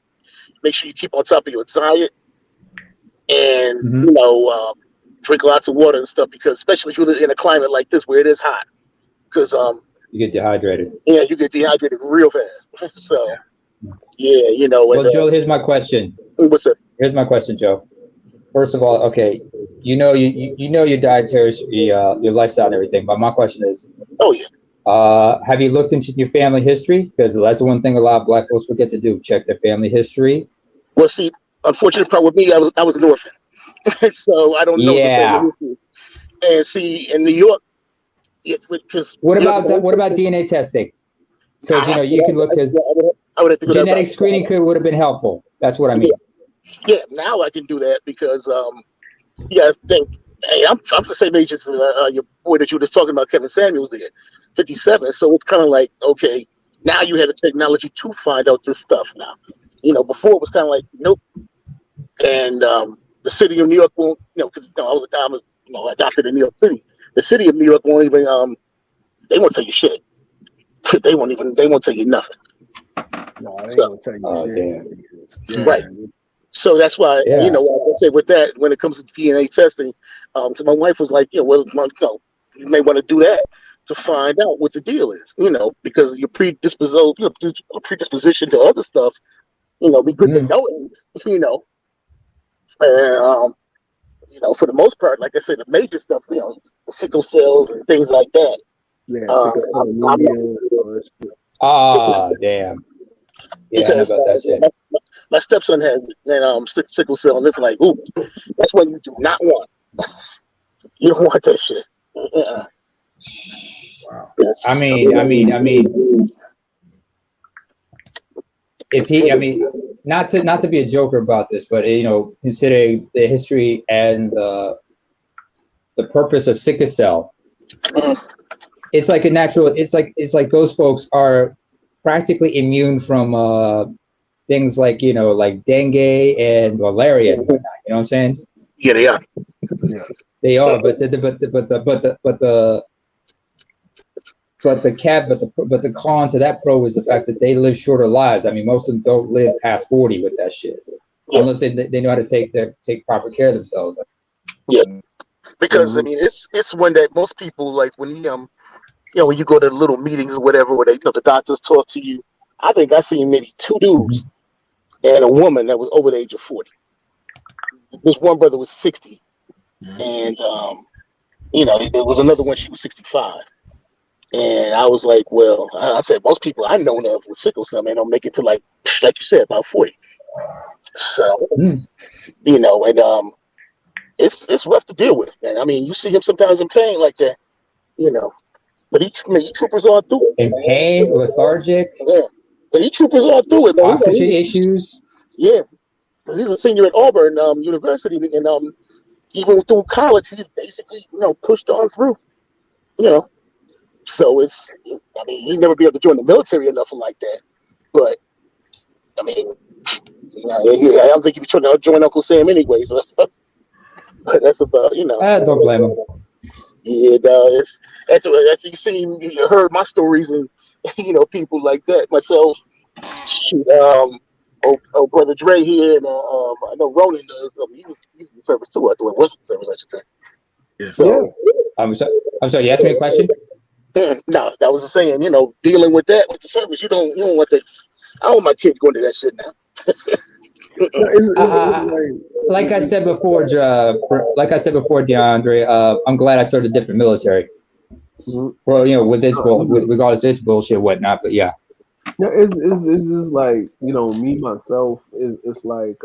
make sure you keep on top of your diet and drink lots of water and stuff, because especially if you're in a climate like this where it is hot, because you get dehydrated. Yeah, you get dehydrated real fast. So yeah, Well, Joe, here's my question. What's up? Here's my question, Joe. First of all, okay, you know your dietary, your lifestyle and everything, but my question is, have you looked into your family history? Because that's the one thing a lot of Black folks forget to do: check their family history. Well, see, unfortunate part with me, I was an orphan, so I don't know. Yeah. And see, in New York, because what about DNA testing? Because you can look because I would have to go that genetic route. screening would have been helpful. That's what I mean. Yeah, now I can do that because I think hey, I'm the same age as your boy that you were just talking about, Kevin Samuels there, 57. So it's kind of like, okay, now you have the technology to find out this stuff now. Before it was kind of like, nope. And the city of New York won't, because I was adopted in New York City. The city of New York won't even, they won't tell you shit. They won't tell you nothing. No, they So- ain't gonna tell you Oh, shit. damn. Yeah, Right. So that's why, Yeah. I say with that, when it comes to DNA testing, because my wife was like, you may want to do that to find out what the deal is, because your predisposition to other stuff, be good to know it, and, for the most part, like I said, the major stuff, the sickle cells and things like that. Yeah, I'm- sickle cell I'm- anemia, all that shit. Ah, damn. Yeah, I know about that shit. My stepson has it, and sickle cell, and it's like, ooh, that's what you do not want. You don't want that shit. Wow. I mean, not to be a joker about this, but considering the history and the purpose of sickle cell, it's like a natural. It's like those folks are practically immune from things like like dengue and malaria and whatnot. You know what I'm saying? Yeah, they are. They are, but the con to that pro is the fact that they live shorter lives. I mean, most of them don't live past 40 with that shit, unless they know how to take proper care of themselves. Yeah, because I mean, it's one that most people like when when you go to little meetings or whatever, where the doctors talk to you. I think I seen maybe 2 dudes and a woman that was over the age of 40. This one brother was 60, and there was another one, she was 65. And I was like, well, I said most people I know of with sickle cell, man, don't make it to like you said, about 40. So and it's rough to deal with, man. I mean, you see him sometimes in pain like that, but he troopers on through it. In pain, lethargic, Yeah, but he troopers on through it, man. oxygen issues. Yeah, because he's a senior at Auburn University, and even through college, he's basically pushed on through. So he'd never be able to join the military or nothing like that. But I mean, I don't think he'd be trying to join Uncle Sam anyway. So but that's about Don't blame him. Yeah, it's after you heard my stories and people like that. Myself, shoot, brother Dre here, and I know Ronan does. He's in the service too. I thought it was in the service, I should say. Yeah. So I'm sorry. You asked me a question. no, that was the saying. Dealing with that with the service, you don't want that. I don't want my kid going to that shit now. Like I said before, DeAndre, I'm glad I started a different military. Well, with regardless of its bullshit, whatnot. But yeah. Yeah, it's just like me myself. It's like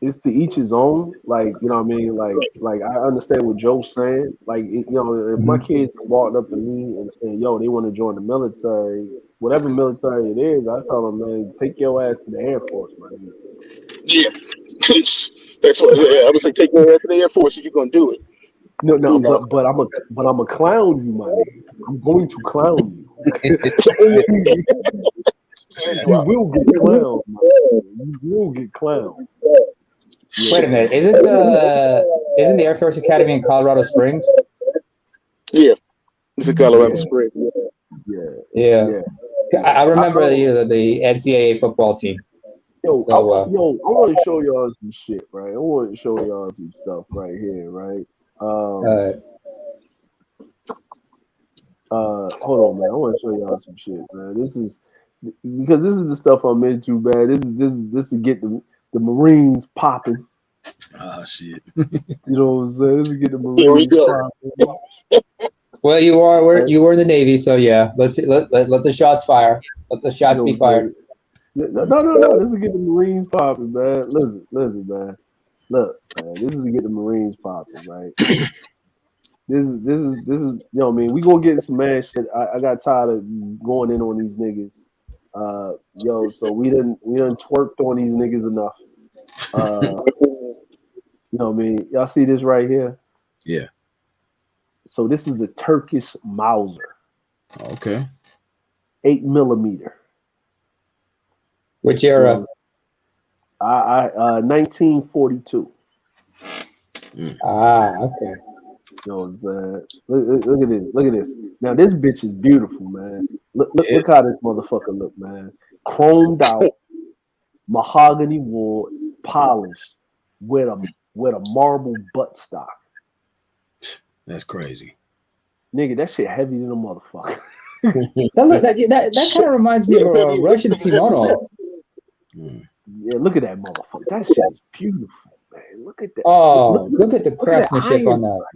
it's to each his own. Like what I mean. Like I understand what Joe's saying. Like if my kids walked up to me and saying, "Yo, they want to join the military," whatever military it is, I tell them, "Man, take your ass to the Air Force, man." Yeah, that's what I was like. Take your ass to the Air Force if you're gonna do it. No, but I'm a clown you, man. I'm going to clown you. You will get clowned, man. You will get clowned. Wait a minute. Isn't the Air Force Academy in Colorado Springs? Yeah, it's in Colorado Springs. Yeah. I remember the NCAA football team. I want to show y'all some shit, right? I want to show y'all some stuff right here, right? Hold on, man. I want to show y'all some shit, man. This is the stuff I'm into, man. This to get the Marines popping. Oh shit. You know what I'm saying? This is get the Marines popping. Well, you were in the Navy, so yeah. Let the shots fire. Let the shots be fired. No. This is get the Marines popping, man. Listen, man. Look, man. This is to get the Marines popping, right? This is you know what I mean. We gonna get some man shit. I got tired of going in on these niggas. Yo, so we done twerked on these niggas enough. You know what I mean? Y'all see this right here? Yeah. So this is a Turkish Mauser. Okay. 8mm. Which era? 1942. Okay. You know what I'm saying? Look at this. Look at this. Now this bitch is beautiful, man. Look how this motherfucker look, man. Chromed out, mahogany wood, polished, with a marble buttstock. That's crazy. Nigga, that shit heavy than a motherfucker. That kind of reminds me of a Russian Simonov. Yeah, look at that motherfucker. That shit is beautiful, man. Look at that. Oh, look at the craftsmanship on that.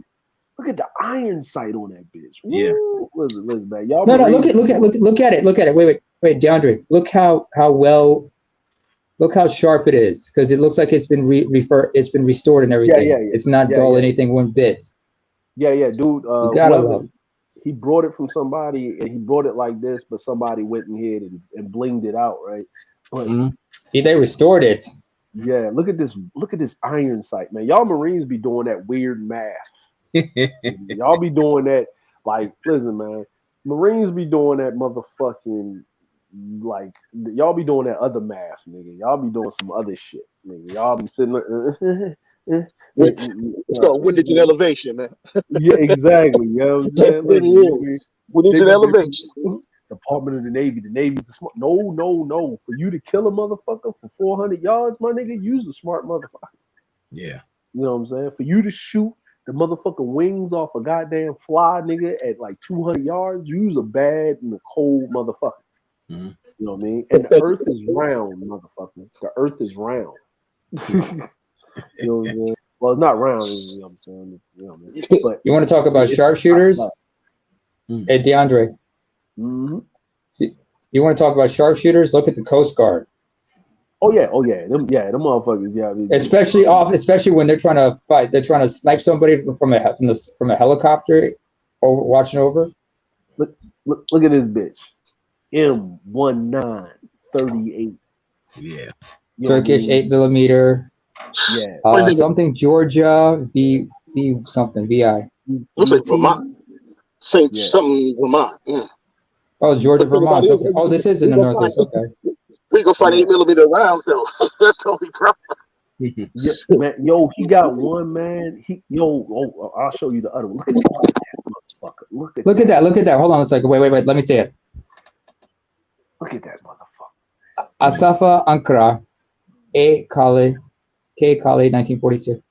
Look at the iron sight on that bitch. Yeah. Woo. Listen, man. Y'all No, look at it. Wait, DeAndre. Look how sharp it is, because it looks like it's been restored and everything. Yeah. It's not dull anything one bit. Yeah, dude. Love it. He brought it from somebody, and he brought it like this, but somebody went in here and blinged it out, right? But they restored it. Yeah, look at this iron sight, man. Y'all Marines be doing that weird math. Y'all be doing that, like, listen, man. Marines be doing that motherfucking, like, y'all be doing that other math, nigga. Y'all be doing some other shit, nigga. Y'all be sitting there. It's called windage and elevation, man. Yeah, exactly. You know what I'm saying? Windage and elevation. Department of the Navy. The Navy's the smart. No. For you to kill a motherfucker for 400 yards, my nigga, use a smart motherfucker. Yeah. You know what I'm saying? For you to shoot the motherfucking wings off a goddamn fly, nigga, at like 200 yards, use a bad and a cold motherfucker. Mm-hmm. You know what I mean? And the earth is round, motherfucker. The earth is round. You know what I'm saying? Well, it's not round, you know what I'm saying? You know what I mean? But you want to talk about sharpshooters? Hey, DeAndre. Mm-hmm. You want to talk about sharpshooters? Look at the Coast Guard. Oh yeah, them motherfuckers. Yeah, I mean, especially when they're trying to fight. They're trying to snipe somebody from a helicopter, or watching over. Look at this bitch. M1938. Yeah. Turkish 8mm. Yeah. Something Georgia V something VI. Looks like Vermont. Something Vermont. Yeah. Oh, Georgia, Vermont. Okay. Oh, this is in the Northeast. Okay. We go find 8mm rounds though. That's the only problem. Yeah, man, yo, he got one, man. I'll show you the other one. Look at that motherfucker. Look at that. Hold on a second. Wait. Let me see it. Look at that motherfucker. Asafa Ankara, K. Kale, 1942.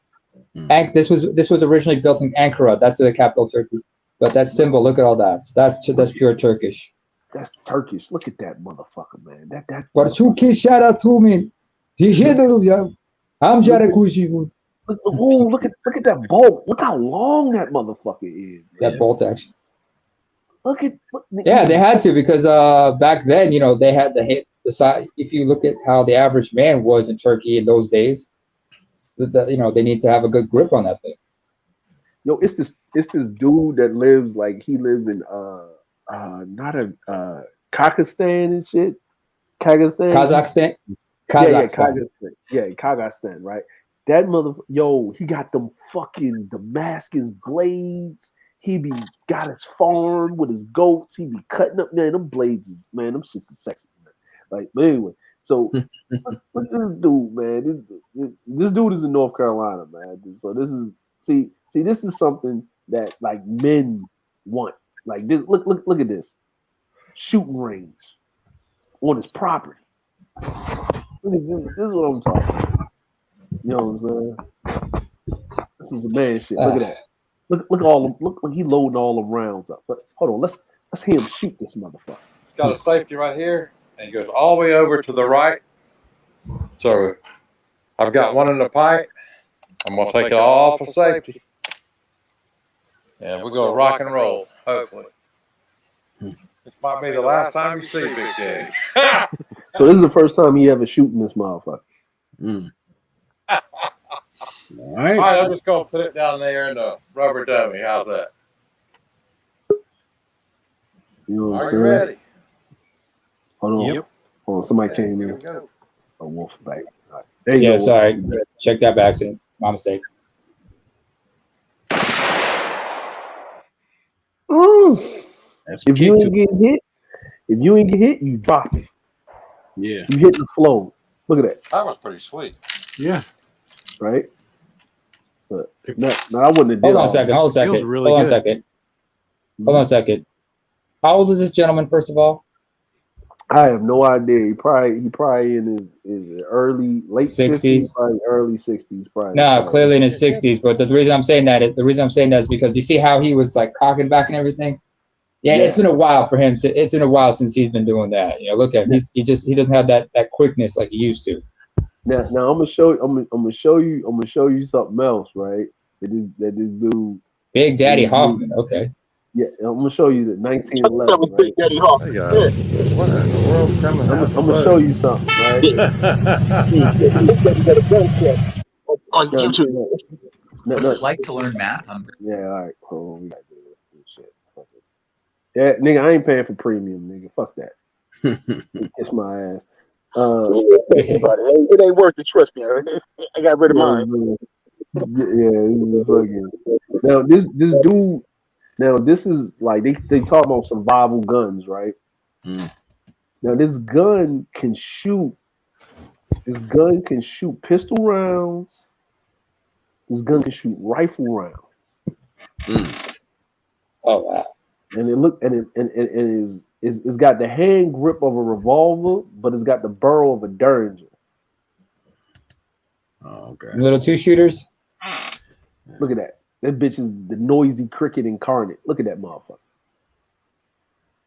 This was originally built in Ankara. That's the capital of Turkey. But that symbol, look at all that. That's pure Turkish. That's Turkish. Look at that motherfucker, man. That. Turkish shout out to me. I'm Jared Kushi. Look at that bolt. Look how long that motherfucker is. Man. That bolt action. Yeah, they had to, because back then, they had the side. If you look at how the average man was in Turkey in those days, they need to have a good grip on that thing. Yo, it's this dude that lives in Kazakhstan and shit. Kazakhstan. Kazakhstan, right? That he got them fucking Damascus blades. He got his farm with his goats. He be cutting up, man. Them blades them shit's sexy, man. Like, but anyway, so look at this dude, man. This dude is in North Carolina, man. So this is this is something that like men want. Like this, look at this shooting range on his property. Look at this. This is what I'm talking about. You know what I'm saying? This is a man shit. Look at that. Look he loading all the rounds up. But hold on, let's hear him shoot this motherfucker. Got a safety right here, and he goes all the way over to the right. So I've got one in the pipe. I'm gonna take it off for safety. And we're gonna rock and roll, hopefully. This might be the last time you see Big Daddy. So this is the first time he ever shooting this motherfucker. All All right, right. I'm just gonna put it down there in the rubber dummy. How's that? You know what I'm Are you saying? ready? Hold on. Yep. Hold on. Somebody Okay, came here in. we go. A wolf back. All right. There you Yeah, go. sorry. Check that by accident. My mistake. That's If you kick ain't get hit, you drop it. Yeah. You hit the flow. Look at that, That was pretty sweet. Yeah. right? But no, I wouldn't have did Hold on all a second. that. Hold on a Feels second. really Hold on a good. second. Hold on a second. How old is this gentleman, first of all? I have no idea. He probably in his late 50s, probably early 60s, probably. No, clearly in his 60s. But the reason I'm saying that is because you see how he was like cocking back and everything. Yeah, Yeah. it's been a while for him. It's been a while since he's been doing that. You know, look at him. He doesn't have that quickness like he used to. Now I'm gonna show you something else, right? That this dude. Big Daddy Hoffman. Okay. Yeah, I'm gonna show you the That 1911. was Right? Big Daddy Hawk. Hey, Yeah. what in the world's coming I'm gonna show you something, right? Big Daddy got a gun check on No, YouTube. no, What's it like to learn math on Yeah, all right, cool. We gotta do this shit. Fuck it. Yeah, nigga, I ain't paying for premium, nigga. Fuck that. Kiss my ass. It ain't worth it. Trust me. I got rid of mine. Yeah, this is fucking. Now this dude. Now this is like they talk about survival guns, right? Mm. Now this gun can shoot. This gun can shoot pistol rounds. This gun can shoot rifle rounds. Mm. Oh wow. And it's got the hand grip of a revolver, but it's got the barrel of a Derringer. Oh, okay. Little two shooters. Look at that. That bitch is the noisy cricket incarnate. Look at that motherfucker.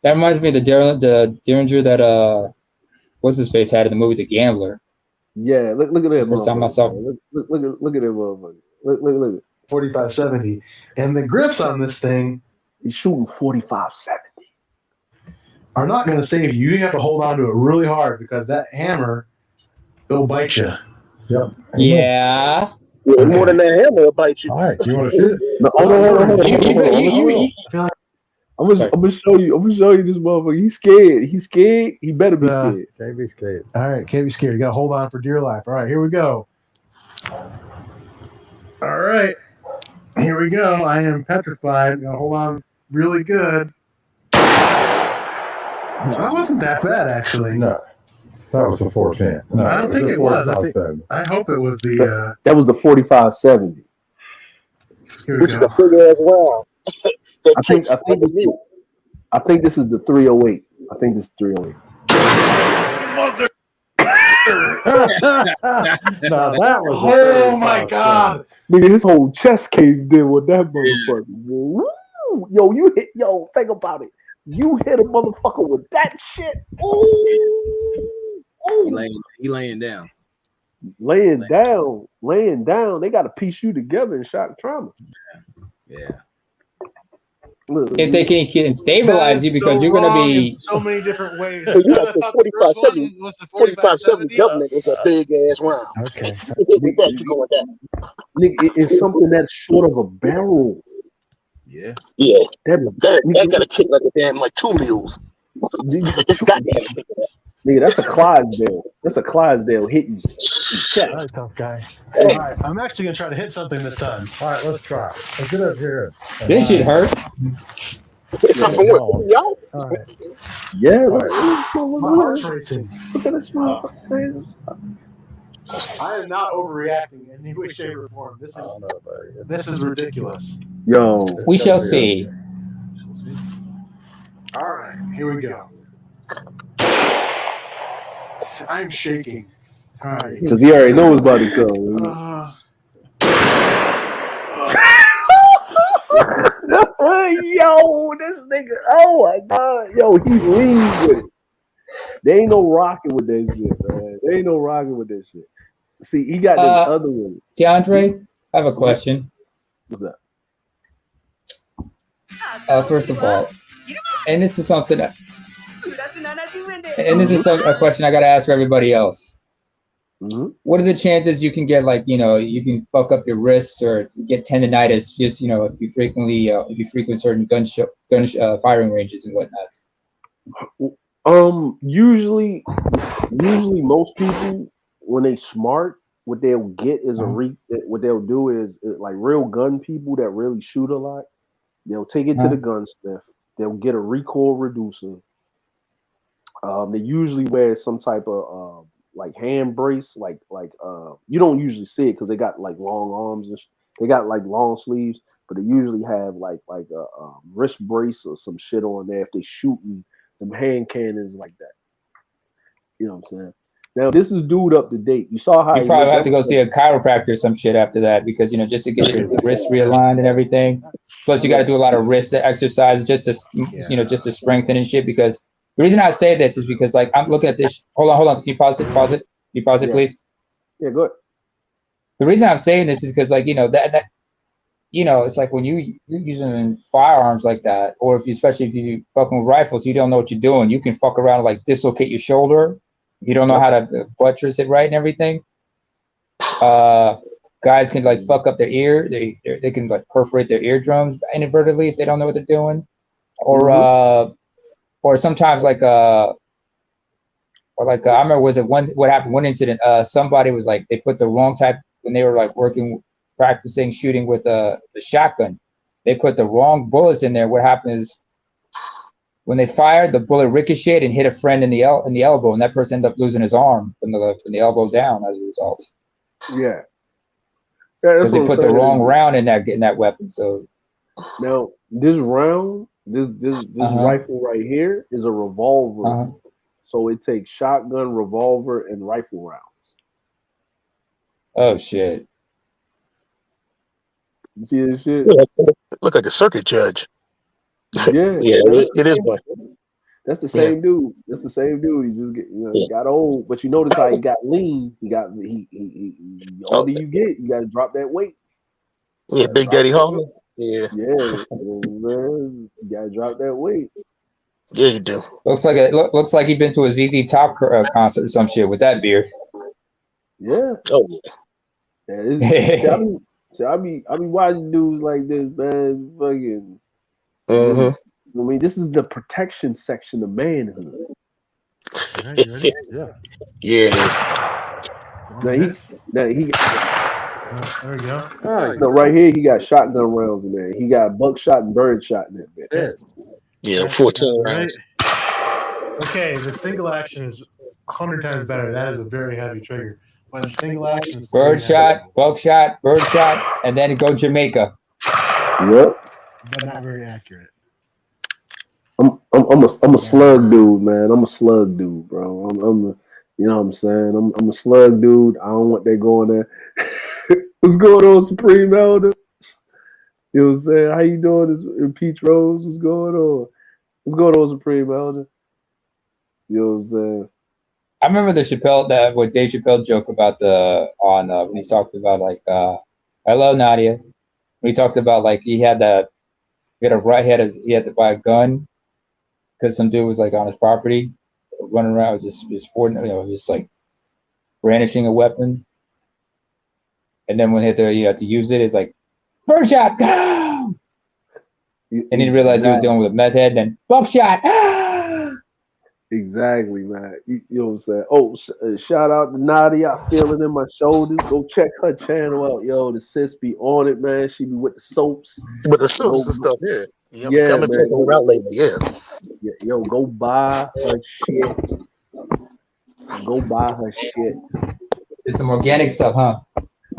That reminds me of the Derringer that what's his face had in the movie The Gambler. Yeah, look at that First time I saw- motherfucker. Look at that motherfucker. Look at it. 4570. And the grips on this thing He's shooting 45-70. are not going to save you. You have to hold on to it really hard because that hammer, it'll bite you. Yep. Yeah. Yeah, more than that hammer will bite you. All right, you want to shoot it? No, hold on. I'm gonna show you this motherfucker. He's scared. He better be scared. Can't be scared. All right, can't be scared. You got to hold on for dear life. All right, here we go. All right, here we go. I am petrified. I'm going to hold on really good. That wasn't that bad, actually. No, that was the 410. No, I don't think it was. I hope it was the. That was the 45-70. Here we Which is go. a big ass round. I think this is the 308. I think this is 308. Now that was. Oh my God! Nigga, his whole chest caved in with that motherfucker. Woo! Yo, think about it. You hit a motherfucker with that shit. Ooh. He laying down. Laying down. They got to piece you together in shock trauma. Yeah. Look, If they can stabilize you because you're gonna be in so many different ways. So you got the I thought the first 45-70. one was the 45-70 government was a big ass round. Okay. You go with that. nigga, it's something that's short of a barrel. Yeah. Yeah, That that got to kick like a damn like 2 mules. It's goddamn big. nigga, that's a Clydesdale. That's a Clydesdale hitting. All right, tough guy. All right, I'm actually gonna try to hit something this time. All right, let's try. Let's get up here. this shit hurt. It's something worth y'all. All right. Yeah, My heart's racing. look at this motherfucker. I am not overreacting in any way, shape, or form. This is ridiculous. Yo, We shall see. All right, here we go. I'm shaking. All right. because he already knows about it, though. Yo, this nigga, oh my god, yo, he leaves with it. They ain't no rocking with that shit, man. They ain't no rocking with that shit. See, he got this other one. DeAndre, I have a question. What's that? First of all, and this is something, and this is a question I gotta ask for everybody else. Mm-hmm. What are the chances you can get you can fuck up your wrists or get tendonitis just if you frequent certain gun firing ranges and whatnot? Usually most people when they smart, what they'll get is what they'll do is like real gun people that really shoot a lot. They'll take it to the gunsmith. They'll get a recoil reducer. They usually wear some type of like hand brace, like you don't usually see it because they got like long arms and they got like long sleeves, but they usually have like a wrist brace or some shit on there if they shooting them hand cannons like that. You know what I'm saying? Now this is dude up to date. You saw how you probably have to go see a chiropractor or some shit after that because just to get your wrist realigned and everything. Plus you got to do a lot of wrist exercises just to just to strengthen and shit. Because the reason I say this is because like I'm looking at this. Hold on. Can you pause it? Can you pause it, please? Yeah, go ahead. The reason I'm saying this is because like that it's like when you're using firearms like that, or especially if you fucking with rifles, you don't know what you're doing. You can fuck around and like dislocate your shoulder. You don't know how to buttress it right and everything. Guys can like fuck up their ear. They can like perforate their eardrums inadvertently if they don't know what they're doing. Or sometimes like I remember what happened one incident. Somebody was like they put the wrong type when they were like practicing shooting with the shotgun. They put the wrong bullets in there. What happened is when they fired, the bullet ricocheted and hit a friend in the elbow, and that person ended up losing his arm from the elbow down as a result. Yeah, because they put the wrong round in that weapon. So now this round, this rifle right here is a revolver. So it takes shotgun, revolver, and rifle rounds. Oh shit! You see this shit? Yeah, look like a circuit judge. Yeah, it is one. That's the same dude. That's the same dude. He just he got old, but you notice how he got lean. He older you get, you got to drop that weight. Yeah, Big Daddy Harley. Yeah, you got to drop that weight. Yeah, you do. Looks like he'd been to a ZZ Top concert or some shit with that beard. Yeah. Oh yeah. I be watching dudes like this, man. Fucking. I mean, this is the protection section of manhood. Yeah. Yeah. There we go. No, right here he got shotgun rounds in there. He got buckshot and birdshot in that bit. Yeah, 14 rounds. Okay, the single action is 100 times better. That is a very heavy trigger. But single action is birdshot, buckshot, birdshot, and then go Jamaica. Yep. But not very accurate. I'm a slug dude, man. I'm a slug dude, bro. You know what I'm saying? I'm a slug dude. I don't want that going there. What's going on, Supreme Elder? You know what I'm saying? How you doing? This Peach Rose? What's going on? What's going on, Supreme Elder? You know what I'm saying? I remember the Dave Chappelle joke about when he talked about like hello Nadia. When he talked about like he had to buy a gun because some dude was like on his property running around just like brandishing a weapon. And then when you have to use it, it's like birdshot, go! And he realized he was dealing with a meth head. Then buckshot. Exactly, man. You know what I'm saying? Oh, shout out to Nadia. I feel it in my shoulders. Go check her channel out, yo. The sis be on it, man. She be with the soaps. With the soaps and stuff, yeah. Yeah, come and check her out later, yeah. Yo, go buy her shit. Go buy her shit. It's some organic stuff, huh?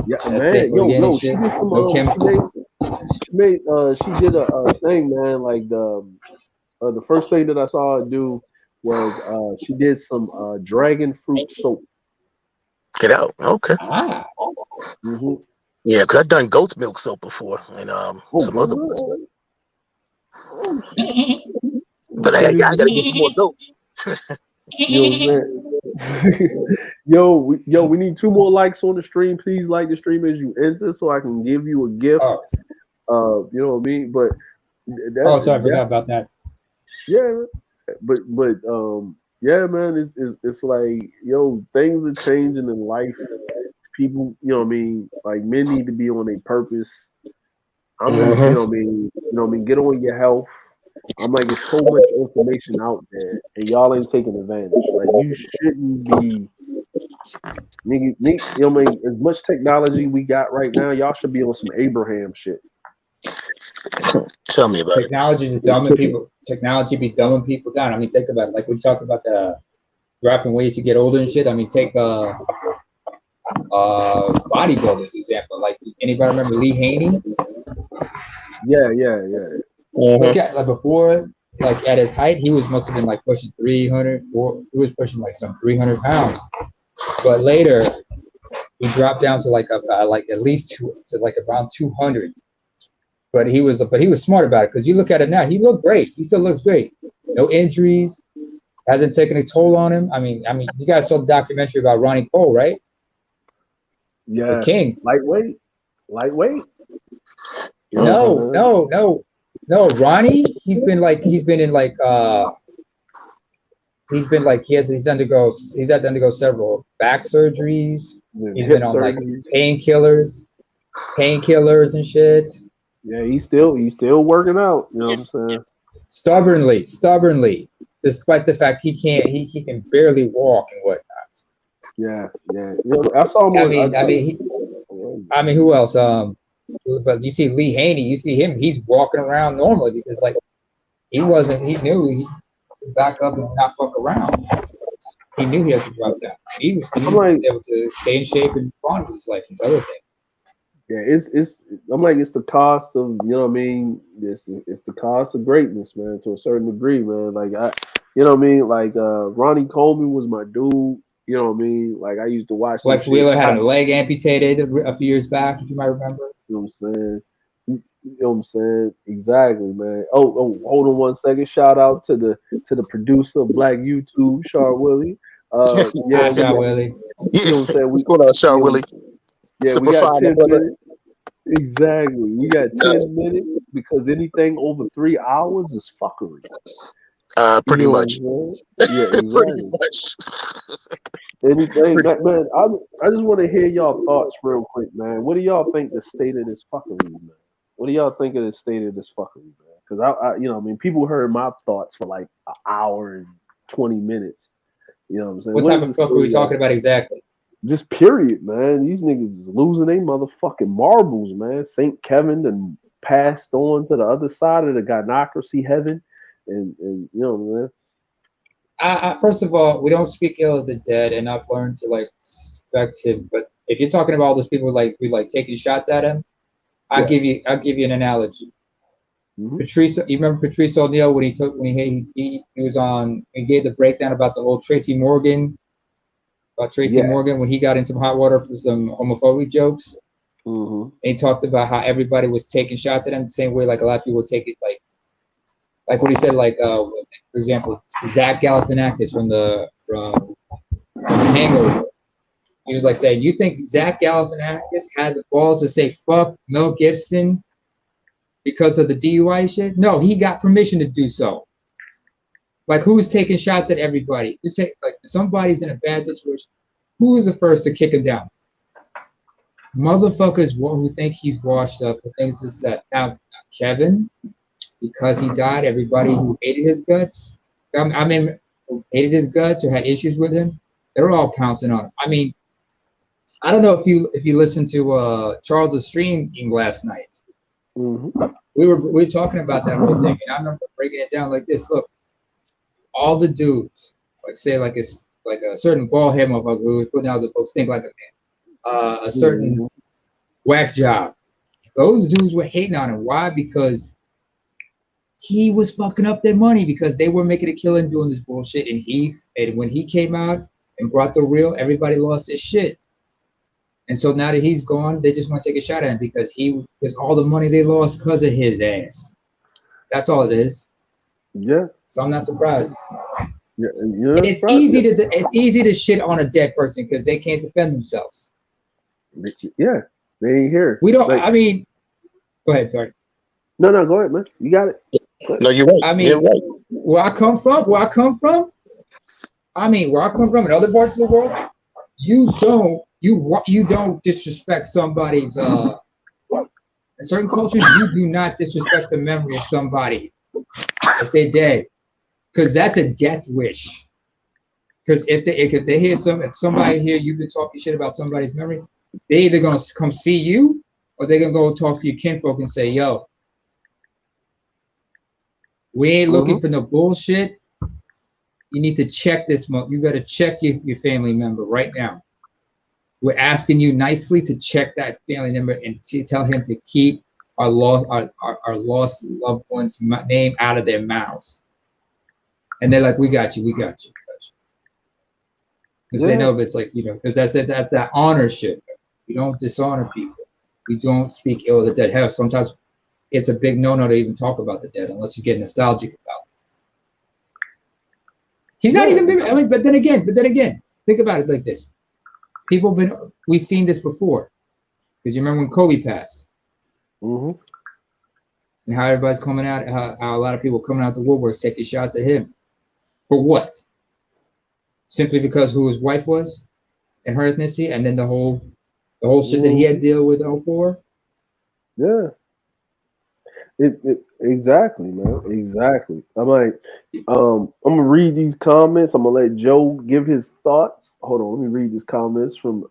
Yeah, man. Yo, she did some chemicals. She did a thing, man. Like the first thing that I saw her do was she did some dragon fruit soap. Get out. Okay. Mm-hmm. Yeah, because I've done goat's milk soap before and some other ones. But I gotta get some more goats. You know what I'm saying? Yo, we need 2 more likes on the stream. Please like the stream as you enter so I can give you a gift. You know what I mean? But sorry, I forgot about that. Yeah, but yo, Yeah, man, it's like, yo, things are changing in life. People, you know what I mean, like men need to be on their purpose. I'm you know what I mean, get on your health. I'm like, there's so much information out there, and y'all ain't taking advantage. Like, you shouldn't be, nigga, you know what I mean? As much technology we got right now, y'all should be on some Abraham shit. Tell me about Technology is dumbing people. Technology be dumbing people down. I mean, think about it. Like we talked about the dropping ways to get older and shit. I mean, take bodybuilders example. Like, anybody remember Lee Haney? Yeah. Look at, like, before, like at his height, he must have been like pushing 300. He was pushing like some 300 pounds. But later, he dropped down to like at least around 200. But he was smart about it, because you look at it now, he looked great. He still looks great. No injuries, hasn't taken a toll on him. I mean, you guys saw the documentary about Ronnie Cole, right? Yeah. The King. Lightweight. No. Ronnie, he's had to undergo several back surgeries. He's been on like painkillers and shit. Yeah, he's still working out. You know what I'm saying? Stubbornly, despite the fact he can barely walk and whatnot. Yeah. You know, I saw him. I mean, who else? But you see Lee Haney, you see him, he's walking around normally, because like he knew he could back up and not fuck around. He knew he had to drop down. He was able to stay in shape and bond with his life and other things. Yeah, it's the cost of, you know what I mean? It's the cost of greatness, man, to a certain degree, man. Like you know what I mean? Like Ronnie Coleman was my dude. You know what I mean? Like, I used to watch. Flex Wheeler had a leg amputated a few years back, if you might remember. You know what I'm saying? Exactly, man. Oh, hold on one second. Shout out to the producer of Black YouTube, Char Willie. Yeah, Char Willie. You know what I'm saying? What's going on, Char Willie? Yeah, we got 10 minutes. Exactly. We got 10 minutes, because anything over 3 hours is fuckery. Pretty much. Yeah, exactly. Pretty much. Anything, man. I just want to hear y'all thoughts real quick, man. What do y'all think the state of this fuckery, man? What do y'all think of the state of this fuckery, man? Because I you know, I mean, people heard my thoughts for like an hour and 20 minutes. You know what I'm saying? What type of fuck are we talking about exactly? Just period, man. These niggas is losing their motherfucking marbles, man. St. Kevin then passed on to the other side of the gynocracy heaven, and you know, man. First of all, we don't speak ill of the dead, and I've learned to like respect him. But if you're talking about all those people like taking shots at him, I'll give you an analogy. Mm-hmm. Patrice, you remember Patrice O'Neal when he was on? He gave the breakdown about the whole Tracy Morgan when he got in some hot water for some homophobic jokes. Mm-hmm. And he talked about how everybody was taking shots at him the same way, like a lot of people would take it like what he said, like for example, Zach Galifianakis from Hangover. He was like saying, "You think Zach Galifianakis had the balls to say fuck Mel Gibson because of the DUI shit? No, he got permission to do so. Like, who's taking shots at everybody? Like, somebody's in a bad situation. Who is the first to kick him down? Motherfuckers who think he's washed up, who thinks this, that. Now, Kevin, because he died, everybody who hated his guts, who hated his guts or had issues with him, they're all pouncing on him. I mean, I don't know if you listened to Charles' stream last night. Mm-hmm. We were talking about that whole thing, and I remember breaking it down like this. Look, all the dudes, like say like it's like a certain bald head motherfucker who was putting out the books, think like a man, a certain whack job. Those dudes were hating on him. Why? Because he was fucking up their money, because they were making a killing doing this bullshit, and when he came out and brought the real, everybody lost their shit. And so now that he's gone, they just want to take a shot at him because all the money they lost because of his ass. That's all it is. Yeah. So I'm not surprised. Yeah. And it's easy to shit on a dead person because they can't defend themselves. Yeah, they ain't here. We don't. I mean, go ahead. Sorry. No, go ahead, man. You got it. No, you're right. I mean, you're right. where I come from, I mean, where I come from in other parts of the world, you don't disrespect somebody's in certain cultures. You do not disrespect the memory of somebody if they're dead, because that's a death wish. Because if they hear if somebody hear you've been talking shit about somebody's memory, they either gonna come see you or they're gonna go talk to your kinfolk and say, "Yo, we ain't looking for no bullshit. You need to check this. You got to check your family member right now. We're asking you nicely to check that family member and to tell him to keep our lost loved one's name out of their mouths." And they're like, "We got you. Because they know it's like, because that's that honor shit. We don't dishonor people. We don't speak ill of the dead. Hell, sometimes it's a big no-no to even talk about the dead unless you get nostalgic about it. He's not even big. I mean, but then again, think about it like this. We've seen this before. Because you remember when Kobe passed? Mm-hmm. And how everybody's coming out, how a lot of people coming out the woodworks taking shots at him. For what? Simply because who his wife was and her ethnicity, and then the whole shit that he had to deal with in 04? Yeah. Exactly, man. Exactly. I'm like, I'm gonna read these comments. I'm gonna let Joe give his thoughts. Hold on, let me read these comments from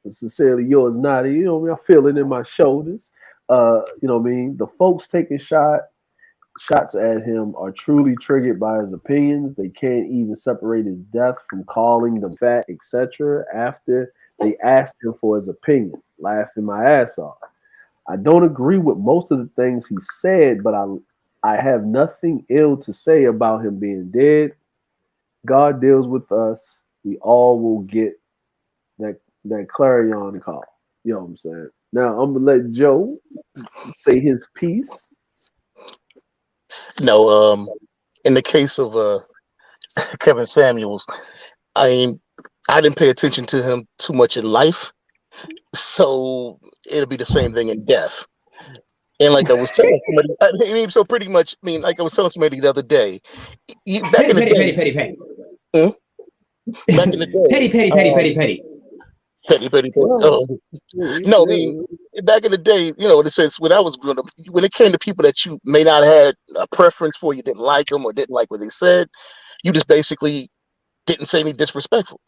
Sincerely Yours, Nadia. You know what I mean? I feel it in my shoulders. You know what I mean? The folks taking shots at him are truly triggered by his opinions. They can't even separate his death from calling them fat, etc. after they asked him for his opinion. Laughing my ass off. I don't agree with most of the things he said, but I have nothing ill to say about him being dead. God deals with us. We all will get that clarion call. You know what I'm saying? Now I'm gonna let Joe say his piece. No, in the case of Kevin Samuels, I didn't pay attention to him too much in life, so it'll be the same thing in death. And like I was telling somebody, so pretty much, like I was telling somebody the other day, back in the day, petty. Back in the day, petty. Oh. No, back in the day, in a sense, when it came to people that you may not have had a preference for, you didn't like them or didn't like what they said, you just basically didn't say anything disrespectful.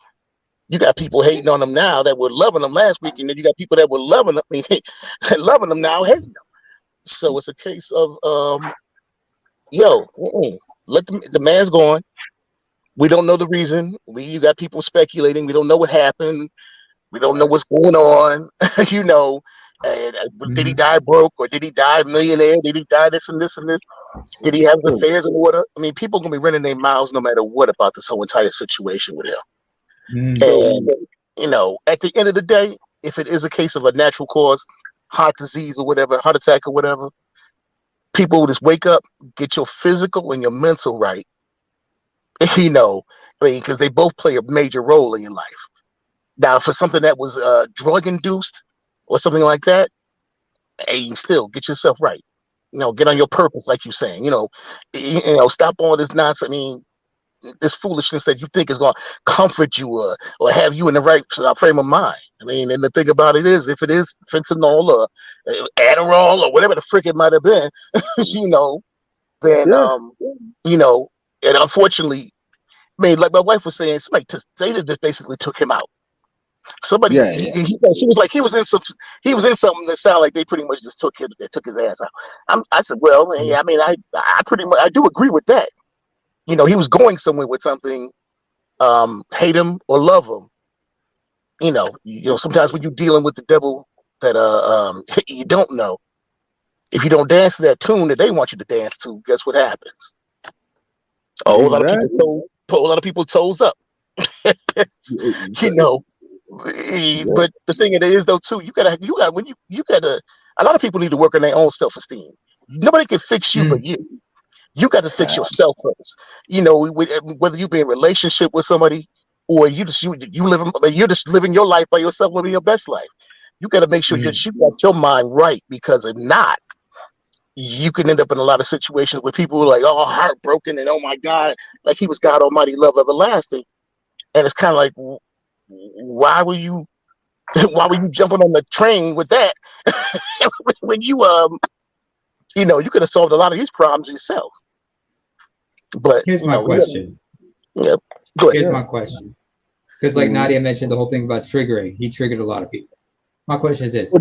You got people hating on them now that were loving them last week, and then you got people that were loving them, loving them now, hating them. So it's a case of, let the man's gone. We don't know the reason. You got people speculating. We don't know what happened. We don't know what's going on. And did he die broke, or did he die millionaire? Did he die this and this and this? Did he have affairs and what? People gonna be running their mouths no matter what about this whole entire situation with him. And at the end of the day, if it is a case of a natural cause, heart disease or whatever, heart attack or whatever, people will just wake up, get your physical and your mental right. Because they both play a major role in your life. Now, for something that was drug induced or something like that, still get yourself right. Get on your purpose, like you're saying. Stop all this nonsense. This foolishness that you think is going to comfort you or have you in the right frame of mind. And the thing about it is, if it is fentanyl or Adderall or whatever the frick it might have been, and unfortunately, like my wife was saying, they just basically took him out. Somebody, she was like, he was in something that sounded like they pretty much just took his ass out. I said, well, I do agree with that. He was going somewhere with something, hate him or love him. Sometimes when you're dealing with the devil that you don't know, if you don't dance to that tune that they want you to dance to, guess what happens? A whole lot of people toes up. But the thing is though too, a lot of people need to work on their own self-esteem. Nobody can fix you but you. You got to fix yourself first. Whether you be in a relationship with somebody or you're just living your life by yourself, living your best life. You got to make sure that you got your mind right, because if not, you can end up in a lot of situations where people are like, oh, heartbroken and oh my God, like he was God Almighty, love everlasting. And it's kind of like, why were you jumping on the train with that when you you could have solved a lot of these problems yourself. But here's my question. Yeah, go ahead. Here's my question. Because like Nadia mentioned the whole thing about triggering, he triggered a lot of people. My question is this: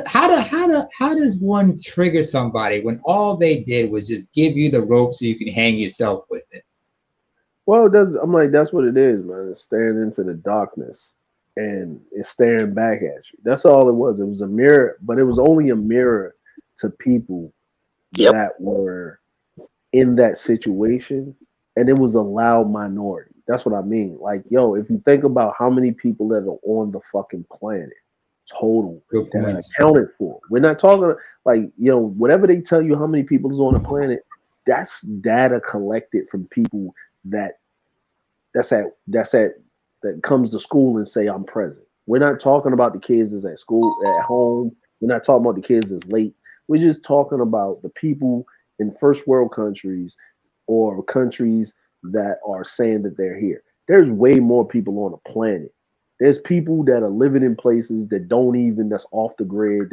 how does one trigger somebody when all they did was just give you the rope so you can hang yourself with it? Well, I'm like, that's what it is, man. It's staring into the darkness and it's staring back at you. That's all it was. It was a mirror, but it was only a mirror to people that were in that situation, and it was a loud minority. That's what I mean. Like, yo, if you think about how many people that are on the fucking planet, total, that are accounted for. We're not talking like, whatever they tell you how many people is on the planet, that's data collected from people that comes to school and say I'm present. We're not talking about the kids that's at school, at home. We're not talking about the kids that's late. We're just talking about the people in first world countries or countries that are saying that they're here. There's way more people on the planet. There's people that are living in places that that's off the grid,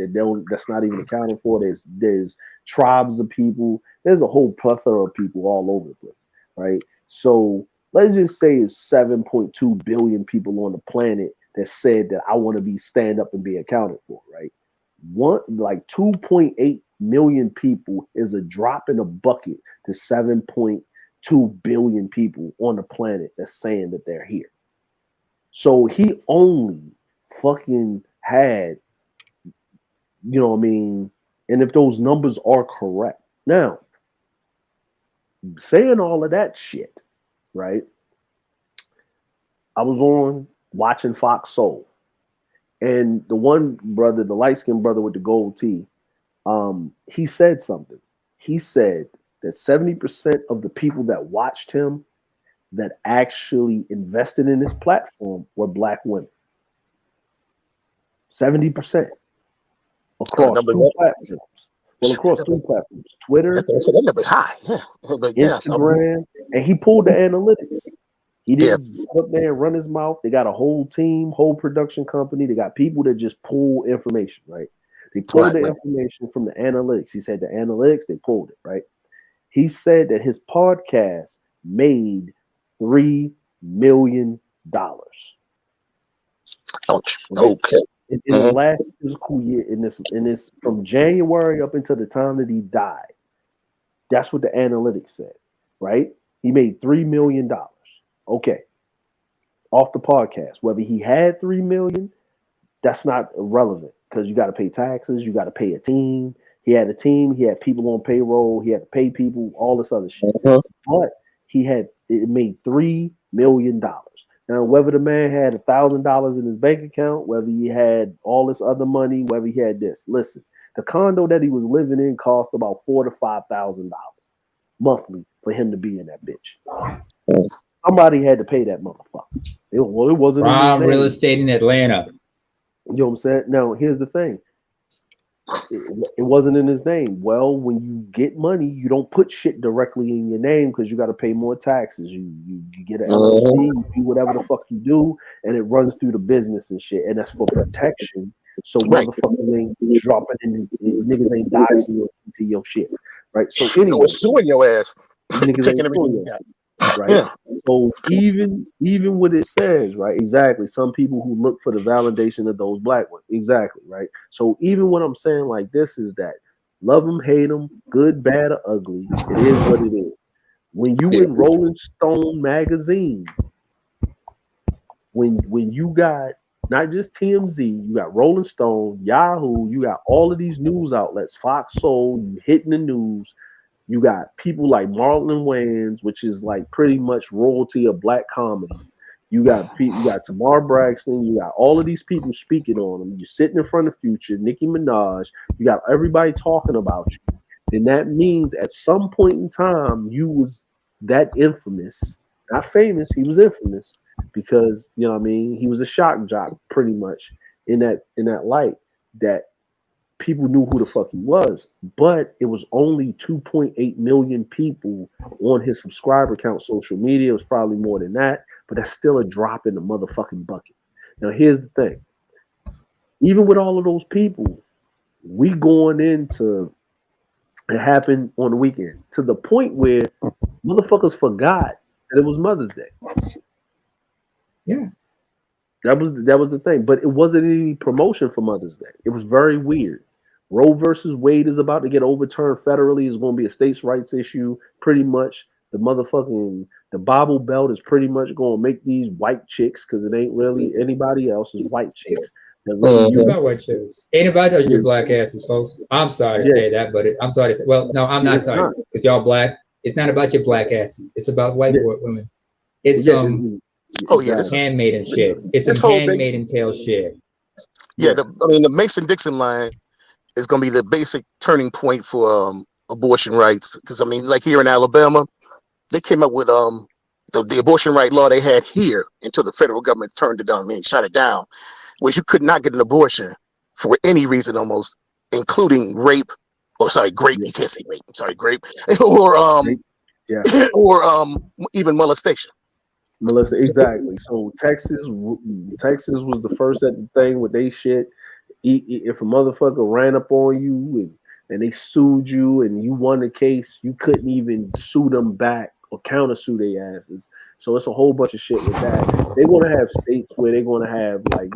that's not even accounted for. There's tribes of people. There's a whole plethora of people all over the place, right? So let's just say it's 7.2 billion people on the planet that said that I want to stand up and be accounted for, right? 2.8 million people is a drop in a bucket to 7.2 billion people on the planet that's saying that they're here. So he only fucking had, and if those numbers are correct. Now, saying all of that shit, right? I was watching Fox Soul, and the one brother, the light-skinned brother with the gold tee, he said something. He said that 70% of the people that watched him that actually invested in this platform were Black women. 70% across two platforms. Well, across three platforms: Twitter, that number is high. Instagram, and he pulled the analytics. He didn't sit up there and run his mouth. They got a whole team, whole production company. They got people that just pull information, right? They pulled the information from the analytics. He said the analytics, they pulled it, right? He said that his podcast made $3 million. Okay. In the last fiscal year, in this from January up until the time that he died, that's what the analytics said, right? He made $3 million. Okay. Off the podcast. Whether he had 3 million, that's not irrelevant because you got to pay taxes, you got to pay a team. He had a team, he had people on payroll, he had to pay people, all this other shit. But it made $3 million. Now, whether the man had $1,000 in his bank account, whether he had all this other money, whether he had this, listen, the condo that he was living in cost about $4,000 to $5,000 monthly for him to be in that bitch. Somebody had to pay that motherfucker. It wasn't Prime real estate in Atlanta. You know what I'm saying? Now, here's the thing. It wasn't in his name. Well, when you get money, you don't put shit directly in your name because you got to pay more taxes. You get an LLC, you do whatever the fuck you do, and it runs through the business and shit. And that's for protection. So motherfuckers ain't dropping in, niggas ain't doxing into your shit, right? So anyway, suing your ass. Niggas ain't suing your ass. Right. Yeah. So even what it says, right? Exactly. Some people who look for the validation of those Black ones. Exactly. Right. So even what I'm saying like this is that love them, hate them, good, bad, or ugly. It is what it is. When you in Rolling Stone magazine, when you got not just TMZ, you got Rolling Stone, Yahoo, you got all of these news outlets, Fox Soul, you hitting the news. You got people like Marlon Wayans, which is like pretty much royalty of Black comedy. You got Tamar Braxton. You got all of these people speaking on them. You're sitting in front of Future, Nicki Minaj. You got everybody talking about you. And that means at some point in time, you was that infamous, not famous. He was infamous because, you know what I mean? He was a shock jock pretty much in that light that people knew who the fuck he was, but it was only 2.8 million people on his subscriber count. Social media was probably more than that, but that's still a drop in the motherfucking bucket. Now, here's the thing. Even with all of those people, we going into it happened on the weekend to the point where motherfuckers forgot that it was Mother's Day. Yeah. That was the thing. But it wasn't any promotion for Mother's Day. It was very weird. Roe versus Wade is about to get overturned federally. It's going to be a states' rights issue. Pretty much the Bible Belt is pretty much going to make these white chicks, because it ain't really anybody else, is white chicks. It's about white chicks. Ain't about your black asses, folks. I'm sorry to say that, but I'm sorry to say. Well, no, I'm not sorry because y'all black. It's not about your black asses. It's about white women. It's handmaiden shit. It's some handmaiden tale shit. Yeah, the Mason-Dixon line is going to be the basic turning point for abortion rights. Because I mean, like here in Alabama, they came up with the abortion right law they had here until the federal government turned it down, shut it down, where you could not get an abortion for any reason almost, including rape. Or sorry, grape. You can't say rape. I'm sorry, grape. Or or even molestation. Melissa, exactly. So Texas was the first at the thing with they shit. If a motherfucker ran up on you and they sued you and you won the case, you couldn't even sue them back or countersue their asses. So it's a whole bunch of shit with that. They're gonna have states where they're gonna have like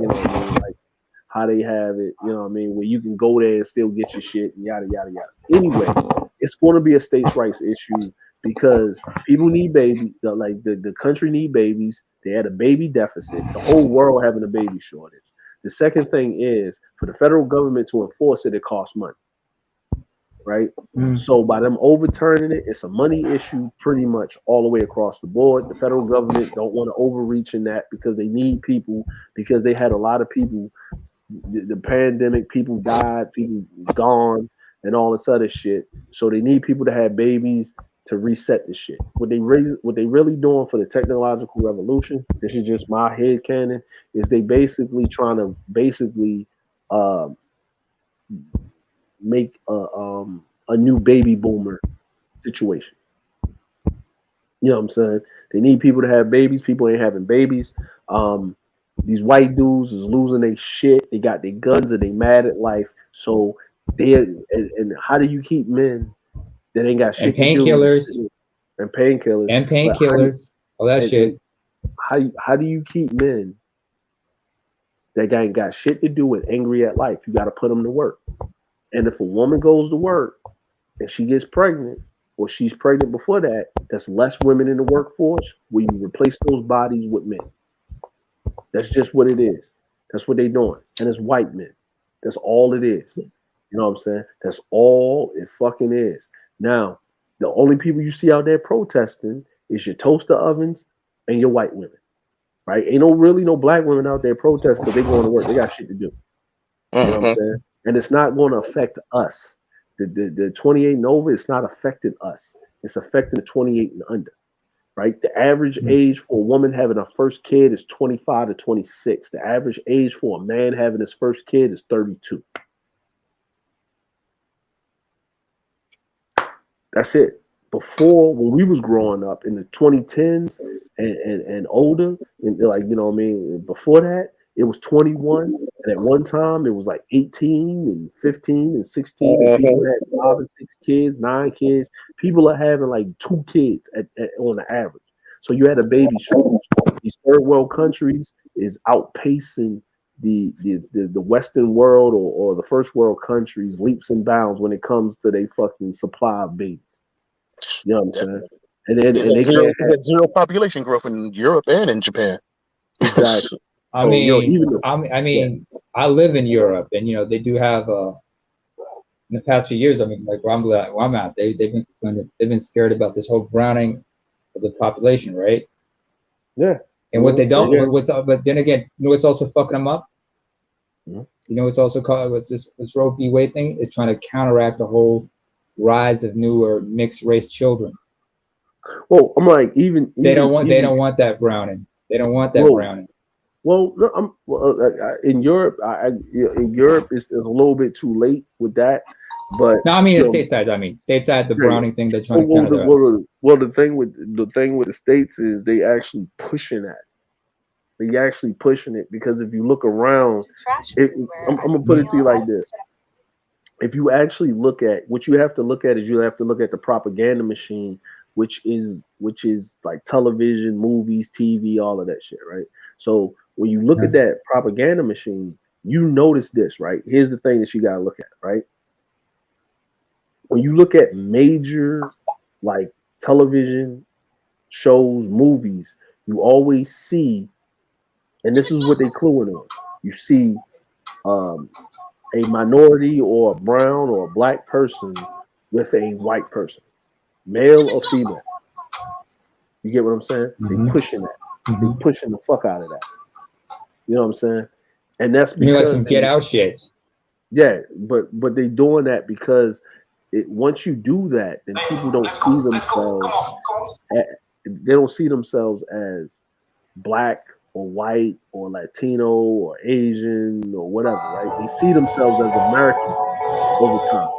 how they have it, where you can go there and still get your shit and yada yada yada. Anyway, it's gonna be a states' rights issue because people need babies. The country need babies. They had a baby deficit. The whole world having a baby shortage. The second thing is for the federal government to enforce it, it costs money. Right? So by them overturning it, it's a money issue pretty much all the way across the board. The federal government don't want to overreach in that because they need people, because they had a lot of people, the pandemic, people died, people gone, and all this other shit. So they need people to have babies to reset the shit. What they really doing for the technological revolution, this is just my head canon, is they basically trying to make a new baby boomer situation. You know what I'm saying? They need people to have babies. People ain't having babies. These white dudes is losing their shit. They got their guns and they mad at life. So and how do you keep men that ain't got shit? And painkillers. All that shit. How do you keep men that ain't got shit to do and angry at life? You got to put them to work. And if a woman goes to work and she gets pregnant, or she's pregnant before that, that's less women in the workforce. Where you replace those bodies with men. That's just what it is. That's what they're doing. And it's white men. That's all it is. You know what I'm saying? That's all it fucking is. Now, the only people you see out there protesting is your toaster ovens and your white women. Right? Ain't no black women out there protesting because they going to work. They got shit to do. You know what I'm saying? And it's not going to affect us. The 28 and over, it's not affecting us. It's affecting the 28 and under. Right? The average age for a woman having her first kid is 25 to 26. The average age for a man having his first kid is 32. That's it. Before, when we was growing up in the 2010s and older, and before that, it was 21. And at one time, it was like 18 and 15 and 16. And people had 5 and 6 kids, 9 kids. People are having like 2 kids on the average. So you had a baby shortage. These third world countries is outpacing the Western world or the first world countries leaps and bounds when it comes to their fucking supply of babies. You know what I'm saying? And then there's zero population growth in Europe and in Japan. Exactly. I live in Europe, and they do have in the past few years. I mean, like where I'm at, they've been scared about this whole browning of the population, right? Yeah. And what they don't, but then again, what's also fucking them up? It's also called this Roe v. Wade thing is trying to counteract the whole rise of newer mixed race children. Well, I'm like, they don't want that browning. They don't want that browning. Well, in Europe, it's a little bit too late with that But No, I mean you the know, stateside. I mean stateside, the yeah, Browning thing they're trying to well, counter the, their well, efforts. the thing with the states is they actually pushing that. They actually pushing it because if you look around, I'm gonna put it to you like this: if you actually look at what you have to look at is you have to look at the propaganda machine, which is like television, movies, TV, all of that shit, right? So when you look at that propaganda machine, you notice this, right? Here's the thing that you gotta look at, right? When you look at major like television shows, movies, you always see, and this is what they cluing on. You see a minority or a brown or a black person with a white person, male or female. You get what I'm saying? Mm-hmm. They pushing that. They pushing the fuck out of that. You know what I'm saying? And that's You mean like because some Get Out shit. yeah, but they doing that because once you do that, then people don't see themselves. They don't see themselves as black or white or Latino or Asian or whatever, right? They see themselves as American over time.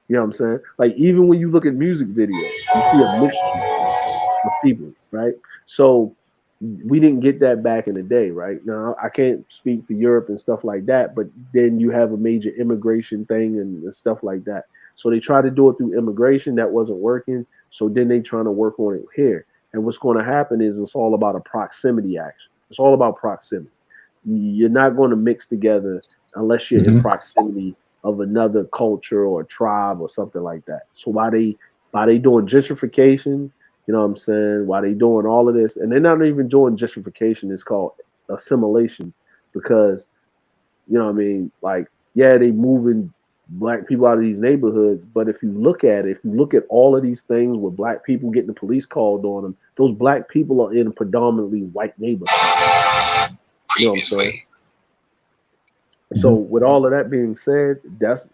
You know what I'm saying? Like even when you look at music videos, you see a mixture of people, right? So we didn't get that back in the day, right? Now I can't speak for Europe and stuff like that, but then you have a major immigration thing and stuff like that. So they tried to do it through immigration, that wasn't working. So then they trying to work on it here. And what's going to happen is it's all about a proximity action. It's all about proximity. You're not going to mix together unless you're in proximity of another culture or tribe or something like that. So why they doing gentrification, you know what I'm saying? Why they doing all of this? And they're not even doing gentrification. It's called assimilation because, you know what I mean? Like, yeah, they moving black people out of these neighborhoods. But if you look at it, if you look at all of these things with black people getting the police called on them, those black people are in predominantly white neighborhoods. You know what I'm saying? So with all of that being said, that's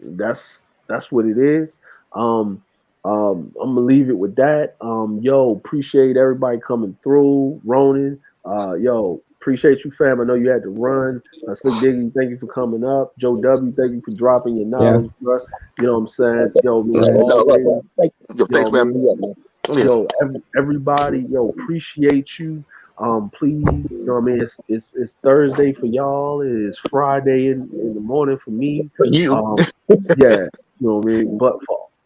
what it is. I'm gonna leave it with that. Yo, appreciate everybody coming through. Ronan, yo, appreciate you, fam. I know you had to run. Slick Diggy, thank you for coming up. Joe W, thank you for dropping your knowledge, bro. You know what I'm saying? Yo, man, Thanks for having me up, man. Yo, everybody, yo, appreciate you. Please, you know what I mean? It's Thursday for y'all. It is Friday in the morning for me. For you. Yeah, you know what I mean? But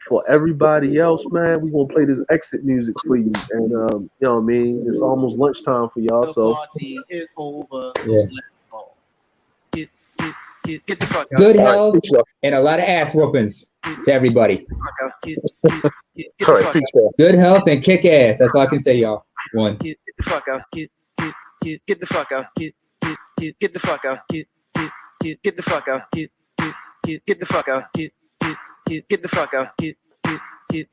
for everybody else, man, we gonna play this exit music for you. And you know what I mean? It's almost lunchtime for y'all. So the party is over, so yeah. let's go. Get the fuck out. Good health and a lot of ass whoopings to everybody. All right, peace, man. Good health and kick ass. That's all I can say, y'all. One. Get the fuck out. Get the fuck out. Get the fuck out. Get the fuck out. Get the fuck out. Get the fuck out. Get